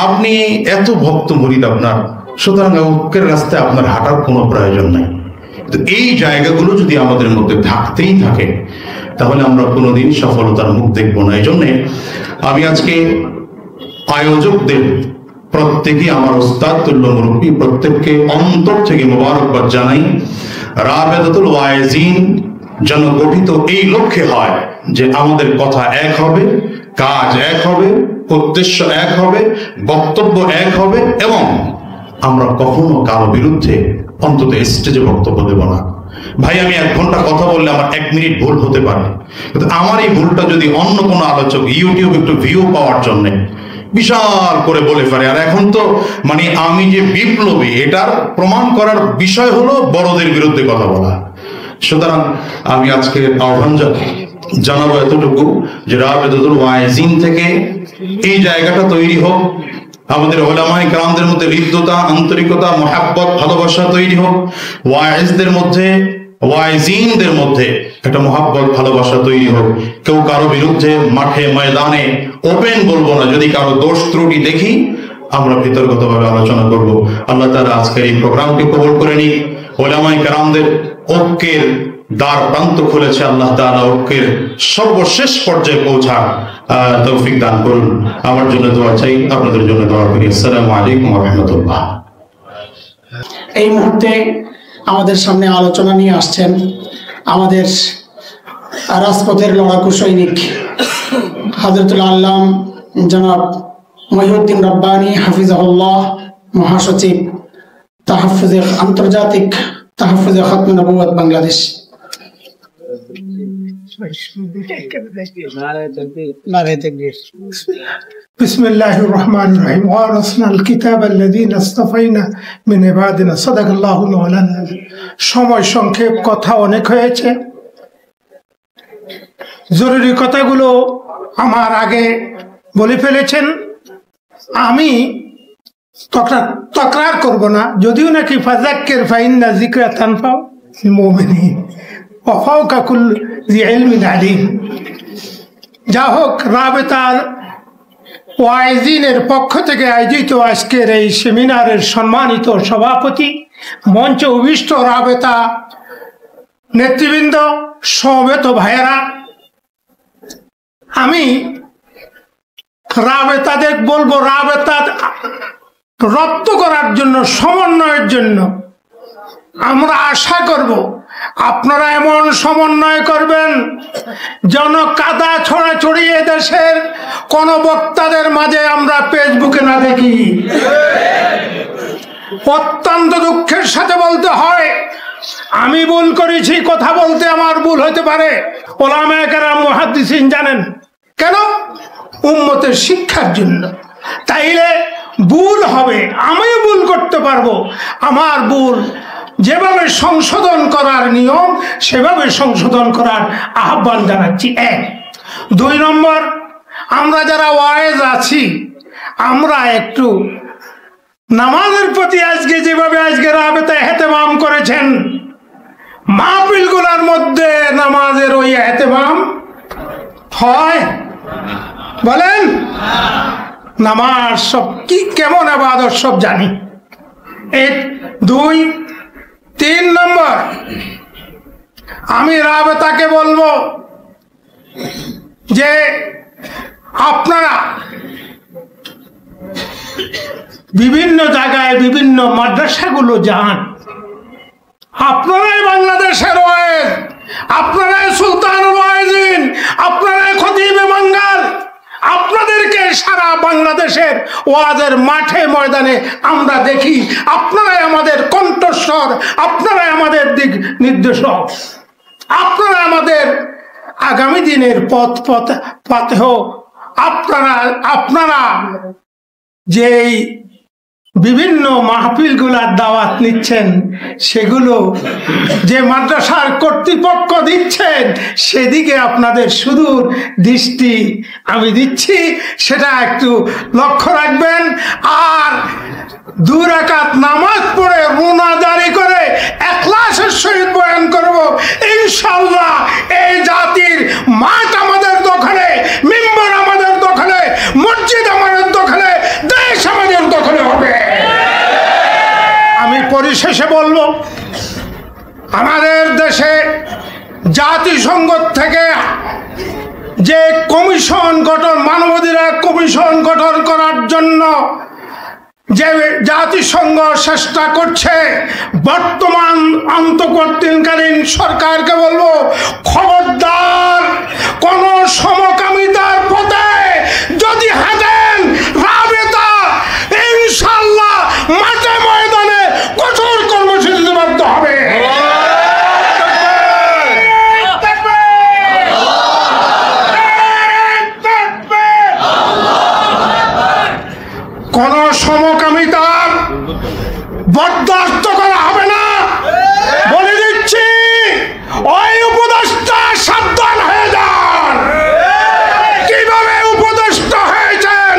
আপনি এত ভক্ত মুরিদ আপনার, সুতরাং ঐক্যের রাস্তায় আপনার হাঁটার কোনো প্রয়োজন নাই। তো এই জায়গাগুলো যদি আমাদের মধ্যে থাকতেই থাকে তাহলে আমরা কোনোদিন সফলতার মুখ দেখবো না। এই জন্যে আমি আজকে আয়োজকদের প্রত্যেকেই, আমার ওস্তাদ তুল্য মুরব্বী, প্রত্যেককে অন্তর থেকে মোবারকবাদ জানাই। রাবেতাতুল ওয়াইজিন যেন গঠিত এই লক্ষ্যে হয় যে আমাদের কথা এক হবে, কাজ এক হবে, উদ্দেশ্য এক হবে, বক্তব্য এক হবে, এবং আমরা কখনো কারো বিরুদ্ধে অন্তত স্টেজে বক্তব্য দেব না। ভাই আমি 1 ঘন্টা কথা বললে আমার 1 মিনিট ভুল হতে পারে, কিন্তু আমার এই ভুলটা যদি অন্য কোনো আলোচক ইউটিউব একটু ভিউ পাওয়ার জন্য বিশাল করে বলে ফেলে, আর এখন তো মানে আমি যে বিপ্লবী এটার প্রমাণ করার বিষয় হলো বড়দের বিরুদ্ধে কথা বলা। সুতরাং আমি আজকে আহ্বান জানাবো এতটুকু যে রাবেতাতুল ওয়াইজিন থেকে এই জায়গাটা তৈরি হোক, আমাদের উলামায়ে কেরামদের মধ্যে হৃদ্যতা, আন্তরিকতা, মহাব্বত, ভালোবাসা তৈরি হোক, ওয়াইজদের মধ্যে, ওয়াইজিনদের মধ্যে একটা মহাব্বত, ভালোবাসা তৈরি হোক। কেউ কারো বিরুদ্ধে মাঠে ময়দানে ওপেন বলবো না, যদি কারো দোষ ত্রুটি দেখি আমরা বিতর্কতভাবে আলোচনা করব। আল্লাহ তাআলা আজকের এই প্রোগ্রামকে কবুল করে নিক। উলামায়ে কেরামদের ঐক্যের দ্বার প্রান্ত খুলেছে, আল্লাহ তাআলা ঐক্যের সর্বশেষ পর্যায়ে পৌঁছার তৌফিক দান করুন। আমার জন্য দোয়া চাই, আপনাদের জন্য দোয়া করি। আসসালামু আলাইকুম ওয়া রাহমাতুল্লাহ। এই মুহূর্তে আমাদের সামনে আলোচনা নিয়ে আসছেন আমাদের রাজপথের লড়াকু সৈনিক হযরতুল আল্লাম জনাব মহিউদ্দিন রব্বানী হাফিজাহুল্লাহ, মহাসচিব তাহফুজে আন্তর্জাতিক তাহফুজে খতমে নবুয়ত বাংলাদেশ। بسم الله الرحمن الرحيم وأورثنا الكتاب الذين اصطفينا من عبادنا صدق الله مولانا। সময় সংক্ষেপ, কথা অনেক হয়েছে, জরুরি কথাগুলো আমার আগে বলে ফেলেছেন। আমি তকরার করব না, যদিও নাকি ফাযাক্কির ফাইন্না যিকরা তানফাউল মুমিনিন ওয়া ফাওকা কুল্লি যি ইলমিন আলিম। যা হোক, রাবেতার ওয়াইজিনের পক্ষ থেকে আয়োজিত আজকের এই সেমিনারের সম্মানিত সভাপতি, মঞ্চে উপবিষ্ট রাবেতা নেতৃবৃন্দ, সমবেত ভাইয়েরা, আমি রাবেতাদের বলবো, রাবেতা রপ্ত করার জন্য, সমন্বয়ের জন্য আমরা আশা করব আপনারা এমন সমন্বয় করবেন যেন কাদা ছড়াছড়ি দেশের কোন বক্তাদের মাঝে আমরা ফেসবুকে না দেখি। অত্যন্ত দুঃখের সাথে বলতে হয়, আমি ভুল করেছি, কথা বলতে আমার ভুল হতে পারে। উলামায়ে কেরাম, মুহাদ্দিসিন জানেন কেন? উম্মতের শিক্ষার জন্য। তাইলে ভুল হবে, আমিও ভুল করতে পারবো, আমার ভুল যেভাবে সংশোধন করার নিয়ম সেভাবে সংশোধন করার আহ্বান জানাচ্ছি। 1। 2 নম্বর, আমরা যারা ওয়াইজ আছি আমরা একটু নামাজের প্রতি আজকে যেভাবে আজকে রাবেতা এহতেমাম করেছেন, মাহফিলগুলোর মধ্যে নামাজের ওই এহতেমাম হয়? বলেন, নামাজ সব কি কেমন ইবাদত সব জানি। 1, 2, 3 নম্বর, আমি রাবেতাকে বলবো যে আপনারা বিভিন্ন জায়গায় বিভিন্ন মাদ্রাসাগুলো যান, আপনারাই বাংলাদেশের ওয়াইজ, আপনারাই সুলতানুল ওয়াইজিন, আপনারাই খতিবে বাঙ্গাল, আপনাদেরকে সারা বাংলাদেশের ওয়াজের মাঠে ময়দানে আমরা দেখি, আপনারাই আমাদের কণ্ঠস্বর, আপনারাই আমাদের দিক নির্দেশক, আপনারা আমাদের আগামী দিনের পথ আপনারা যেই বিভিন্ন মাহফিলগুলার দাওয়াত নিচ্ছেন, সেগুলো যে মাদ্রাসার কর্তৃপক্ষ দিচ্ছেন সেদিকে আপনাদের সুদূর দৃষ্টি আমি দিচ্ছি, সেটা একটু লক্ষ্য রাখবেন। আর 2 রাকাত নামাজ পড়ে রুনা জারি করে ইখলাসের সহিত বয়ান করব, ইনশাআল্লাহ এই জাতির মাঠ আমাদের দখলে, মিম্বর আমাদের দখলে, মসজিদ আমাদের দখলে, দেশ আমাদের দখলে হবে। আমি পরিশেষে বলবো, আমাদের দেশে জাতিসংঘ থেকে যে কমিশন গঠন, মানবাধিকার কমিশন গঠন করার জন্য যে জাতিসংঘ চেষ্টা করছে, বর্তমান অন্তর্বর্তীকালীন সরকারকে বলবো, খবরদার কোন সমকামিতার পথে যদি হাঁটেন, রাবেতা ইনশাআল্লাহ মাঠে ময়দানে কঠোর কর্মসূচিতে বাধ্য হবে। কোন সমকামিতার বরদাস্ত করা হবে না, বলে দিচ্ছি। ওই উপদেষ্টা সাবধান হয়ে যান। কিভাবে উপদেষ্টা হয়েছেন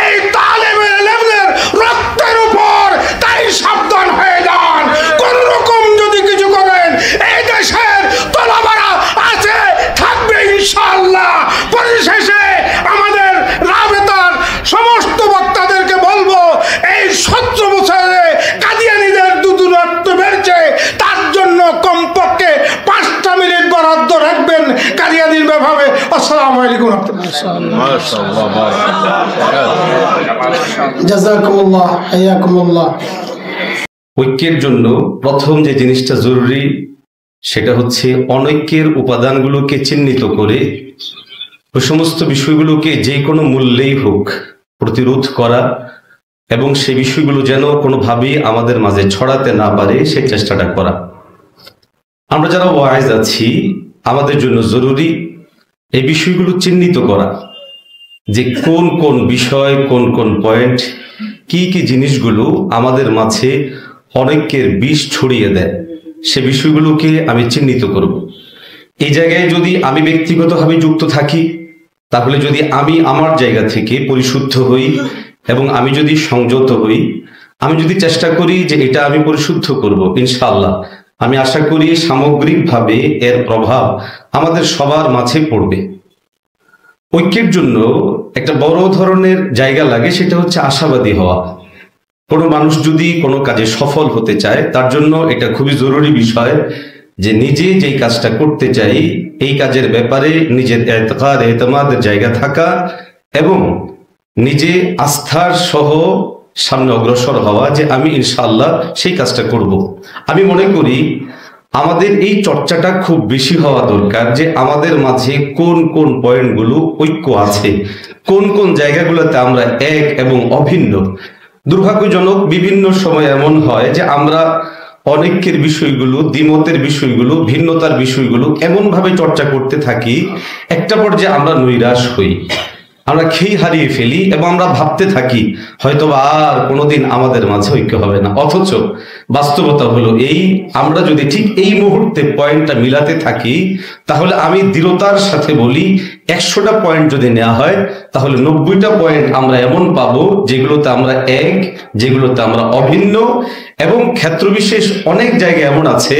এই তালেবে ইলমের রক্তের উপর, তাই সাবধান হয়ে যান। কোন রকম যদি কিছু করেন, এই দেশের তলাবারা আছে, থাকবে ইনশাআল্লাহ। পরিশেষে আমাদের রাবেতার সমস্ত বক্তাদেরকে বলবো, এই 17 বছরে কাদিয়ানীদের দূরত্ব বেড়েছে, তার জন্য কমপক্ষে 5টা মিনিট বরাদ্দ রাখবেন কাদিয়ানীর ব্যাপারে। আসসালামু আলাইকুম। জাযাকুমুল্লাহ, হায়াকুমুল্লাহ। ঐক্যের জন্য প্রথম যে জিনিসটা জরুরি সেটা হচ্ছে অনৈক্যের উপাদানগুলোকে চিহ্নিত করে ওই সমস্ত বিষয়গুলোকে যে কোনো মূল্যেই হোক প্রতিরোধ করা, এবং সেই বিষয়গুলো যেন কোনোভাবেই আমাদের মাঝে ছড়াতে না পারে সেই চেষ্টাটা করা। আমরা যারা ওয়াইজ আছি আমাদের জন্য জরুরি এই বিষয়গুলো চিহ্নিত করা, যে কোন কোন বিষয়, কোন কোন পয়েন্ট, কি কি জিনিসগুলো আমাদের মাঝে অনৈক্যের বিষ ছড়িয়ে দেয়, সে বিষয়গুলোকে আমি চিহ্নিত করব। এই জায়গায় যদি আমি ব্যক্তিগতভাবে যুক্ত থাকি, তাহলে যদি আমি আমার জায়গা থেকে পরিশুদ্ধ হই এবং আমি যদি সংযত হই, আমি যদি চেষ্টা করি যে এটা আমি পরিশুদ্ধ করব, ইনশাআল্লাহ আমি আশা করি সামগ্রিকভাবে এর প্রভাব আমাদের সবার মাঝে পড়বে। ঐক্যের জন্য একটা বড় ধরনের জায়গা লাগে, সেটা হচ্ছে আশাবাদী হওয়া। কোনো মানুষ যদি কোনো কাজে সফল হতে চায়, তার জন্য এটা খুবই জরুরি বিষয় যে নিজে যেই কাজটা করতে চাই এই কাজের ব্যাপারে নিজের এতেমাদের জায়গা থাকা এবং নিজে আস্থার সহ সামনে অগ্রসর হওয়া, যে আমি ইনশাআল্লাহ সেই কাজটা করব। আমি মনে করি আমাদের এই চর্চাটা খুব বেশি হওয়া দরকার, যে আমাদের মাঝে কোন কোন পয়েন্টগুলো ঐক্য আছে, কোন কোন জায়গাগুলোতে আমরা এক এবং অভিন্ন। দুর্ভাগ্যজনক বিভিন্ন সময় এমন হয় যে আমরা অনৈক্যের বিষয়গুলো, দ্বিমতের বিষয়গুলো, ভিন্নতার বিষয়গুলো এমন ভাবে চর্চা করতে থাকি, একটা পর্যায়ে আমরা নৈরাশ হই। আমরা খেই হারিয়ে ফেলি এবং আমরা ভাবতে থাকি হয়তো আর কোনোদিন আমাদের মাঝে ঐক্য হবে না। অথচ বাস্তবতা হলো এই, আমরা যদি ঠিক এই মুহূর্তে পয়েন্টটা মিলাতে থাকি তাহলে আমি দৃঢ়তার সাথে বলি 100টা পয়েন্ট যদি নেওয়া হয় তাহলে 90টা পয়েন্ট আমরা এমন পাবো যেগুলোতে আমরা এক, যেগুলোতে আমরা অভিন্ন, এবং ক্ষেত্রবিশেষ অনেক জায়গায় এমন আছে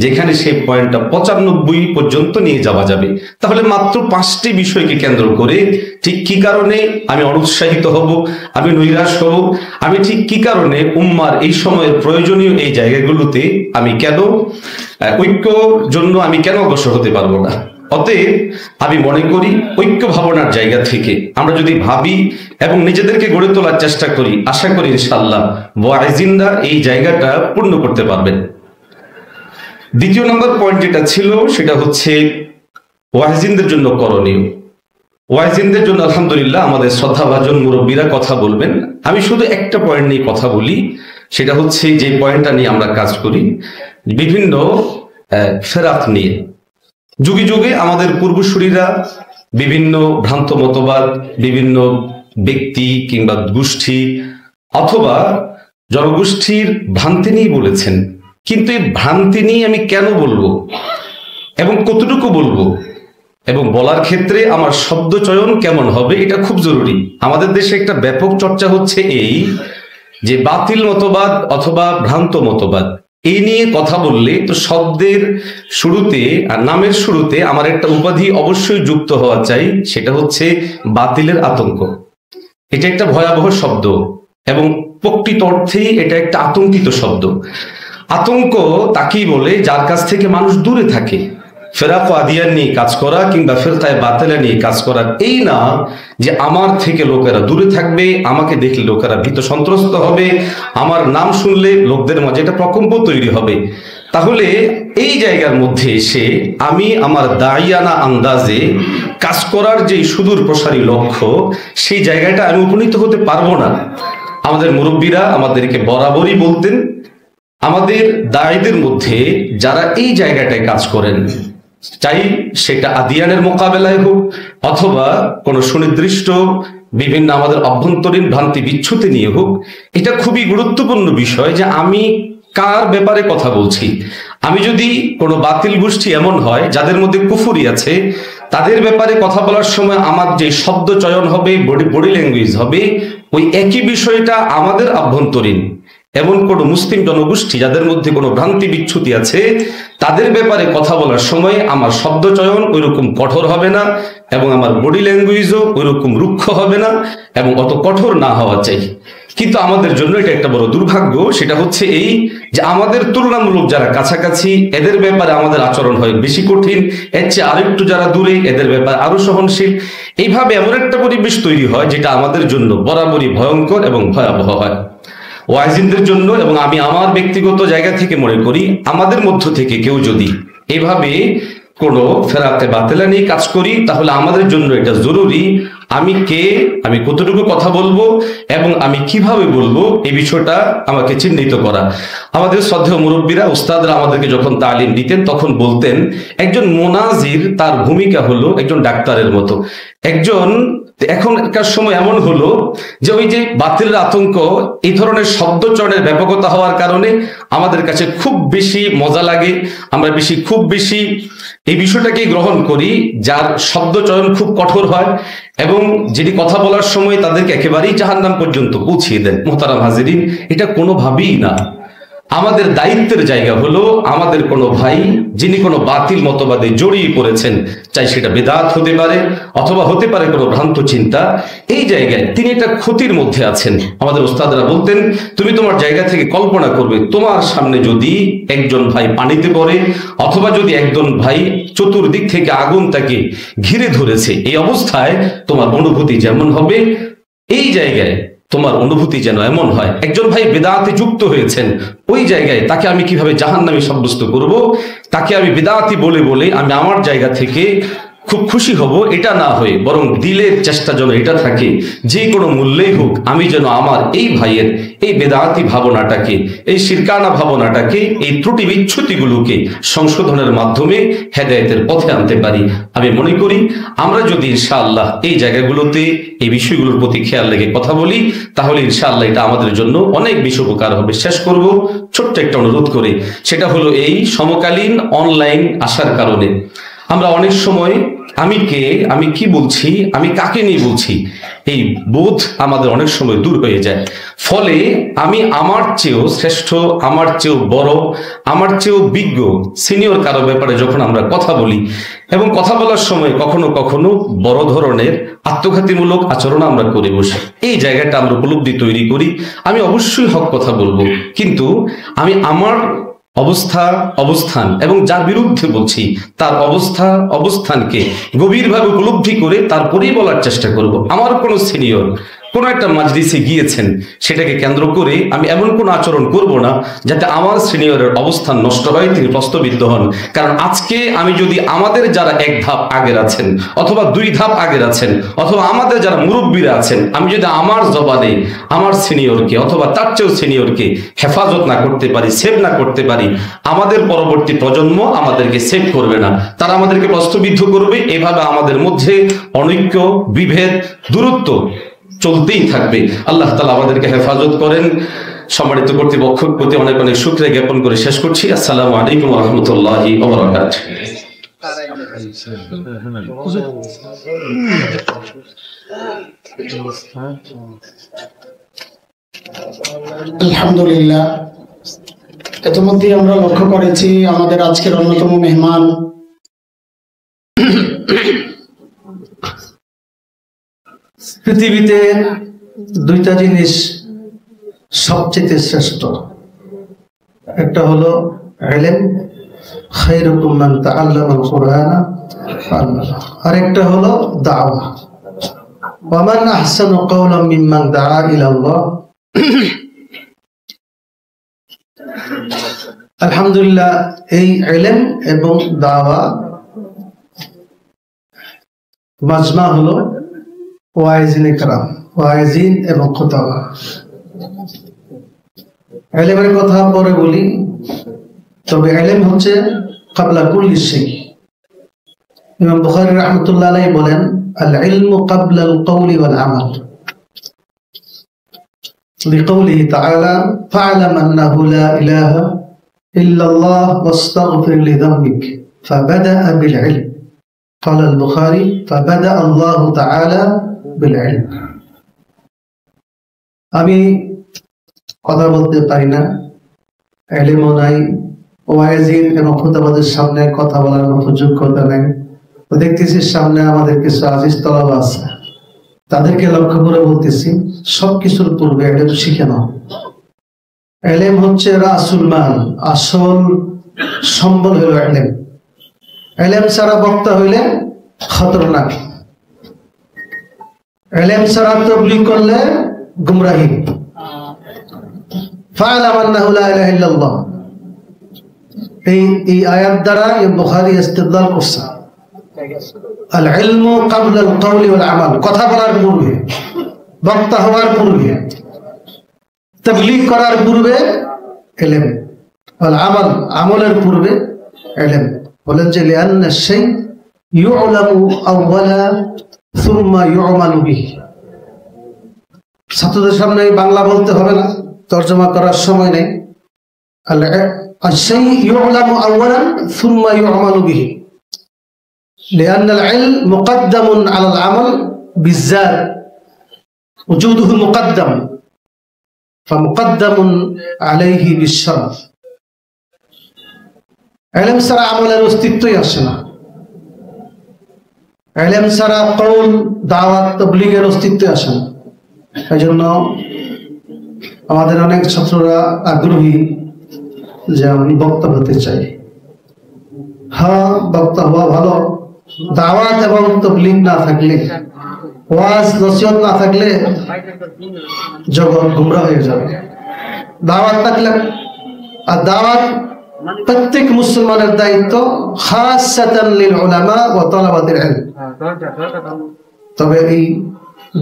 যেখানে সেই পয়েন্টটা 95 পর্যন্ত নিয়ে যাওয়া যাবে। তাহলে মাত্র 5টি বিষয়কে কেন্দ্র করে ঠিক কি কারণে আমি অনুৎসাহিত হব, আমি নৈরাশ হব, আমি ঠিক কি কারণে উম্মার এই সময়ের প্রয়োজনীয় এই জায়গাগুলোতে আমি কেন ঐক্যর জন্য আমি কেন অগ্রসর হতে পারবো না। অতএব আমি মনে করি ঐক্য ভাবনার জায়গা থেকে আমরা যদি ভাবি এবং নিজেদেরকে গড়ে তোলার চেষ্টা করি, আশা করি ইনশাআল্লাহ ওয়াইজিনরা এই জায়গাটা পূর্ণ করতে পারবেন। দ্বিতীয় নম্বর পয়েন্ট যেটা ছিল সেটা হচ্ছে ওয়াইজিনদের জন্য করণীয়। ওয়াইজিনদের জন্য আলহামদুলিল্লাহ আমাদের শ্রদ্ধাভাজন মুরব্বীরা কথা বলবেন। আমি শুধু একটা পয়েন্ট নিয়ে কথা বলি, সেটা হচ্ছে যে পয়েন্টটা নিয়ে আমরা কাজ করি বিভিন্ন ফেরাত নিয়ে। যুগে যুগে আমাদের পূর্বসূরীরা বিভিন্ন ভ্রান্ত মতবাদ, বিভিন্ন ব্যক্তি কিংবা গোষ্ঠী অথবা জনগোষ্ঠীর ভ্রান্তি নিয়ে বলেছেন, কিন্তু এই ভ্রান্তি নিয়ে আমি কেন বলবো এবং কতটুকু বলবো এবং বলার ক্ষেত্রে আমার শব্দ চয়ন কেমন হবে এটা খুব জরুরি। আমাদের দেশে একটা ব্যাপক চর্চা হচ্ছে এই যে বাতিল মতবাদ অথবা ভ্রান্ত মতবাদ, এই নিয়ে কথা বললে তো শব্দের শুরুতে আর নামের শুরুতে আমার একটা উপাধি অবশ্যই যুক্ত হওয়া চাই, সেটা হচ্ছে বাতিলের আতঙ্ক। এটা একটা ভয়াবহ শব্দ এবং প্রকৃত অর্থেই এটা একটা আতঙ্কিত শব্দ। আতঙ্ক তাকেই বলে যার কাছ থেকে মানুষ দূরে থাকে। ফেরাক আদিয়ান নিয়ে কাজ করা কিংবা ফেরকায়ে বাতিলা নিয়ে কাজ করার এই না যে আমার থেকে লোকেরা দূরে থাকবে, আমাকে দেখলে লোকেরা ভীত সন্ত্রস্ত হবে, আমার নাম শুনলে লোকদের মাঝে একটা প্রকম্প তৈরি হবে। তাহলে এই জায়গার মধ্যে এসে আমি আমার দাইয়ানা আন্দাজে কাজ করার যে সুদূর প্রসারী লক্ষ্য, সেই জায়গাটা আমি উপনীত হতে পারবো না। আমাদের মুরব্বীরা আমাদেরকে বরাবরই বলতেন, আমাদের দায়ীদের মধ্যে যারা এই জায়গাটায় কাজ করেন, চাই সেটা আদিয়ানের মোকাবেলায় হোক অথবা কোনো সুনির্দিষ্ট বিভিন্ন আমাদের অভ্যন্তরীণ ভ্রান্তি বিচ্ছুতি নিয়ে হোক, এটা খুবই গুরুত্বপূর্ণ বিষয় যে আমি কার ব্যাপারে কথা বলছি। আমি যদি কোনো বাতিল গোষ্ঠী এমন হয় যাদের মধ্যে কুফরি আছে, তাদের ব্যাপারে কথা বলার সময় আমার যে শব্দ চয়ন হবে, বডি ল্যাঙ্গুয়েজ হবে, ওই একই বিষয়টা আমাদের আভ্যন্তরীণ এমন কোনো মুসলিম জনগোষ্ঠী যাদের মধ্যে কোনো ভ্রান্তি বিচ্ছুতি আছে, তাদের ব্যাপারে কথা বলার সময় আমার শব্দ চয়ন ওইরকম কঠোর হবে না এবং আমার বডি ল্যাঙ্গুয়েজও ওইরকম রুক্ষ হবে না এবং অত কঠোর না হওয়া চাই। কিন্তু আমাদের জন্য এটা একটা বড় দুর্ভাগ্য, সেটা হচ্ছে এই যে আমাদের তুলনামূলক যারা কাছাকাছি এদের ব্যাপারে আমাদের আচরণ হয় বেশি কঠিন, এর চেয়ে আরেকটু যারা দূরে এদের ব্যাপারে আরো সহনশীল। এইভাবে এমন একটা পরিবেশ তৈরি হয় যেটা আমাদের জন্য বরাবরই ভয়ঙ্কর এবং ভয়াবহ হয়। ওয়াইজিনদের জন্য এবং আমি আমার ব্যক্তিগত জায়গা থেকে মনে করি, আমাদের মধ্য থেকে কেউ যদি এভাবে কোনো ফেরাতে বাতিলা নিয়ে কাজ করি তাহলে আমাদের জন্য এটা জরুরি আমি কে, আমি কতটুকু কথা বলবো এবং আমি কিভাবে বলবো এই বিষয়টা আমাকে চিহ্নিত করা। আমাদের শ্রদ্ধেয় মুরব্বীরা উস্তাদরা আমাদেরকে যখন তালিম দিতেন তখন বলতেন একজন মুনাজির তার ভূমিকা হলো একজন ডাক্তারের মতো। একজন এখনকার সময় এমন হলো যে ওই যে বাতিলের আতঙ্ক, এই ধরনের শব্দচয়নের ব্যাপকতা হওয়ার কারণে আমাদের কাছে খুব বেশি মজা লাগে, আমরা খুব বেশি এই বিষয়টাকে গ্রহণ করি যার শব্দচয়ন খুব কঠোর হয় এবং যিনি কথা বলার সময় তাদেরকে একেবারেই জাহান্নাম পর্যন্ত পৌঁছিয়ে দেন। মোহতারাম হাজিরিন, এটা কোনোভাবেই না। আমাদের দায়িত্বের জায়গা হলো আমাদের কোনো ভাই যিনি কোনো বাতিল মতবাদে জড়িয়ে পড়েছেন, চাই সেটা বেদাত হতে পারে অথবা হতে পারে কোনো ভ্রান্ত চিন্তা, এই জায়গায় তিনি একটা ক্ষতির মধ্যে আছেন। আমাদের ওস্তাদরা বলতেন তুমি তোমার জায়গা থেকে কল্পনা করবে তোমার সামনে যদি একজন ভাই পানিতে পড়ে অথবা যদি একজন ভাই চতুর্দিক থেকে আগুন তাকে ঘিরে ধরেছে, এই অবস্থায় তোমার অনুভূতি যেমন হবে, এই জায়গায় তোমার অনুভূতি যেন এমন হয় একজন ভাই বেদাতে যুক্ত হয়েছেন, ওই জায়গায় তাকে আমি কিভাবে জাহান্নামী সাব্যস্ত করব, তাকে আমি বেদাতি বলে বলে আমি আমার জায়গা থেকে খুব খুশি হব এটা না হয়ে বরং দিলের চেষ্টা যেন এটা থাকে, যে কোনো মূল্যেই হোক আমি যেন আমার এই ভাইয়ের এই বেদাতি ভাবনাটাকে, এই শিরকানা ভাবনাটাকে, এই ত্রুটি বিচ্ছুতিগুলোকে সংশোধনের মাধ্যমে হেদায়েতের পথে আনতে পারি। আমি মনে করি আমরা যদি ইনশাআল্লাহ এই জায়গাগুলোতে এই বিষয়গুলোর প্রতি খেয়াল রেখে কথা বলি, তাহলে ইনশাআল্লাহ এটা আমাদের জন্য অনেক বেশি উপকার হবে। শেষ করব ছোট্ট একটা অনুরোধ করে, সেটা হলো এই সমকালীন অনলাইন আসার কারণে আমরা অনেক সময় আমি কে, আমি কি বলছি, আমি কাকে নিয়ে বলছি, এই বোধ আমাদের অনেক সময় দূর হয়ে যায়। ফলে আমি আমার চেয়েও শ্রেষ্ঠ, আমার চেয়েও বড়, আমার চেয়েও বিজ্ঞ সিনিয়র কারো ব্যাপারে যখন আমরা কথা বলি, এবং কথা বলার সময় কখনো কখনো বড় ধরনের আত্মঘাতীমূলক আচরণ আমরা করে বসি, এই জায়গাটা আমরা উপলব্ধি তৈরি করি। আমি অবশ্যই হক কথা বলবো, কিন্তু আমি আমার অবস্থান এবং যার বিরুদ্ধে বলছি তার অবস্থানকে গভীরভাবে উপলব্ধি করে তারপরেই বলার চেষ্টা করব। আমার কোনো সিনিয়র কোনো একটা মাজলিসে গিয়েছেন, সেটাকে কেন্দ্র করে আমি এমন কোনো আচরণ করব না যাতে আমার সিনিয়রের অবস্থান নষ্ট হয়, তিনি প্রশ্নবিদ্ধ হন। কারণ আজকে আমি যদি আমাদের যারা এক ধাপ আগের আছেন অথবা 2 ধাপ আগের আছেন অথবা আমাদের যারা মুরব্বীরা আছেন, আমি যদি আমার জবানে আমার সিনিয়রকে অথবা তার চেয়েও সিনিয়রকে হেফাজত না করতে পারি, সেভ না করতে পারি, আমাদের পরবর্তী প্রজন্ম আমাদেরকে সেভ করবে না, তারা আমাদেরকে প্রশ্নবিদ্ধ করবে। এভাবে আমাদের মধ্যে অনৈক্য, বিভেদ, দূরত্ব চলতেই থাকবে। আল্লাহ তাআলা আমাদেরকে হেফাজত করেন। সম্মানিত কর্তৃপক্ষের প্রতি অনেক অনেক শুকরিয়া জ্ঞাপন করে শেষ করছি। আসসালামু আলাইকুম ওয়া রাহমাতুল্লাহি ওয়া বারাকাতুহু। আলহামদুলিল্লাহ, ইতিমধ্যে আমরা লক্ষ্য করেছি আমাদের আজকের অন্যতম মেহমান পৃথিবীতে 2টা জিনিস সবচেয়ে শ্রেষ্ঠ, একটা হলো ইলম, খায়রুকুম মান তাআল্লামাল কুরআনা ওয়া আল্লামা, আর একটা হলো দাওয়া। ওয়া মান আহসানু কাওলাম মিম্মান দাআ ইলাল্লাহ। আলহামদুলিল্লাহ, এই ইলম এবং দাওয়া মাজমা হলো ওয়াইজিনে কেরাম, ওয়াইজিন এবং খুতাবা। ইলমের কথা পরে বলি, তবে ইলম হচ্ছে ক্বাবলা কুল্লি শাই। ইমাম বুখারী রাহমাতুল্লাহ আলাইহি বলেন, আল ইলমু ক্বাবলা আল কওলি ওয়াল আমাল, লিকাউলিহি তাআলা ফা'লাম আন্নাহু লা ইলাহা ইল্লাল্লাহ ওয়াস্তাগফির লিযামবিক ফাবাদাআ বিল ইলম। قال البخاري فبدأ الله تعالى بالعلم। আমি কথা বলতে পারি না, ইলমও নাই, ওয়াইজিন এবং খুতাবাদের সামনে কথা বলার মতো যোগ্যতা নাই। দেখতেছি সামনে আমাদের কিছু আজিজ তলাবা আছে, তাদেরকে লক্ষ্য করে বলতেছি সবকিছুর পূর্বে ইলম শিখে নাও। ইলম হচ্ছে রাসুল মাল, আসল সম্বল হলো ইলম। ইলম ছাড়া বক্তা হইলে খতরনাক, ইলম ছাড়া তাবলীগ করলে গুমরাহি। ফা'লাম আন্নাহু লা ইলাহা ইল্লাল্লাহ, এই আয়াত দ্বারা বুখারী ইস্তেদলাল করছে আল ইলমু ক্বাবলা আল কওলি ওয়াল আমাল, কথা বলার পূর্বে, বক্তা হওয়ার পূর্বে, তাবলীগ করার পূর্বে ইলম, ওয়াল আমাল, আমলের পূর্বে ইলম। বলেন যে লিআন্না শাই ইউলামু আউওয়ালা সুম্মা ইউমালু বিহি। ছাত্রদের সামনে বাংলা বলতে হবে না, তরজমা করার সময় নেই। আশ-শাই ইউলামু আউওয়ালান সুম্মা ইউমালু বিহি লিআন্না আল-ইলম মুকদ্দামুন আলা আল-আমাল বিয-যাত, ওজুদুহু মুকদ্দাম ফামুকদ্দামুন আলাইহি বিশ-শারফ। ইলম ছাড়া আমলের অস্তিত্বই আসে না, ইলম ছাড়া কওল, দাওয়াত, তাবলীগের অস্তিত্ব আসে না। এই জন্য আমাদের অনেক ছাত্ররা আগ্রহী যে আমি বক্তা হতে চাই। হ্যাঁ, বক্তা হওয়া ভালো, দাওয়াত এবং তাবলীগ না থাকলে, ওয়াজ নসিহত না থাকলে জগৎ গুমরা হয়ে যাবে। দাওয়াত থাকলে, আর দাওয়াত প্রত্যেক মুসলমানের দায়িত্ব খাসাতান লিল উলামা ওয়া তালাবাতিল ইলম। তবে এই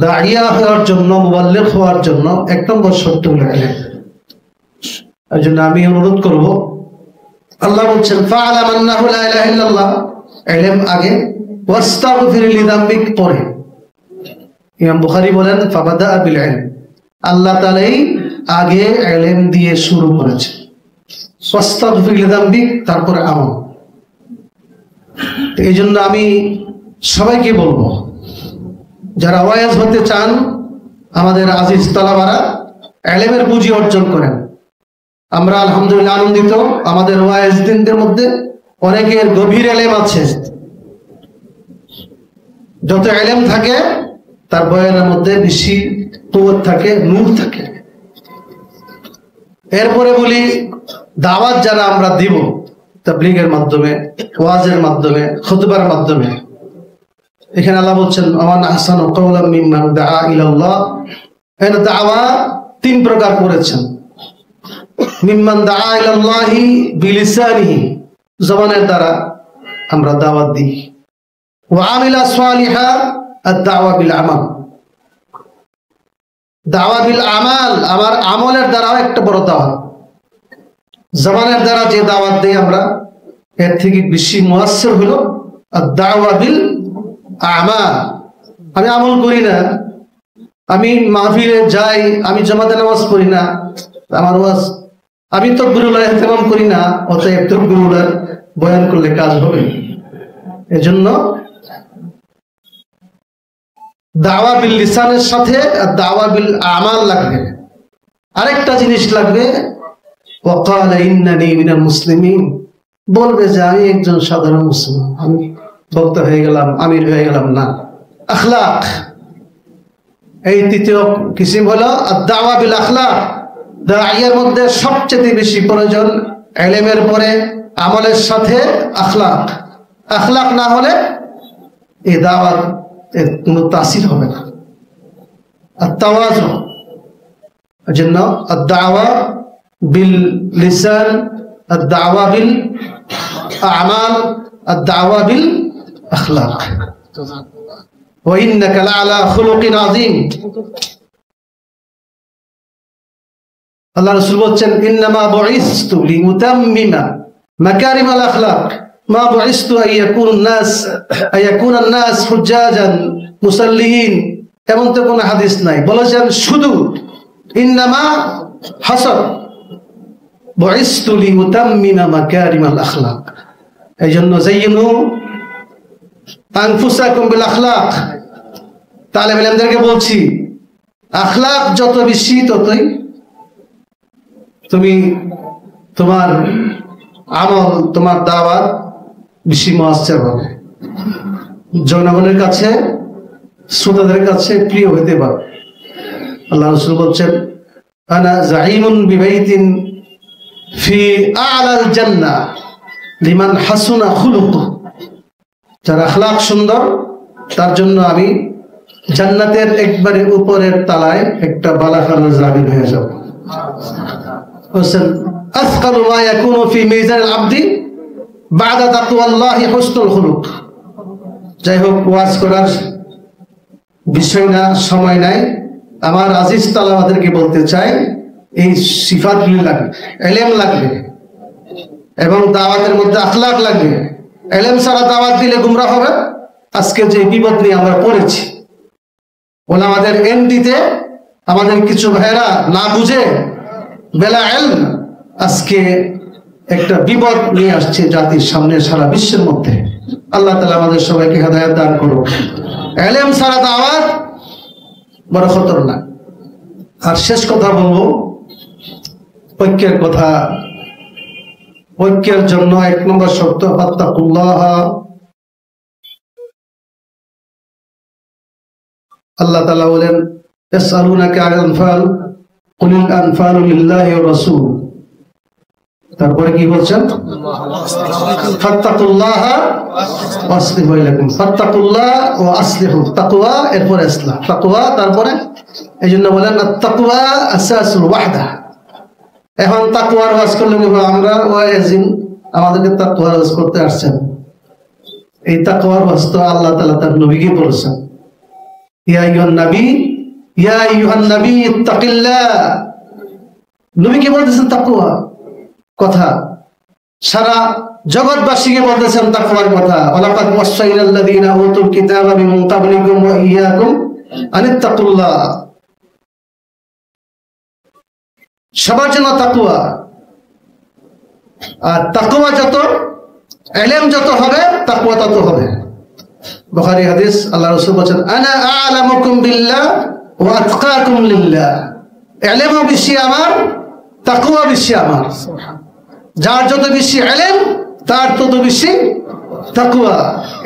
দাইয়া হওয়ার জন্য, মুবাল্লিগ হওয়ার জন্য 1 নম্বর শর্ত হলো ইলম। এই জন্য আমি অনুরোধ করব, আল্লাহ বলছেন ফা'লাম আন্নাহু লা ইলাহা ইল্লাল্লাহ, ইলম আগে, ওয়াস্তাগফির লিযামবিক পরে। ইমাম বুখারী বলেন ফাবাদা বিল ইলম, আল্লাহ তাআলাই আগে ইলম দিয়ে শুরু করেছে, ওয়াস্তাগফির লিযামবিক তারপরে আমল। এই জন্য আমি সবাইকে বলবো, যারা ওয়াইজ হতে চান, আমাদের আজিজ তালাবারা ইলমের পুঁজি অর্জন করেন। আমরা আলহামদুলিল্লাহ আনন্দিত, আমাদের ওয়াইজ দিনদের মধ্যে অনেকের গভীর ইলম আছে। যত ইলম থাকে তার বয়ানের মধ্যে বেশি কুওয়াত থাকে, নূর থাকে। এরপরে বলি, দাওয়াত যারা আমরা দিব তাবলীগের মাধ্যমে, ওয়াজের মাধ্যমে, খুতবার মাধ্যমে, এখানে আল্লাহ বলছেন আমান আহসানু কাওলাম মিম্মান দাআ ইলাল্লাহ। এর দাওয়া 3 প্রকার করেছেন। মিম্মান দাআ ইলাল্লাহি বিলিসানিহি, জবানের দ্বারা আমরা দাওয়াত দিই। ওয়া আমিলা সালিহা, আদ-দাওয়া বিল আমাল। দাওয়া বিল আমাল, আমার আমলের দ্বারাও একটা বড় দাওয়াত। জবানের দ্বারা যে দাওয়াত দেই আমরা, এর থেকে বেশি মুয়াসসির হলো আদ-দাওয়া বিল আমাল। আমি আমল করি না, আমি মাহফিলে যাই, আমি জামাতে নামাজ পড়ি না, আমার ওয়াজ, আমি তাকবীরুল্লাহ ইহতিমাম করি না, অতএব তাকবীরুল্লাহ বয়ান করলে কাজ হবে। এজন্য দাওয়া বিল লিসানের সাথে দাওয়া বিল আমাল লাগবে। আরেকটা জিনিস লাগবে, ওয়াকালা ইন্নানি মিনাল মুসলিমিন, বলবে যে আমি একজন সাধারণ মুসলমান, আমি বক্তা হয়ে গেলাম, আমির হয়ে গেলাম না। আখলাক, এই 3য় কিসিম হলো আদ-দাওয়া বিল আখলাক। দাইয়ার মধ্যে সবচেয়ে বেশি প্রয়োজন ইলমের পরে আমলের সাথে আখলাক। আখলাক না হলে এই দাওয়াত এর কোনো তাসির হবে না। আত-তাওয়াজু, এজন্য আদ-দাওয়া বিল লিসান, আদ-দাওয়া বিল আমাল, আদ-দাওয়া বিল আখলাক। ওয়া ইন্নাকা লাআলা খুলুকিন আযীম। আল্লাহ রাসূল বলেন ইন্নামা বুইসতু লিউতাম্মিমা মাকারিমাল আখলাক মা বুইসতু আইয়াকুনান নাস হুজ্জাজান মুসাল্লিন। এমন তো কোনো হাদিস নাই। বলেছেন শুধু ইন্নামা হাসাব বুইসতু লিউতাম্মিমা মাকারিমাল আখলাক। এইজন্য যায়িনু আনফুসাকুম বিল আখলাক। তালেব ইলমদেরকে বলছি, আখলাক যত বেশি ততই তুমি তোমার আমল, তোমার দাওয়াত বেশি মুয়াসসির হবে, জনগণের কাছে, শ্রোতাদের কাছে প্রিয় হতে পারবে। আল্লাহ রাসূল বলছেন আনা যাইমুন বিবাইতিন ফি আ'লাল জান্নাহ লিমান হাসুনা খুলুকু। যার আখলাক সুন্দর তার জন্য আমি জান্নাতের একবারে উপরের তালায় একটা বালাখানার জামিন হয়ে যাব। আসকালু মা ইয়াকুনু ফি মিজানিল আবদি বাদা তাকওয়াল্লাহি হুসনুল খুলুক। যাই হোক, ওয়াজ করার বিষয় না, সময় নাই। আমার আজিজ তালাবাদেরকে বলতে চাই, এই সিফাতগুলি লাগবে, ইলম লাগবে এবং দাওয়াতের মধ্যে আখলাক লাগবে। ইলম ছাড়া দাওয়াত দিলে গুমরাহ হবে। আজকে যে বিপদ নিয়ে আমরা পড়েছি, ওলামাদের এমডিতে আমাদের কিছু ভাইরা না বুঝে বেলা ইলম আজকে একটা বিপদ নিয়ে আসছে জাতির সামনে, সারা বিশ্বের মধ্যে। আল্লাহ তাআলা আমাদের সবাইকে হেদায়েত দান করুন। ইলম ছাড়া দাওয়াত বড় খতরনাক। আর শেষ কথা বলবো, ঐক্যের কথা। ঐক্যের জন্য 1 নম্বর শর্ত ফাত্তাকুল্লাহ। আল্লাহ তাআলা বলেন ইয়াসআলুনাকা আনিল আনফাল কুলিল আনফালু লিল্লাহি ওয়া রাসূল। তারপরে কি বলছেন? ফাত্তাকুল্লাহ ওয়া আসলিহু লাকুম। ফাত্তাকুল্লাহ ওয়া আসলিহু, তাকওয়া এরপরে ইসলাহ, তাকওয়া তারপরে। এইজন্য বলেন আত-তাকওয়া আসাসুল ওয়াহদা। এখন তাকওয়ার ওয়াজ করলে আমরা ওয়াইজিন আমাদেরকে তাকওয়ার ওয়াজ করতে আসছেন। এই তাকওয়ার ওয়াজ তো আল্লাহ তাআলা তার নবীকে বলেছেন, ইয়া আইয়ুহান নবী ইত্তাকিল্লাহ। নবীকে বলতেছেন তাকওয়া কথা, সারা জগৎবাসীকে বলতেছেন তাকওয়ার কথা। ওয়ালাকাদ ওয়াসাইনাল লাযীনা উতুল কিতাবা মিন ক্বাবলিকুম ওয়া ইয়্যাকুম আনিত্তাকুল্লাহ। সবার জন্য তাকওয়া, আর তাকওয়া যত, ইলম যত হবে তাকওয়া তত হবে। বুখারী হাদিস, আল্লাহ রাসূল বলেন আনা আ'লামুকুম বিল্লাহ ওয়া আতকাকুম লিল্লাহ। ইলমও বেশি আমার, তাকওয়া বেশি আমার। যার যত বেশি ইলম তার তত বেশি তাকওয়া।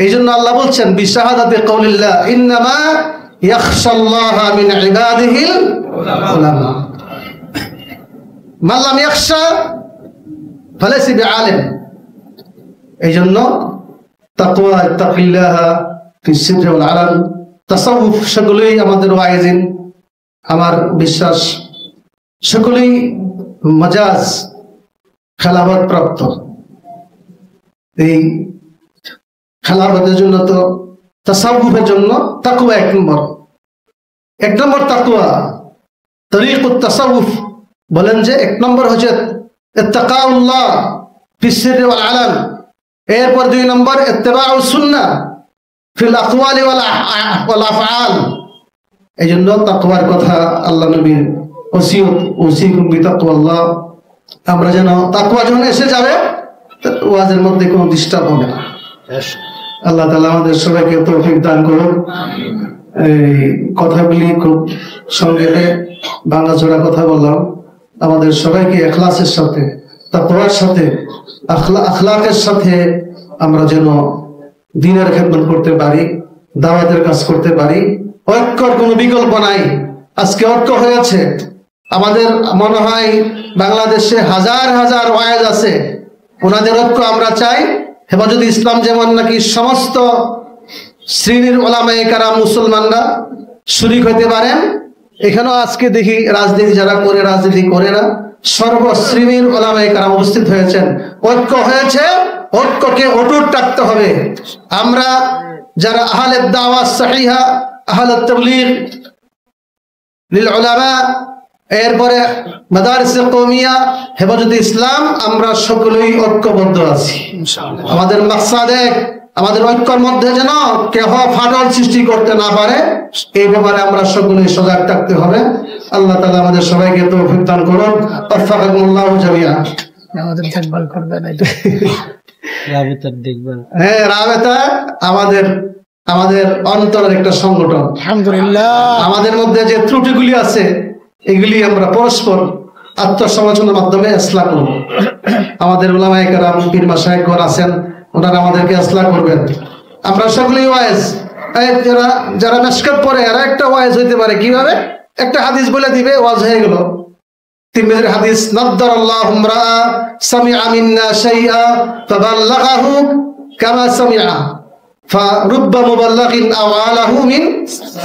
এইজন্য আল্লাহ বলছেন বিশাহাদাতি কাউলিল্লাহ ইন্নামা ইয়াখশাল্লাহা মিন ইবাদিহিল উলামা। মান লাম ইয়াখশা ফালাইসা বিআলিম। এইজন্য তাকওয়া ইত্তাকিল্লাহ ফিস সিররি ওয়াল আলান। তাসাউফ সকলেই আমাদের ওয়াইজিন, আমার বিশ্বাস সকলেই মাজাজ খেলাফত প্রাপ্ত। এই খেলাফতের জন্য তো তাসাউফের জন্য তাকওয়া এক নম্বর তাকওয়া। তরিকুত তাসাউফ বলেন যে এক নম্বর হচ্ছে ইত্তাকাউল্লাহ ফিস সিররি ওয়াল আলান। এরপর 2 নম্বর ইত্তিবাউস সুন্নাহ ফিল আকওয়ালি ওয়াল আফআল। এইজন্য তাকওয়ার কথা আল্লাহ নবীর ওসিয়ত, ওসিকুম বিতাকওয়াল্লাহ। আমরা যেন তাকওয়া যখন এসে যাবে ওয়াজের মধ্যে কোনো ডিস্টার্ব হবে না। আল্লাহ তাআলা আমাদের সবাইকে তৌফিক দান করুন। এই কথাগুলি খুব সংক্ষেপে ভাঙাচোরা কথা বললাম। আমাদের সবাইকে ইখলাসের সাথে, তাকওয়ার সাথে, আখলাকের সাথে আমরা যেন দ্বীনের খেদমত করতে পারি, দাওয়াতের কাজ করতে পারি। ঐক্যর কোনো বিকল্প নাই। আজকে ঐক্য হয়েছে, আমাদের মনে হয় বাংলাদেশে হাজার হাজার ওয়াইজ আছে, ওনাদের ঐক্য আমরা চাই। হেফাজতে ইসলাম যেমন নাকি সমস্ত শ্রেণীর ওলামায়ে কেরাম মুসলমানরা শরীক হইতে পারেন, এখানেও আজকে দেখি রাজনীতি যারা করে, রাজনীতি করে না, সর্বশ্রেণীর ওলামায়ে কেরাম উপস্থিত হয়েছেন। ঐক্য হয়েছে, ঐক্যকে অটুট রাখতে হবে। আমরা যারা আহলে দাওয়াত সহিহা, আহলে তাবলীগ লিল উলামা, এরপরে মাদারিস কওমিয়া, হেফাজতে ইসলাম, আমরা সকলেই ঐক্যবদ্ধ আছি। আমাদের মাকসাদ এক, আমাদের ঐক্যের মধ্যে যেন কেহ ফাটল সৃষ্টি করতে না পারে, এই ব্যাপারে আমরা সকলেই সজাগ থাকতে হবে। আল্লাহ তাআলা আমাদের সবাইকে তৌফিক দান করুন। আফাকাকুমুল্লাহু জামিআ। আমাদের দেখভাল করবে না, রাবেতার দেখভাল। হ্যাঁ, রাবেতা আমাদের অন্তরের একটা সংগঠন। আলহামদুলিল্লাহ। আমাদের মধ্যে যে ত্রুটিগুলি আছে এগুলি আমরা পরস্পর আত্মসমালোচনার মাধ্যমে ইসলাহ করব। আমাদের উলামায়ে কেরাম, পীর মাশায়েখগণ আছেন, ওনারা আমাদেরকে ইসলাহ করবেন। আমরা সকলেই ওয়াইজ, যারা মিশকাত পড়ে এরা একটা ওয়াইজ হইতে পারে। কিভাবে? একটা হাদিস বলে দিবে, ওয়াজ হয়ে গেল। তিরমিজির হাদিস, নাদ্দারাল্লাহু ইমরা সামিআ মিন্না শাইআ ফাবাল্লাগাহু কামা সামিআ ফারুব্বা মুবাল্লাগিন আও আলাহু মিন।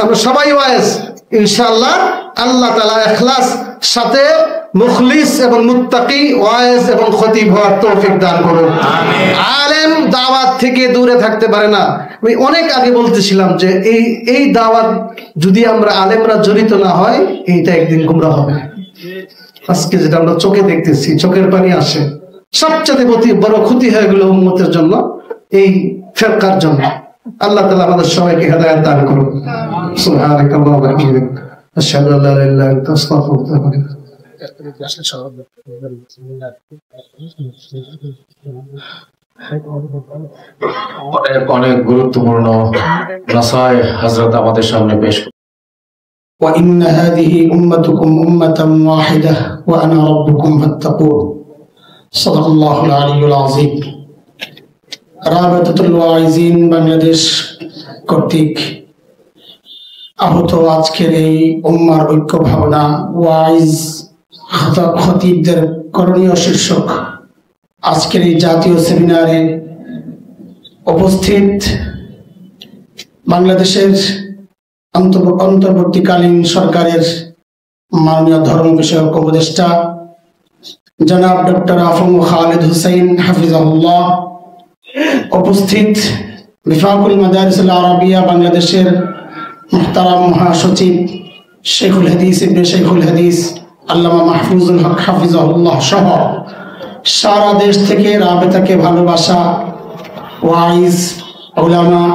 আমরা সবাই ওয়াইজ ইনশাআল্লাহ আল্লাহ তাআলা ইখলাস সাথে মুখলিস এবং মুত্তাকি ওয়াইজ এবং খতিব হওয়ার তৌফিক দান করুন। আলেম দাওয়াত থেকে দূরে থাকতে পারে না। আমি অনেক আগে বলতেছিলাম যে এই দাওয়াত যদি আমরা আলেমরা জড়িত না হয়, এইটা একদিন গুমরা হবে। আজকে যেটা আমরা চোখে দেখতেছি, চোখের পানি আসে। সবচেয়ে বড় ক্ষতি হয়ে গেল উম্মতের জন্য, এই ফিরকার জন্য। আল্লাহ তাআলা আমাদের সবাইকে হেদায়েত দান করুন। সুবহানাল্লাহি ওয়া বিহামদিহি, আশহাদু আল্লা ইলাহা ইল্লা আনতা, আস্তাগফিরুকা ওয়া আতুবু ইলাইক। অনেক গুরুত্বপূর্ণ নসিহত হযরত আমাদের সামনে পেশ করুন। وإن هذه أمتكم أمة واحدة وأنا ربكم فاتقون. صدق الله العلي العظيم. রাবেতাতুল ওয়াইজিন বাংলাদেশ কর্তৃক আহত আজকের এই উম্মার ঐক্য ভাবনা ওয়াইজ খতিবদের করণীয় শীর্ষক আজকের এই জাতীয় সেমিনারে উপস্থিত বাংলাদেশের অন্তর্বর্তীকালীন সরকারের মাননীয় ধর্ম বিষয়ক উপদেষ্টা জনাব ডক্টর আফম খালিদ হুসাইন হাফিজাহুল্লাহ, উপস্থিত বিফাকুল মাদারিসুল আরাবিয়া বাংলাদেশের মুহতারাম মহাসচিব শেখুল হাদিস ইবনে শেখুল হাদিস আল্লামা মাহফুজুল হক হাফিজাহুল্লাহ সহ সারা দেশ থেকে রাবেতাকে ভালোবাসা ওয়াইজ, উলামা,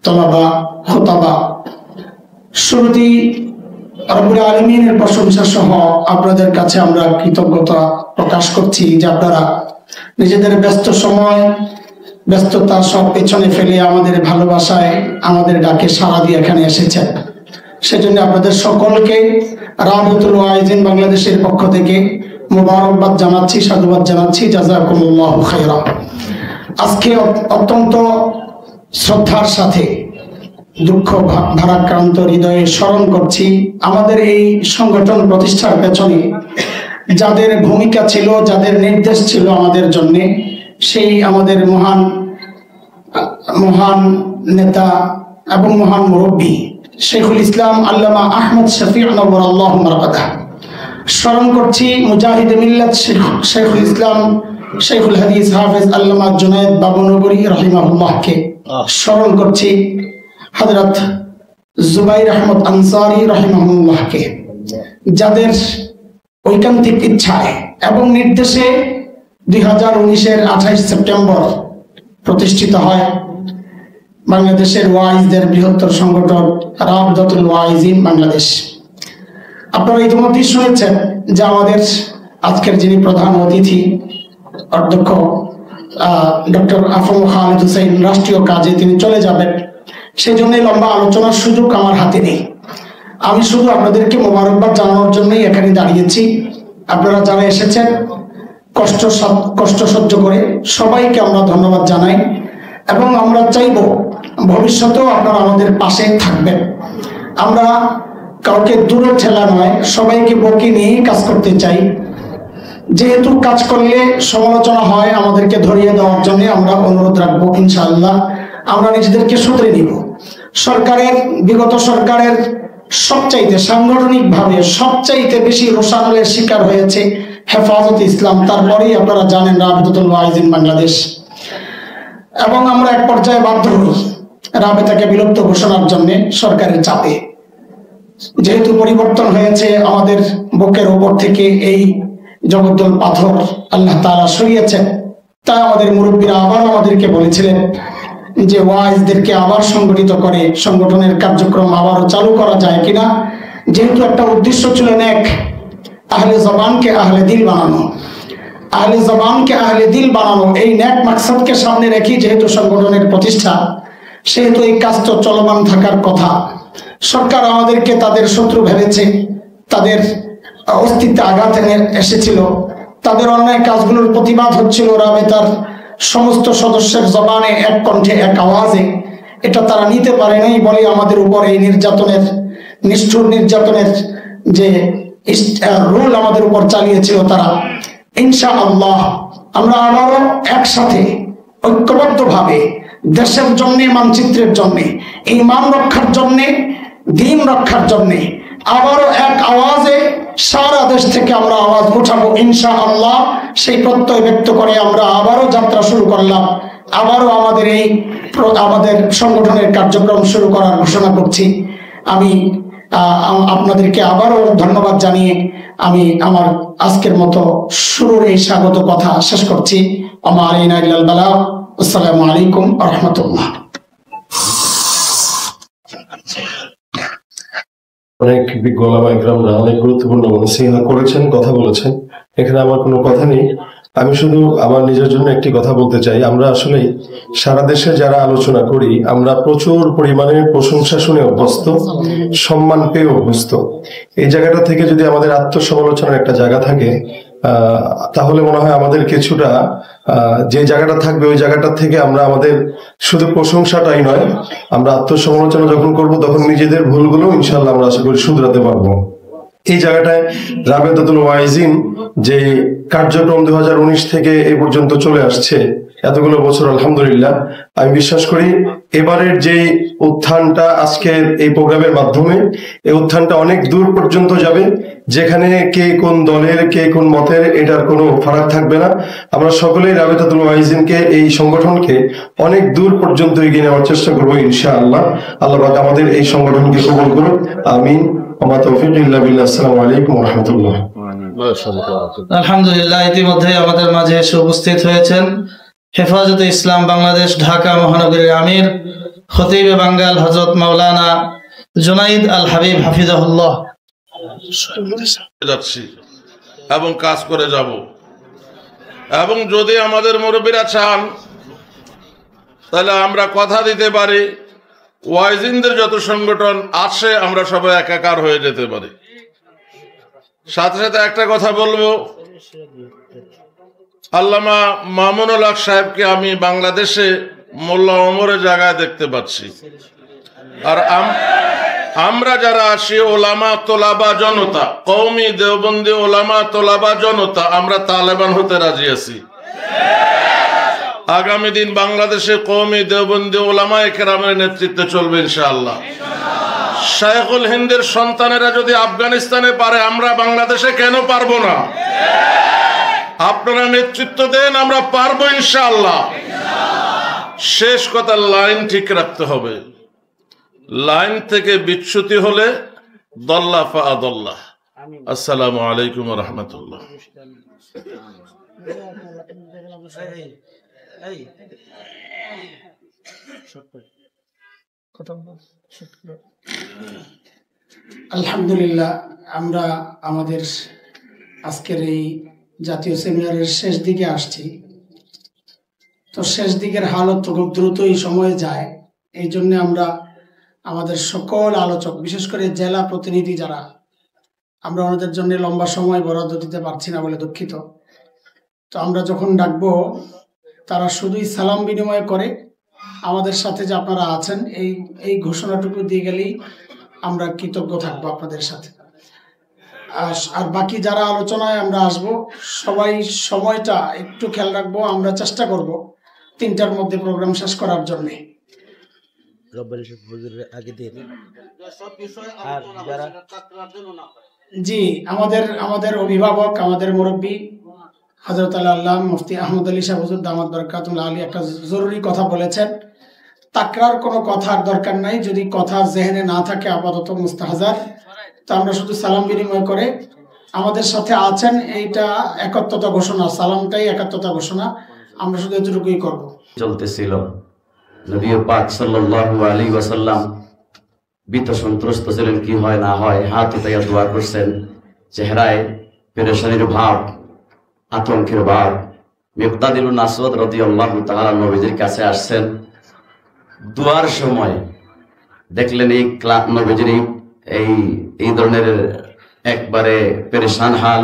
তলাবা, খুতাবা, শুরুতেই রব্বুল আলামিনের প্রশংসা সহ আপনাদের কাছে আমরা কৃতজ্ঞতা প্রকাশ করছি যে আপনারা নিজেদের ব্যস্ত সময়, ব্যস্ততা সব পেছনে ফেলে আমাদের ভালোবাসায়, আমাদের ডাকে সাড়া দিয়ে এখানে এসেছেন। সেজন্য আপনাদের সকলকে রাহমাতুল ওয়াইজিন বাংলাদেশের পক্ষ থেকে মোবারকবাদ জানাচ্ছি, সাধুবাদ জানাচ্ছি। জাযাকুমুল্লাহু খায়রা। আজকে অত্যন্ত শ্রদ্ধার সাথে দুঃখ ভারাক্রান্ত হৃদয়ে স্মরণ করছি আমাদের এই সংগঠন প্রতিষ্ঠার পেছনে যাদের ভূমিকা ছিল, যাদের নির্দেশ ছিল আমাদের জন্য, সেই আমাদের মহান নেতা এবং মহান মুরব্বী শেখুল ইসলাম আল্লামা আহমদ শফি নওয়ারাল্লাহু মারকাদা। স্মরণ করছি মুজাহিদ মিল্লাত শেখুল ইসলাম শেখুল হাদিস হাফেজ আল্লামা জুনায়েদ বাবুনগরী রাহিমাহুল্লাহকে। স্মরণ করছি হযরত জুবাইর আহমদ আনসারী রাহিমাহুল্লাহকে, যাদের ঐকান্তিক ইচ্ছায় এবং নির্দেশে 2019-এর 28 সেপ্টেম্বর প্রতিষ্ঠিত হয় বাংলাদেশের ওয়াইজদের বৃহত্তর সংগঠন রাবতাতুল ওয়াইজিন বাংলাদেশ। আপনারা ইতিমধ্যেই শুনেছেন যে আমাদের আজকের যিনি প্রধান অতিথি অধ্যক্ষ ডক্টর আফম খালিদ হুসাইন রাষ্ট্রীয় কাজে তিনি চলে যাবেন, সেই জন্য লম্বা আলোচনার সুযোগ আমার হাতে নেই। আমি শুধু আপনাদেরকে মোবারকবাদ জানানোর জন্যই এখানে দাঁড়িয়েছি। আপনারা যারা এসেছেন কষ্ট সহ্য করে সবাইকে আমরা ধন্যবাদ জানাই এবং আমরা চাইব ভবিষ্যতেও আপনারা আমাদের পাশে থাকবেন। আমরা কাউকে দূরে ঠেলা নয়, সবাইকে বকি নিয়ে কাজ করতে চাই। যেহেতু কাজ করলে সমালোচনা হয়, আমাদেরকে ধরিয়ে দেওয়ার জন্য আমরা অনুরোধ রাখবো। ইনশাআল্লাহ আমরা নিজেদেরকে শুধরে নিব। বিগত সরকারের সবচাইতে সাংগঠনিকভাবে সবচাইতে বেশি রোষানলের শিকার হয়েছে হেফাজত ইসলাম, তারপরেই আপনারা জানেন রাবেতাতুল ওয়াইজিন বাংলাদেশ। এবং আমরা এক পর্যায়ে বাধ্য হই রাবেতাকে বিলুপ্ত ঘোষণার জন্য সরকারের চাপে। যেহেতু পরিবর্তন হয়েছে, আমাদের বুকের উপর থেকে এই জগদ্দল পাথর আল্লাহ তাআলা সরিয়েছেন, তাই আমাদের মুরব্বীরা আবার আমাদেরকে বলেছিলেন যে ওয়াইজদেরকে আবার সংগঠিত করে সংগঠনের কার্যক্রম আবারও চালু করা যায় কিনা। যেহেতু একটা উদ্দেশ্য ছিল নেক, আহলে জবানকে আহলে দিল বানানো, আহলে জবানকে আহলে দিল বানানো, এই নেক মাকসাদকে সামনে রেখে যেহেতু সংগঠনের প্রতিষ্ঠা, সেহেতু এই কাজ তো চলমান থাকার কথা। সরকার আমাদেরকে তাদের শত্রু ভেবেছে, তাদের অস্তিত্বে আঘাত এসেছিল, তাদের অন্যায় কাজগুলোর প্রতিবাদ হচ্ছিল রাবেতার সমস্ত সদস্যের জবানে এক কণ্ঠে এক আওয়াজে। এটা তারা নিতে পারে নাই বলে আমাদের উপর এই নিষ্ঠুর নির্যাতনের যে রুল আমাদের উপর চালিয়েছিল তারা। ইনশাআল্লাহ আমরা আবারও একসাথে ঐক্যবদ্ধভাবে দেশের জন্য, মানচিত্রের জন্য, ঈমান রক্ষার জন্য, দ্বীন রক্ষার জন্য আবারও এক আওয়াজে সারা দেশ থেকে আমরা আওয়াজ উঠাবো ইনশাআল্লাহ। সেই প্রত্যয় ব্যক্ত করে আমরা আবারও যাত্রা শুরু করলাম। আবারও আমাদের সংগঠনের কার্যক্রম শুরু করার ঘোষণা করছি। আমি আপনাদেরকে আবারও ধন্যবাদ জানিয়ে আমি আমার আজকের মতো শুরুর এই স্বাগত কথা শেষ করছি। আমা আলাইনা ইল্লাল বালাগ। আসসালামু আলাইকুম ওয়া রাহমাতুল্লাহ। অনেক বিজ্ঞ ওলামা ইকরামরা অনেক গুরুত্বপূর্ণ নসিহত করেছেন, কথা বলেছেন। এখানে আমার কোনো কথা নেই, আমি শুধু আমার নিজের জন্য একটি কথা বলতে চাই। আমরা আসলে সারা দেশে যারা আলোচনা করি, আমরা প্রচুর পরিমাণে প্রশংসা শুনে অভ্যস্ত, সম্মান পেয়ে অভ্যস্ত। এই জায়গাটা থেকে যদি আমাদের আত্মসমালোচনার একটা জায়গা থাকে, তাহলে মনে হয় আমাদের কিছুটা যে জায়গাটা থাকবে ওই জায়গাটা থেকে আমরা আমাদের শুধু প্রশংসাটাই নয়, আমরা আত্মসমালোচনা যখন করব তখন নিজেদের ভুলগুলো ইনশাআল্লাহ আমরা আশা করি শুধরাতে পারবো। এই জায়গাটায় রাবেতাতুল ওয়াইজিন যে কার্যক্রম 2019 থেকে এ পর্যন্ত চলে আসছে, এতগুলো বছর আলহামদুলিল্লাহ। আমি বিশ্বাস করি এবারের যে উত্থানটা আজকের এই প্রোগ্রামের মাধ্যমে, এই উত্থানটা অনেক দূর পর্যন্ত যাবে, যেখানে কে কোন দলের কে কোন মতের এটার কোনো ফারাক থাকবে না। আমরা সকলেই রাবেতাতুল ওয়াইজিনকে, এই সংগঠনকে অনেক দূর পর্যন্ত এগিয়ে নেওয়ার চেষ্টা করবো ইনশাআল্লাহ। আল্লাহ পাক আমাদের এই সংগঠনকে কবুল করুন, আমিন। ওয়া তৌফিক ইল্লা বিল্লাহ। আসসালামু আলাইকুম ওয়া রাহমাতুল্লাহ। আলহামদুলিল্লাহ, ইতিমধ্যে আমাদের মাঝে এসে উপস্থিত হয়েছেন হেফাজতে ইসলাম বাংলাদেশ ঢাকা মহানগরীর আমির খতিবে বাঙ্গাল হযরত মাওলানা জুনাইদ আল হাবিব হাফিজাহুল্লাহ। যাচ্ছি এবং কাজ করে যাব, এবং যদি আমাদের মুরব্বীরা চান তাহলে আমরা কথা দিতে পারি ওয়াইজিনদের যত সংগঠন আছে আমরা সবাই একাকার হয়ে যেতে পারি। সাথে সাথে একটা কথা বলবো, আল্লামা মামুনুল হক সাহেবকে আমি বাংলাদেশে মোল্লা ওমরের জায়গায় দেখতে পাচ্ছি। আর আমরা যারা আছি ওলামা তোলাবা জনতা, কওমি দেওবন্দি ওলামা তোলাবা জনতা, আমরা তালেবান হতে রাজি আছি। আগামী দিন বাংলাদেশে কওমি দেওবন্দি ওলামায়ে কেরামের নেতৃত্বে চলবে ইনশাআল্লাহ। শাইখুল হিন্দের সন্তানেরা যদি আফগানিস্তানে পারে, আমরা বাংলাদেশে কেন পারবো না? আপনারা নেতৃত্ব দেন, আমরা পারবো ইনশাআল্লাহ। শেষ কথা, লাইন ঠিক রাখতে হবে। লাইন থেকে বিচ্যুতি হলে দল্লা ফা আদল্লাহ। আসসালামু আলাইকুম ওয়া রাহমাতুল্লাহ। আলহামদুলিল্লাহ, আমরা আমাদের আজকের এই জাতীয় সেমিনারের শেষ দিকে আসছি। তো শেষ দিকের হালত খুব দ্রুতই সময়ে যায়, এই জন্য আমরা আমাদের সকল আলোচক, বিশেষ করে জেলা প্রতিনিধি যারা, আমরা ওনাদের জন্য লম্বা সময় বরাদ্দ দিতে পারছি না বলে দুঃখিত। তো আমরা যখন ডাকবো তারা শুধুই সালাম বিনিময় করে আমাদের সাথে যে আপনারা আছেন এই ঘোষণাটুকু দিয়ে গেলেই আমরা কৃতজ্ঞ থাকবো আপনাদের সাথে। আর বাকি যারা আলোচনায় আমরা আসব সবাই সময়টা একটু খেয়াল রাখবো। আমরা চেষ্টা করব 3টার মধ্যে প্রোগ্রাম শেষ করার জন্য। জি, আমাদের অভিভাবক, আমাদের মুরব্বী হযরত আল্লাহ মুফতি আহমদ আলী সাহেব হুজুর দামাত বরকাতুল্লাহ আলী একটা জরুরি কথা বলেছেন। তাকরার কোনো কথার দরকার নাই, যদি কথা জেহেনে না থাকে আপাতত মুস্তাহজার। তো আমরা শুধু সালাম বিনিময় করে আমাদের সাথে আছেন, এইটা একাত্মতা ঘোষণা, সালামটাই একাত্মতা ঘোষণা। আমরা শুধু এতটুকুই করব। চলতেছিল, নবী পাক সাল্লাল্লাহু আলাইহি ওয়াসাল্লাম ভীত সন্ত্রস্ত ছিলেন, কি হয় না হয়, হাত উঠাইয়া দোয়া করছেন, চেহারায় পেরেশানির ভাব, আতঙ্কের ভাব। মিকদাদ ইবনে আসওয়াদ রাদিয়াল্লাহু তাআলা নবীজির কাছে আসছেন। দোয়ার সময় দেখলেন এই নবীজির এই ধরনের একবারে পেরেশান হাল।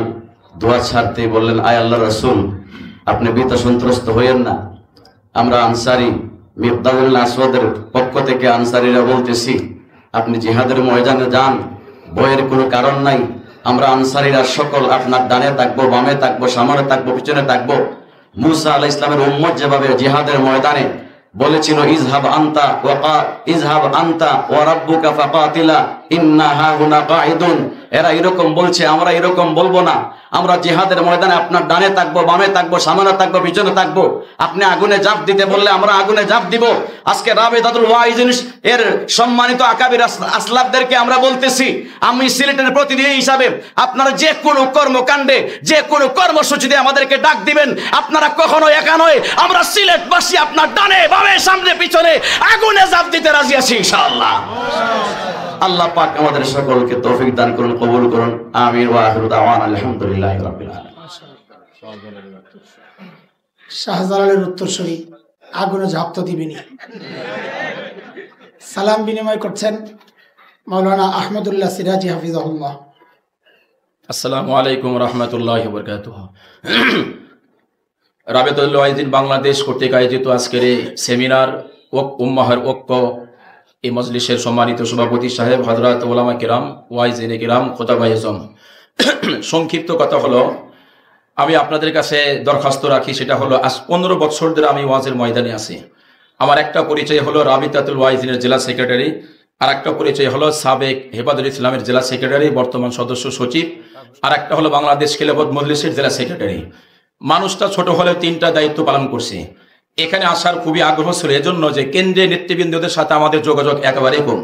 দোয়া ছাড়তেই বললেন, আয় আল্লাহ রাসূল, আপনি ভীত সন্ত্রস্ত হইয়েন না। আমরা আনসারি, মিকদাদ ইবনে আসওয়াদের পক্ষ থেকে আনসারীরা বলতেছি, আপনি জিহাদের ময়দানে যান, ভয়ের কোনো কারণ নাই। আমরা আনসারীরা সকল আপনার ডানে থাকবো, বামে থাকবো, সামনে থাকবো, পিছনে থাকবো। মুসা আলাইহিস সালামের উম্মত যেভাবে জিহাদের ময়দানে বলেছিল, ইজহাব আনতা ওয়া রাব্বুকা ফাকাতিলা ইন্না হাহুনা কাঈদুন, এরা এরকম বলছে, আমরা এরকম বলবো না। আমরা জিহাদের ময়দানে আপনার ডানে থাকবো, বামে থাকবো, সামনে থাকবো, পিছনে থাকবো। আপনি আগুনে ঝাঁপ দিতে বললে আমরা আগুনে ঝাঁপ দিব। আজকে রাবেতাতুল ওয়াইজিন এর সম্মানিত আকাবির আসলাফদেরকে আমরা বলতেছি, আমি সিলেটের প্রতিনিধি হিসাবে আপনারা যে কোনো কর্মকাণ্ডে, যে কোনো কর্মসূচিতে আমাদেরকে ডাক দিবেন। আপনারা কখনো একা নয়, আমরা সিলেটবাসী আপনার ডানে বামে সামনে পিছনে আগুনে ঝাঁপ দিতে রাজি আছি ইনশাআল্লাহ। আল্লাহ পাক আমাদের সকলকে তৌফিক দান করুন, কবুল করুন, আমিন। ওয়া আখিরু দাওয়ানা আলহামদুলিল্লাহি রাব্বিল আলামিন। শাহজালালের উত্তরসূরি আগুনে ঝাঁপ তো দিবেনি। সালাম বিনিময় করছেন মাওলানা আহমদুল্লাহ সিরাজি হাফিজাহুল্লাহ। আসসালামু আলাইকুম রহমতুল্লাহি ওয়া বারাকাতুহু। রাবেতাতুল ওয়াইজিন বাংলাদেশ কর্তৃক আয়োজিত আজকের এই সেমিনার উম্মাহর ঐক্য, এই মজলিসের সম্মানিত সভাপতি সাহেব, হযরত উলামা কিরাম, ওয়াইজিন কিরাম, খোতাবায়ে আযম। সংক্ষিপ্ত কথা হলো, আমি আপনাদের কাছে দরখাস্ত রাখি, সেটা হলো আজ 15 বছর ধরে আমি ওয়াজের ময়দানে আছি। আমার একটা পরিচয় হলো রাবিতাতুল ওয়াইজিনের জেলা সেক্রেটারি, আর একটা পরিচয় হলো সাবেক হেফাজতুল ইসলামের জেলা সেক্রেটারি, বর্তমান সদস্য সচিব, আর একটা হলো বাংলাদেশ খেলাফত মজলিসের জেলা সেক্রেটারি। মানুষটা ছোট হলেও 3টা দায়িত্ব পালন করছি। এখানে আসার খুবই আগ্রহ ছিল এজন্য যে কেন্দ্রীয় নেতৃবৃন্দদের সাথে আমাদের যোগাযোগ একেবারে কম।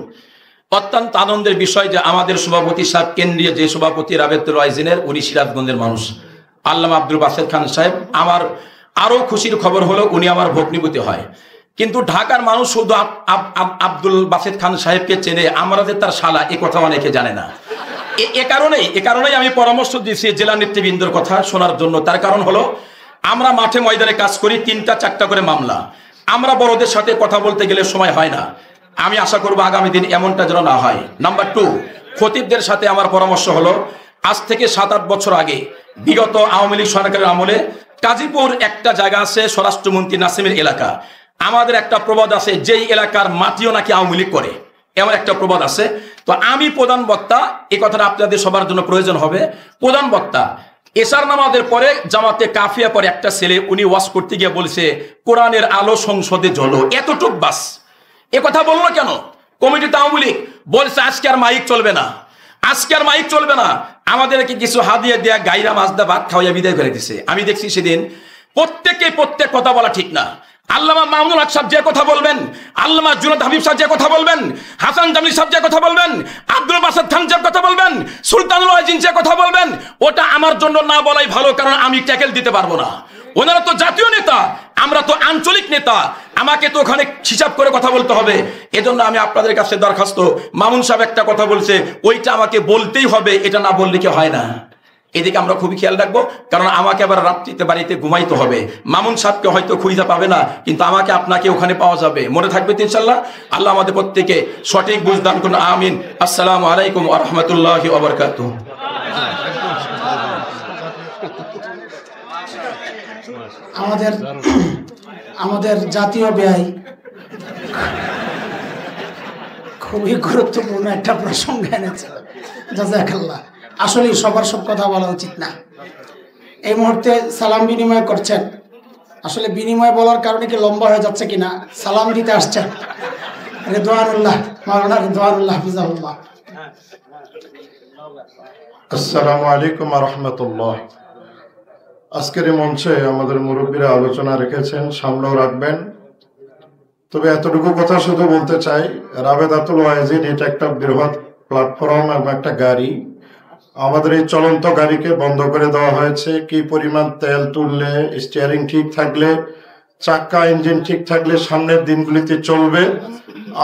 অত্যন্ত আনন্দের বিষয় যে আমাদের সভাপতি সাহেব, কেন্দ্রীয় যে সভাপতি রাবিতাতুল ওয়াইজিনের, উনি সিরাজগঞ্জের মানুষ, আল্লামা আব্দুল বাসেত খান সাহেব। আমার আরো খুশির খবর হলো উনি আমার ভগ্নিপতি হয়। কিন্তু ঢাকার মানুষ শুধু আব্দুল বাসেত খান সাহেবকে চেনে, আমরা যে তার শালা এ কথা অনেকে জানে না। এ কারণেই আমি পরামর্শ দিয়েছি জেলা নেতৃবৃন্দর কথা শোনার জন্য। তার কারণ হলো আমরা মাঠে ময়দানে কাজ করি, 3টা-4টা করে মামলা। আমরা বড়দের সাথে কথা বলতে গেলে সময় হয় না। আমি আশা করবো আগামী দিন এমনটা যেন না হয়। নাম্বার 2, খতিবদের সাথে আমার পরামর্শ হলো আজ থেকে 7-8 বছর আগে বিগত আওয়ামী লীগ সরকারের আমলে কাজীপুর একটা জায়গা আছে স্বরাষ্ট্রমন্ত্রী নাসিমের এলাকা। আমাদের একটা প্রবাদ আছে, যেই এলাকার মাটিও নাকি আওয়ামী লীগ করে, এমন একটা প্রবাদ আছে। তো আমি প্রধান বক্তা, এই কথাটা আপনাদের সবার জন্য প্রয়োজন হবে। প্রধান বক্তা এশার নামাজের পরে জামাতে কাফিয়া পরে একটা ছেলে উনি ওয়াজ করতে গিয়ে বলছে কোরআনের আলো সংসদে জ্বলো, এতটুক বাস। এ কথা বললো কেন? কমিটিতে আওয়ামী লীগ বলছে আজকে আর মাইক চলবে না, আজকে আর মাইক চলবে না। আমাদেরকে কিছু হাদিয়া দেয়া গাইরা মাজদা ভাত খাওয়াইয়া বিদায় করে দিছে। আমি দেখছি সেদিন প্রত্যেক কথা বলা ঠিক না। আল্লামা মামুনুল হক সাহেব যে কথা বলবেন, আল্লামা জুনায়েদ হাবিব সাহেব যে কথা বলবেন, হাসান জামিল সাহেব যে কথা বলবেন, আব্দুল বাসেত খান সাহেব কথা বলবেন, সুলতানুল ওয়াজিন যে কথা বলবেন, ওটা আমার জন্য না বলাই ভালো, কারণ আমি ট্যাকেল দিতে পারবো না। ওনারা তো জাতীয় নেতা, আমরা তো আঞ্চলিক নেতা, আমাকে তো ওখানে হিসাব করে কথা বলতে হবে। এজন্য আমি আপনাদের কাছে দরখাস্ত, মামুন সাহেব একটা কথা বলছে ওইটা আমাকে বলতেই হবে, এটা না বললে কি হয় না। এদিকে আমরা খুবই খেয়াল রাখবো, কারণ আমাকে আবার রাত্রিতে বাড়িতে ঘুমাইতে হবে। মামুন সাহেবকে হয়তো খুঁজে পাবে না, কিন্তু আমাকে আপনাকে ওখানে পাওয়া যাবে। মনে থাকবে ইনশাআল্লাহ। আল্লাহ আমাদের প্রত্যেকে সঠিক বুঝদান করুন, আমিন। আসসালামু আলাইকুম ওয়া রাহমাতুল্লাহি ওয়া বারাকাতুহু। আমাদের জাতীয় ব্যয় খুবই গুরুত্বপূর্ণ একটা প্রসঙ্গ এনেছে, জাযাকাল্লাহ। আসলে সবার সব কথা বলা উচিত না। এই মুহূর্তে সালাম বিনিময় করছেন, আসলে বিনিময় বলার কারণে কি লম্বা হয়ে যাচ্ছে কিনা, সালাম দিতে আসছেন রিদওয়ানুল্লাহ, মাওলানা রিদওয়ানুল্লাহ হাফিজাহুল্লাহ। আসসালামু আলাইকুম ওয়া রাহমাতুল্লাহ। আজকের এই মঞ্চে আমাদের মুরব্বীরা আলোচনা রেখেছেন, সামনেও রাখবেন। তবে এতটুকু কথা শুধু বলতে চাই, রাবেদাতুল ওয়াইজিন এটা একটা বৃহৎ প্ল্যাটফর্ম এবং একটা গাড়ি। আমাদের এই চলন্ত গাড়িকে বন্ধ করে দেওয়া হয়েছে। কি পরিমাণ তেল তুললে, স্টিয়ারিং ঠিক থাকলে, চাক্কা ইঞ্জিন ঠিক থাকলে সামনের দিনগুলিতে চলবে,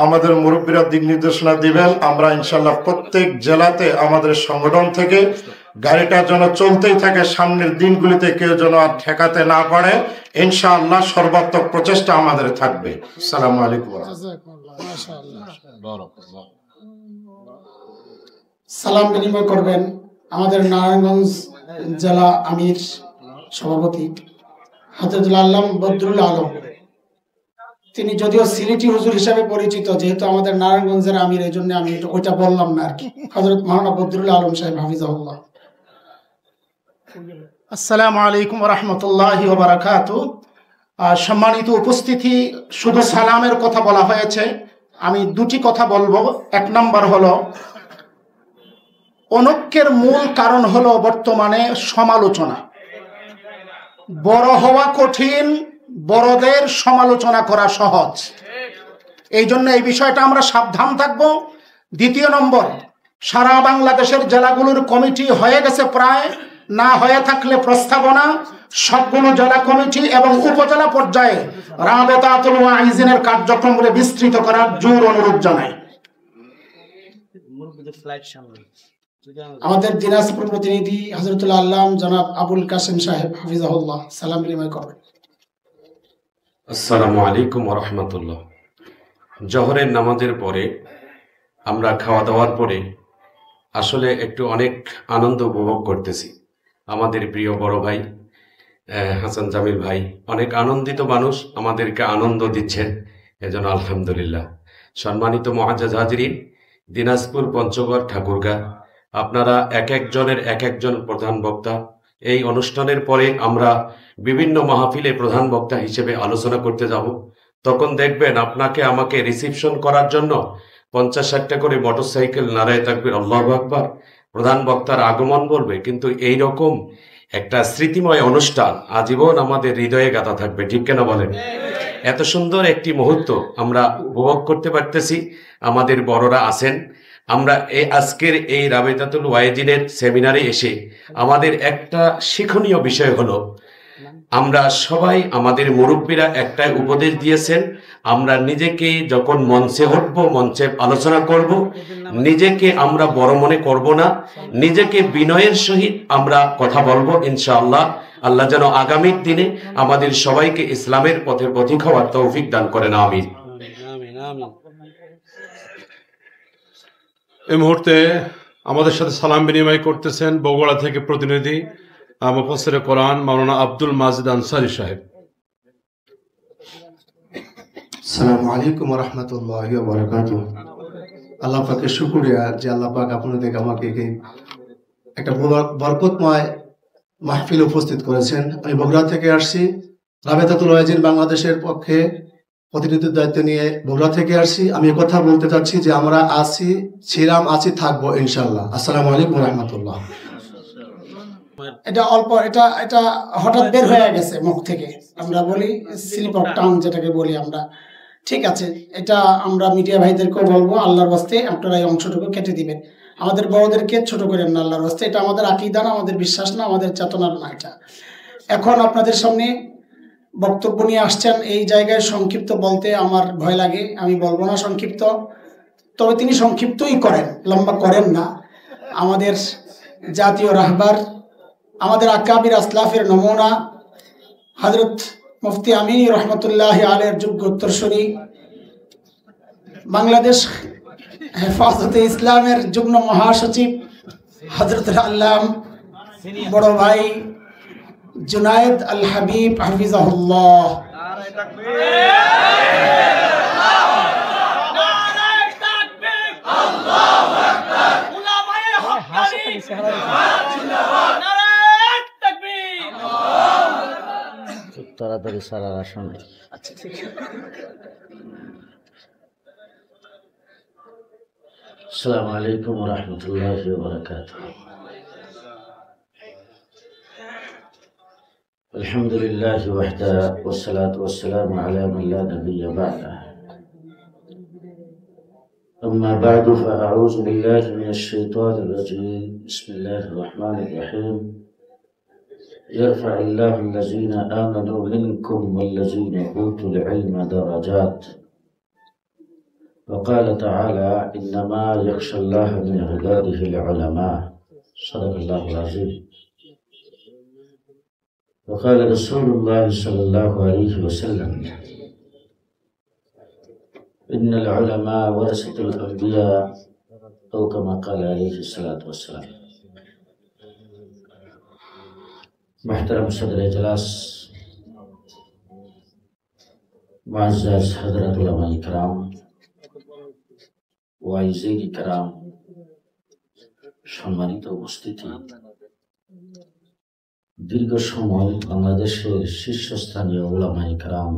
আমাদের মুরব্বীরা দিক নির্দেশনা দিবেন। আমরা ইনশাল্লাহ প্রত্যেক জেলাতে আমাদের সংগঠন থেকে গাড়িটা যেন চলতেই থাকে, সামনের দিনগুলিতে কেউ যেন আর ঠেকাতে না পারে, ইনশাআল্লাহ সর্বাত্মক প্রচেষ্টা আমাদের থাকবে। আসসালামু আলাইকুম। সালাম বিনিময় করবেন আমাদের নারায়ণগঞ্জ জেলা আমির সভাপতি হযরতুল আল্লাম বদরুল আলম। তিনি যদিও সিলেটি হুজুর হিসাবে পরিচিত, যেহেতু আমাদের নারায়ণগঞ্জের আমির, এই জন্য আমি ওইটা বললাম না আর কি। হযরত মাওলানা বদরুল আলম সাহেব হাফিজাহুল্লাহ। আসসালামু আলাইকুম ওয়া রাহমাতুল্লাহি ওয়া বারাকাতুহু। সম্মানিত উপস্থিতি, শুধু সালামের কথা বলা হয়েছে, আমি দুটি কথা বলবো। এক নম্বর হলো, অনৈক্যের মূল কারণ হলো বর্তমানে সমালোচনা। বড় হওয়া কঠিন, বড়দের সমালোচনা করা সহজ। এই জন্য এই বিষয়টা আমরা সাবধান থাকবো। দ্বিতীয় নম্বর, সারা বাংলাদেশের জেলাগুলোর কমিটি হয়ে গেছে প্রায়, না হয়ে থাকলে প্রস্তাবনা সবগুলো জেলা কমিটি এবং উপজেলা পর্যায়ে রাবেতাতুল ওয়াইজিনের কার্যক্রমগুলো বিস্তৃত করার জোর অনুরোধ জানাই। আমাদের দিনাজপুর প্রতিনিধি হযরতুল আল্লাম জনাব আবুল কাসেম সাহেব হাফিজাহুল্লাহ সালাম বিনিময় করবেন। আসসালামু আলাইকুম ওয়া রাহমাতুল্লাহ। জোহরের নামাজের পরে আমরা খাওয়া দাওয়ার পরে আসলে একটু অনেক আনন্দ উপভোগ করতেছি। আমাদের প্রিয় বড় ভাই হাসান জামিল ভাই অনেক আনন্দিত মানুষ, আমাদেরকে আনন্দ দিচ্ছেন, এজন্য আলহামদুলিল্লাহ। সম্মানিত মুআজ্জাজ হাজিরিন, দিনাজপুর, পঞ্চগড়, ঠাকুরগাঁ, আপনারা এক একজনের এক একজন প্রধান বক্তা এই অনুষ্ঠানের পরে আমরা বিভিন্ন মাহফিলে প্রধান বক্তা হিসেবে আলোচনা করতে যাব। তখন দেখবেন আপনাকে আমাকে রিসিপশন করার জন্য 50-60টা করে মোটরসাইকেল, নারায়ে তাকবীর, আল্লাহু আকবার, প্রধান বক্তার আগমন বলবে। কিন্তু এই রকম একটা স্মৃতিময় অনুষ্ঠান আজীবন আমাদের হৃদয়ে গাঁথা থাকবে, ঠিক কেন বলেন? এত সুন্দর একটি মুহূর্ত আমরা উপভোগ করতে পারতেছি, আমাদের বড়রা আছেন। আমরা আজকের এই রাবেতাতুল ওয়াইজিনের সেমিনারে এসে আমাদের একটা শিক্ষণীয় বিষয় হলো, আমরা সবাই, আমাদের মুরব্বীরা একটাই উপদেশ দিয়েছেন, আমরা নিজেকে যখন মঞ্চে উঠব, মঞ্চে আলোচনা করব, নিজেকে আমরা বড় মনে করব না, নিজেকে বিনয়ের সহিত আমরা কথা বলবো। ইনশাআল্লাহ আল্লাহ যেন আগামীর দিনে আমাদের সবাইকে ইসলামের পথের পথিক হওয়ার তৌফিক দান করেন, আমিন। এই মুহূর্তে আমাদের সাথে সালাম বিনিময় করতেছেন বগুড়া থেকে প্রতিনিধি মুফাসসিরে কোরআন মাওলানা আব্দুল মাজিদ আনসারী সাহেব। আসসালামু আলাইকুম ওয়া রাহমাতুল্লাহি ওয়া বারাকাতুহু। আল্লাহ পাকের শুকরিয়া যে আল্লাহ পাক আপনাদের আমাকে একটা বরকতময় মাহফিল উপস্থিত করেছেন। আমি বগুড়া থেকে আসছি, রাবেতাতুল ওয়াইজিন বাংলাদেশের পক্ষে প্রতিনিধিত্বের দায়িত্ব নিয়ে বগুড়া থেকে আসছি। আমি কথা বলতে চাচ্ছি যে আমরা আছি, ছিলাম, আছি, থাকবো ইনশাআল্লাহ। আসসালামু আলাইকুম ওয়া রাহমাতুল্লাহ। এটা অল্প, এটা এটা হঠাৎ বের হয়ে গেছে মুখ থেকে, আমরা বলি স্লিপ অফ টাং যেটাকে বলি আমরা। ঠিক আছে, এটা আমরা মিডিয়া ভাইদেরকেও বলবো, আল্লাহর ওয়াস্তে আপনারা এই অংশটুকু কেটে দিবেন। আমাদের বড়দেরকে ছোট করেন না আল্লাহর ওয়াস্তে। এটা আমাদের আকীদা না, আমাদের বিশ্বাস না, আমাদের চেতনার না এটা। এখন আপনাদের সামনে বক্তব্য নিয়ে আসছেন, এই জায়গায় সংক্ষিপ্ত বলতে আমার ভয় লাগে, আমি বলবো না সংক্ষিপ্ত, তবে তিনি সংক্ষিপ্তই করেন, লম্বা করেন না। আমাদের জাতীয় রাহবার, আমাদের আকাবির আসলাফের নমুনা হযরত মুফতি আমিনী রহমতুল্লাহি আলাইহির যোগ্য উত্তরসূরি, বাংলাদেশ হেফাজতে ইসলামের যুগ্ম মহাসচিব হযরত আল্লাম বড় ভাই জুনায়েদ আল হাবিব হাফিজাহুল্লাহ, তাড়াতাড়ি সারা আসনে। আচ্ছা ঠিক আছে। আসসালামু আলাইকুম ওয়া রাহমাতুল্লাহি ওয়া বারাকাতুহু। আলহামদুলিল্লাহি ওয়াহদা ওয়াস সালাতু ওয়াস সালামু আলা মান লা নাবিয়্যা বা'দা। أما بعد فأعوذ بالله من الشيطان الرجيم. بسم الله الرحمن الرحيم. يرفع الله الذين آمنوا منكم والذين أوتوا العلم درجات. وقال تعالى إنما يخشى الله من عباده العلماء. صدق الله العظيم. وقال رسول الله صلى الله عليه وسلم إن العلماء ورثة الأنبياء أو كما قال عليه الصلاة والسلام. محترم صدر اجلاس، معزز حضرات علماء کرام، ওয়াইজিন کرام, সম্মানিত উপস্থিতি, দীর্ঘ সময় বাংলাদেশের শীর্ষস্থানীয় উলামায়ে کرام,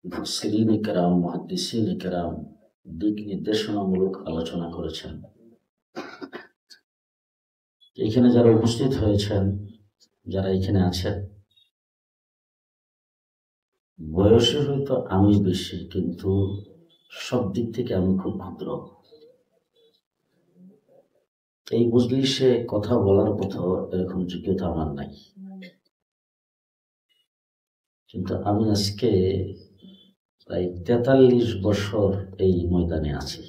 মুফাসসিরিনে کرام, মুহাদ্দিসিনে کرام দিক নির্দেশনামূলক আলোচনা করেছেন। এখানে যারা উপস্থিত হয়েছেন, যারা এখানে আছেন, বয়সে হয়তো আমি বেশি, কিন্তু সব দিক থেকে আমি খুব ক্ষুদ্র। এই মজলিসে কথা বলার মতো এরকম যোগ্যতা আমার নাই, কিন্তু আমি আজকে প্রায় 43 বছর এই ময়দানে আছি।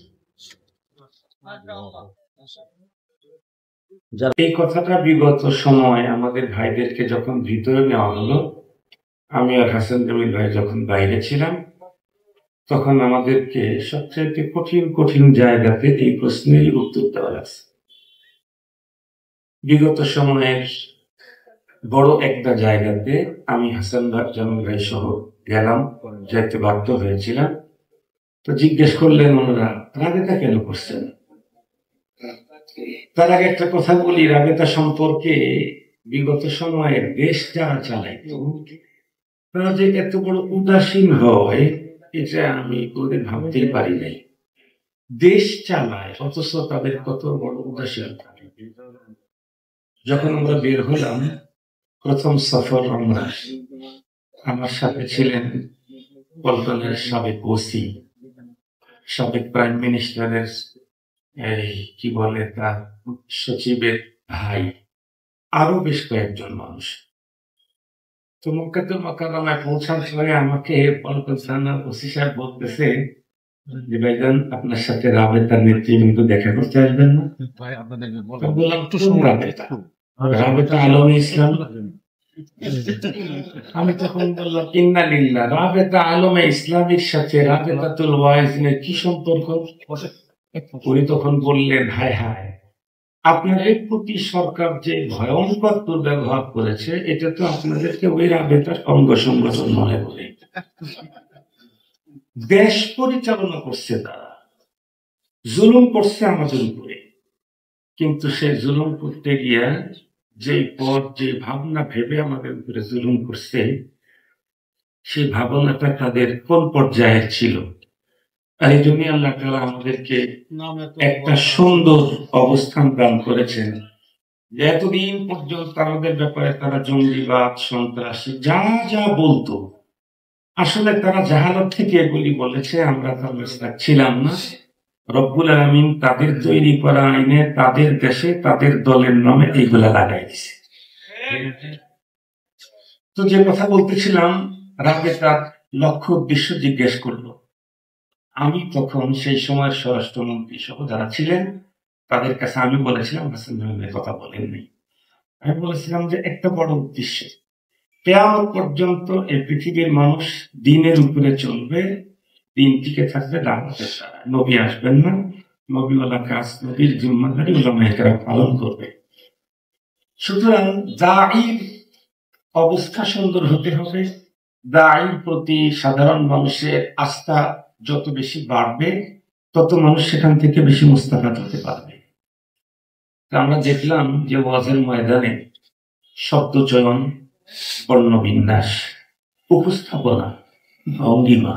এই কথাটা বিগত সময় আমাদের ভাইদেরকে যখন ভিতরে নেওয়া হলো, আমি আর হাসান জামিল ভাই যখন বাইরে ছিলাম, তখন আমাদেরকে সবচেয়ে কঠিন কঠিন জায়গাতে এই প্রশ্নের উত্তর দেওয়া লাগছে। বিগত সময়ের বড় একটা জায়গাতে আমি হাসান জামিল ভাই সহ গেলাম, যেতে বাধ্য হয়েছিলাম। তো জিজ্ঞেস করলেন ওনারা, রাবেতা কেন করছেন? তার আগে একটা কথা বলি, রাবেতা সম্পর্কে বিগত সময়ের দেশ যারা চালাইত তারা যে এত বড় উদাসীন হয় এটা আমি কোনোদিন ভাবতেই পারি নাই। দেশ চালায় অথচ তাদের কত বড় উদাসীন থাকে। যখন আমরা বের হলাম প্রথম সফর আমরা, আমার সাথে ছিলেন পল্টনের সাবেক ওসি, সাবেক প্রাইম মিনিস্টারের কি বলে তার সচিবের ভাই, আরো বেশ কয়েকজন মানুষ। তো মক্কাতুল মুকাররমায় পৌঁছার পরে আমাকে পল্টন থানার ওসি সাহেব বলতেছে যে ভাইজান আপনার সাথে রাবেতার নেতৃবৃন্দ দেখা করতে আসবেন না? বললাম একটু রাবেতা, রাবেতা আলমে ইসলাম। আমি তখন বললাম ইন্না লিল্লাহ, রাবেতা আলমে ইসলামের সাথে রাবেতাতুল ওয়াইজিনের কি সম্পর্ক? উনি তখন বললেন হায় হায়, আপনাদের প্রতি সরকার যে ভয়ঙ্কর দুর্ব্যবহার করেছে এটা তো আপনাদেরকে ওই রাবেতার অঙ্গ সংগঠন মনে করে। দেশ পরিচালনা করছে তারা, জুলুম করছে আমাদের উপরে, কিন্তু সে জুলুম করতে গিয়া যে পথ যে ভাবনা ভেবে আমাদের উপরে জুলুম করছে সেই ভাবনাটা তাদের কোন পর্যায়ের ছিল। আর এই জন্য আল্লাহ তাআলা আমাদেরকে একটা সুন্দর অবস্থান দান করেছেন যে এতদিন পর্যন্ত আমাদের ব্যাপারে তারা জঙ্গিবাদ, সন্ত্রাসী যা যা বলতো, আসলে তারা জাহালত থেকে এগুলি বলেছে, আমরা তার মাসলাক ছিলাম না। রব্বুল আলামিন তাদের তৈরি করা আইনে তাদের দেশে তাদের দলের নামে এইগুলা লাগাই দিছে। তো যে কথা বলতেছিলাম, রাবেতার লক্ষ্য উদ্দেশ্য জিজ্ঞেস করলো। আমি তখন সেই সময়ের স্বরাষ্ট্রমন্ত্রী সহ যারা ছিলেন তাদের কাছে আমি বলেছিলাম হাসান ভাইয়ের কথা বলেন নাই। আমি বলেছিলাম যে একটা বড় উদ্দেশ্য, কিয়ামত পর্যন্ত এই পৃথিবীর মানুষ দ্বীনের উপরে চলবে, দ্বীন টিকে থাকবে দাওয়াতের দ্বারা। নবী আসবেন না, নবীওয়ালা কাজ নবীর জিম্মাদারি উলামায়ে কেরাম পালন করবে। সুতরাং দাঈর অবস্থা সুন্দর হতে হবে, দাঈর প্রতি সাধারণ মানুষের আস্থা যত বেশি বাড়বে তত মানুষ সেখান থেকে বেশি মুস্তাফাদ হতে পারবে। আমরা দেখলাম যে ওয়াজের ময়দানে শব্দ চয়ন, বর্ণবিন্যাস, উপস্থাপনা, ভঙ্গিমা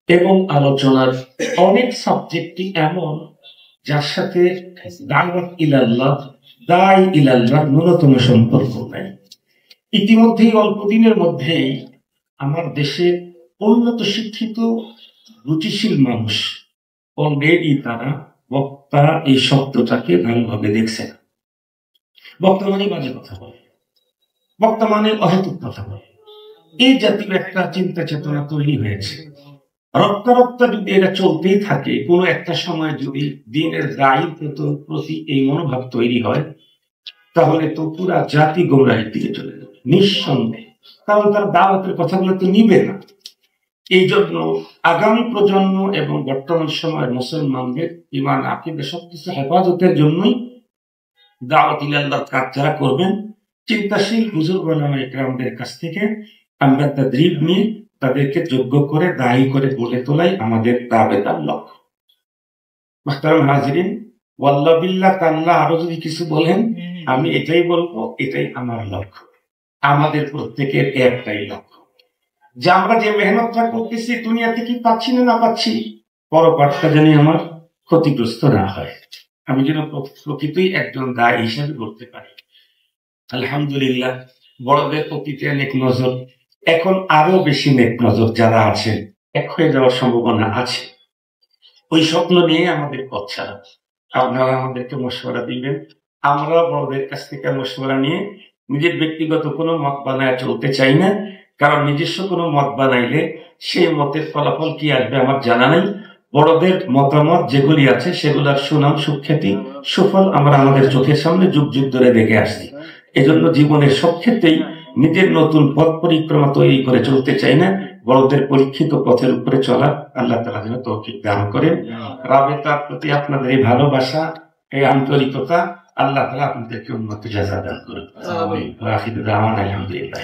এবং আলোচনার অনেক সাবজেক্টই এমন যার সাথে দাওয়াত ইলাল্লাহ, দাই ইলাল্লাহ ন্যূনতম সম্পর্ক নাই। ইতিমধ্যেই অল্প দিনের মধ্যেই আমার দেশে উন্নত শিক্ষিত রুচিশীল মানুষ অলরেডি তারা বক্তা এই শব্দটাকে ভালোভাবে দেখছে না। বক্তা মানে বাজে কথা বলে, বক্তা মানে অহেতুক কথা বলে, এই জাতীয় একটা চিন্তা চেতনা তৈরি হয়েছে। রক্তারক্তা যদি এটা চলতেই থাকে, কোনো একটা সময় যদি দিনের দায়ীর প্রতি এই মনোভাব তৈরি হয়, তাহলে তো পুরা জাতি গোমরাহির দিকে চলে যাবে নিঃসন্দেহে। কারণ তার দাওয়াতের কথাগুলো তো নিবে না। এই জন্য আগামী প্রজন্ম এবং বর্তমান সময়ের মুসলমানদের ঈমান আকীদা সবকিছু হেফাজতের জন্যই দাওয়াত ইলাল্লাহর কাজ যারা করবেন, চিন্তাশীল বুজুর্গ উলামায়ে কেরামদের কাছ থেকে আমরা তাদরিব নিয়ে তাদেরকে যোগ্য করে দায়ী করে গড়ে তোলাই আমাদের দাবেদার লক্ষ্য। মুহতারাম হাজিরিন, ওয়াল্লাহ বিল্লাহ তাআলা আরো যদি কিছু বলেন আমি এটাই বলবো, এটাই আমার লক্ষ্য। আমাদের প্রত্যেকের একটাই লক্ষ্য যে আমরা যে মেহনতটা করতেছি দুনিয়াতে কি পাচ্ছি না পাচ্ছি, পরপারটা যেন আমার ক্ষতিগ্রস্ত না হয়, আমি যেন প্রকৃতই একজন দায়ী হিসাবে করতে পারি। আলহামদুলিল্লাহ, বড়দের প্রতিতে নেক নজর, এখন আরো বেশি নেক নজর যারা আছেন এক হয়ে যাওয়ার সম্ভাবনা আছে। ওই স্বপ্ন নিয়ে আমাদের পথ ছাড়া। আপনারা আমাদেরকে মশওয়ারা দিবেন, আমরা বড়দের কাছ থেকে মশওয়ারা নিয়ে নিজের ব্যক্তিগত কোনো মত বানায় চলতে চাই না। কারণ নিজস্ব কোনো মত বানাইলে সেই মতের ফলাফল কি আসবে আমার জানা নেই। বড়দের মতামত যেগুলি আছে সেগুলোর সুনাম, সুখ্যাতি, সুফল আমরা আমাদের চোখের সামনে যুগ যুগ ধরে দেখে আসছি। এজন্য জীবনের সব ক্ষেত্রেই নিজের নতুন পথ পরিক্রমা তৈরি করে চলতে চাই না, বড়দের পরীক্ষিত পথের উপরে চলা আল্লাহ তাআলা যেন তৌফিক দান করেন। রাবেতার প্রতি আপনাদের এই ভালোবাসা, এই আন্তরিকতা, আল্লাহ তাআলা আপনাদেরকে উন্নত জাযা দান করুন। আমিন। ওয়া আখিরু দাওয়ানা আলহামদুলিল্লাহ।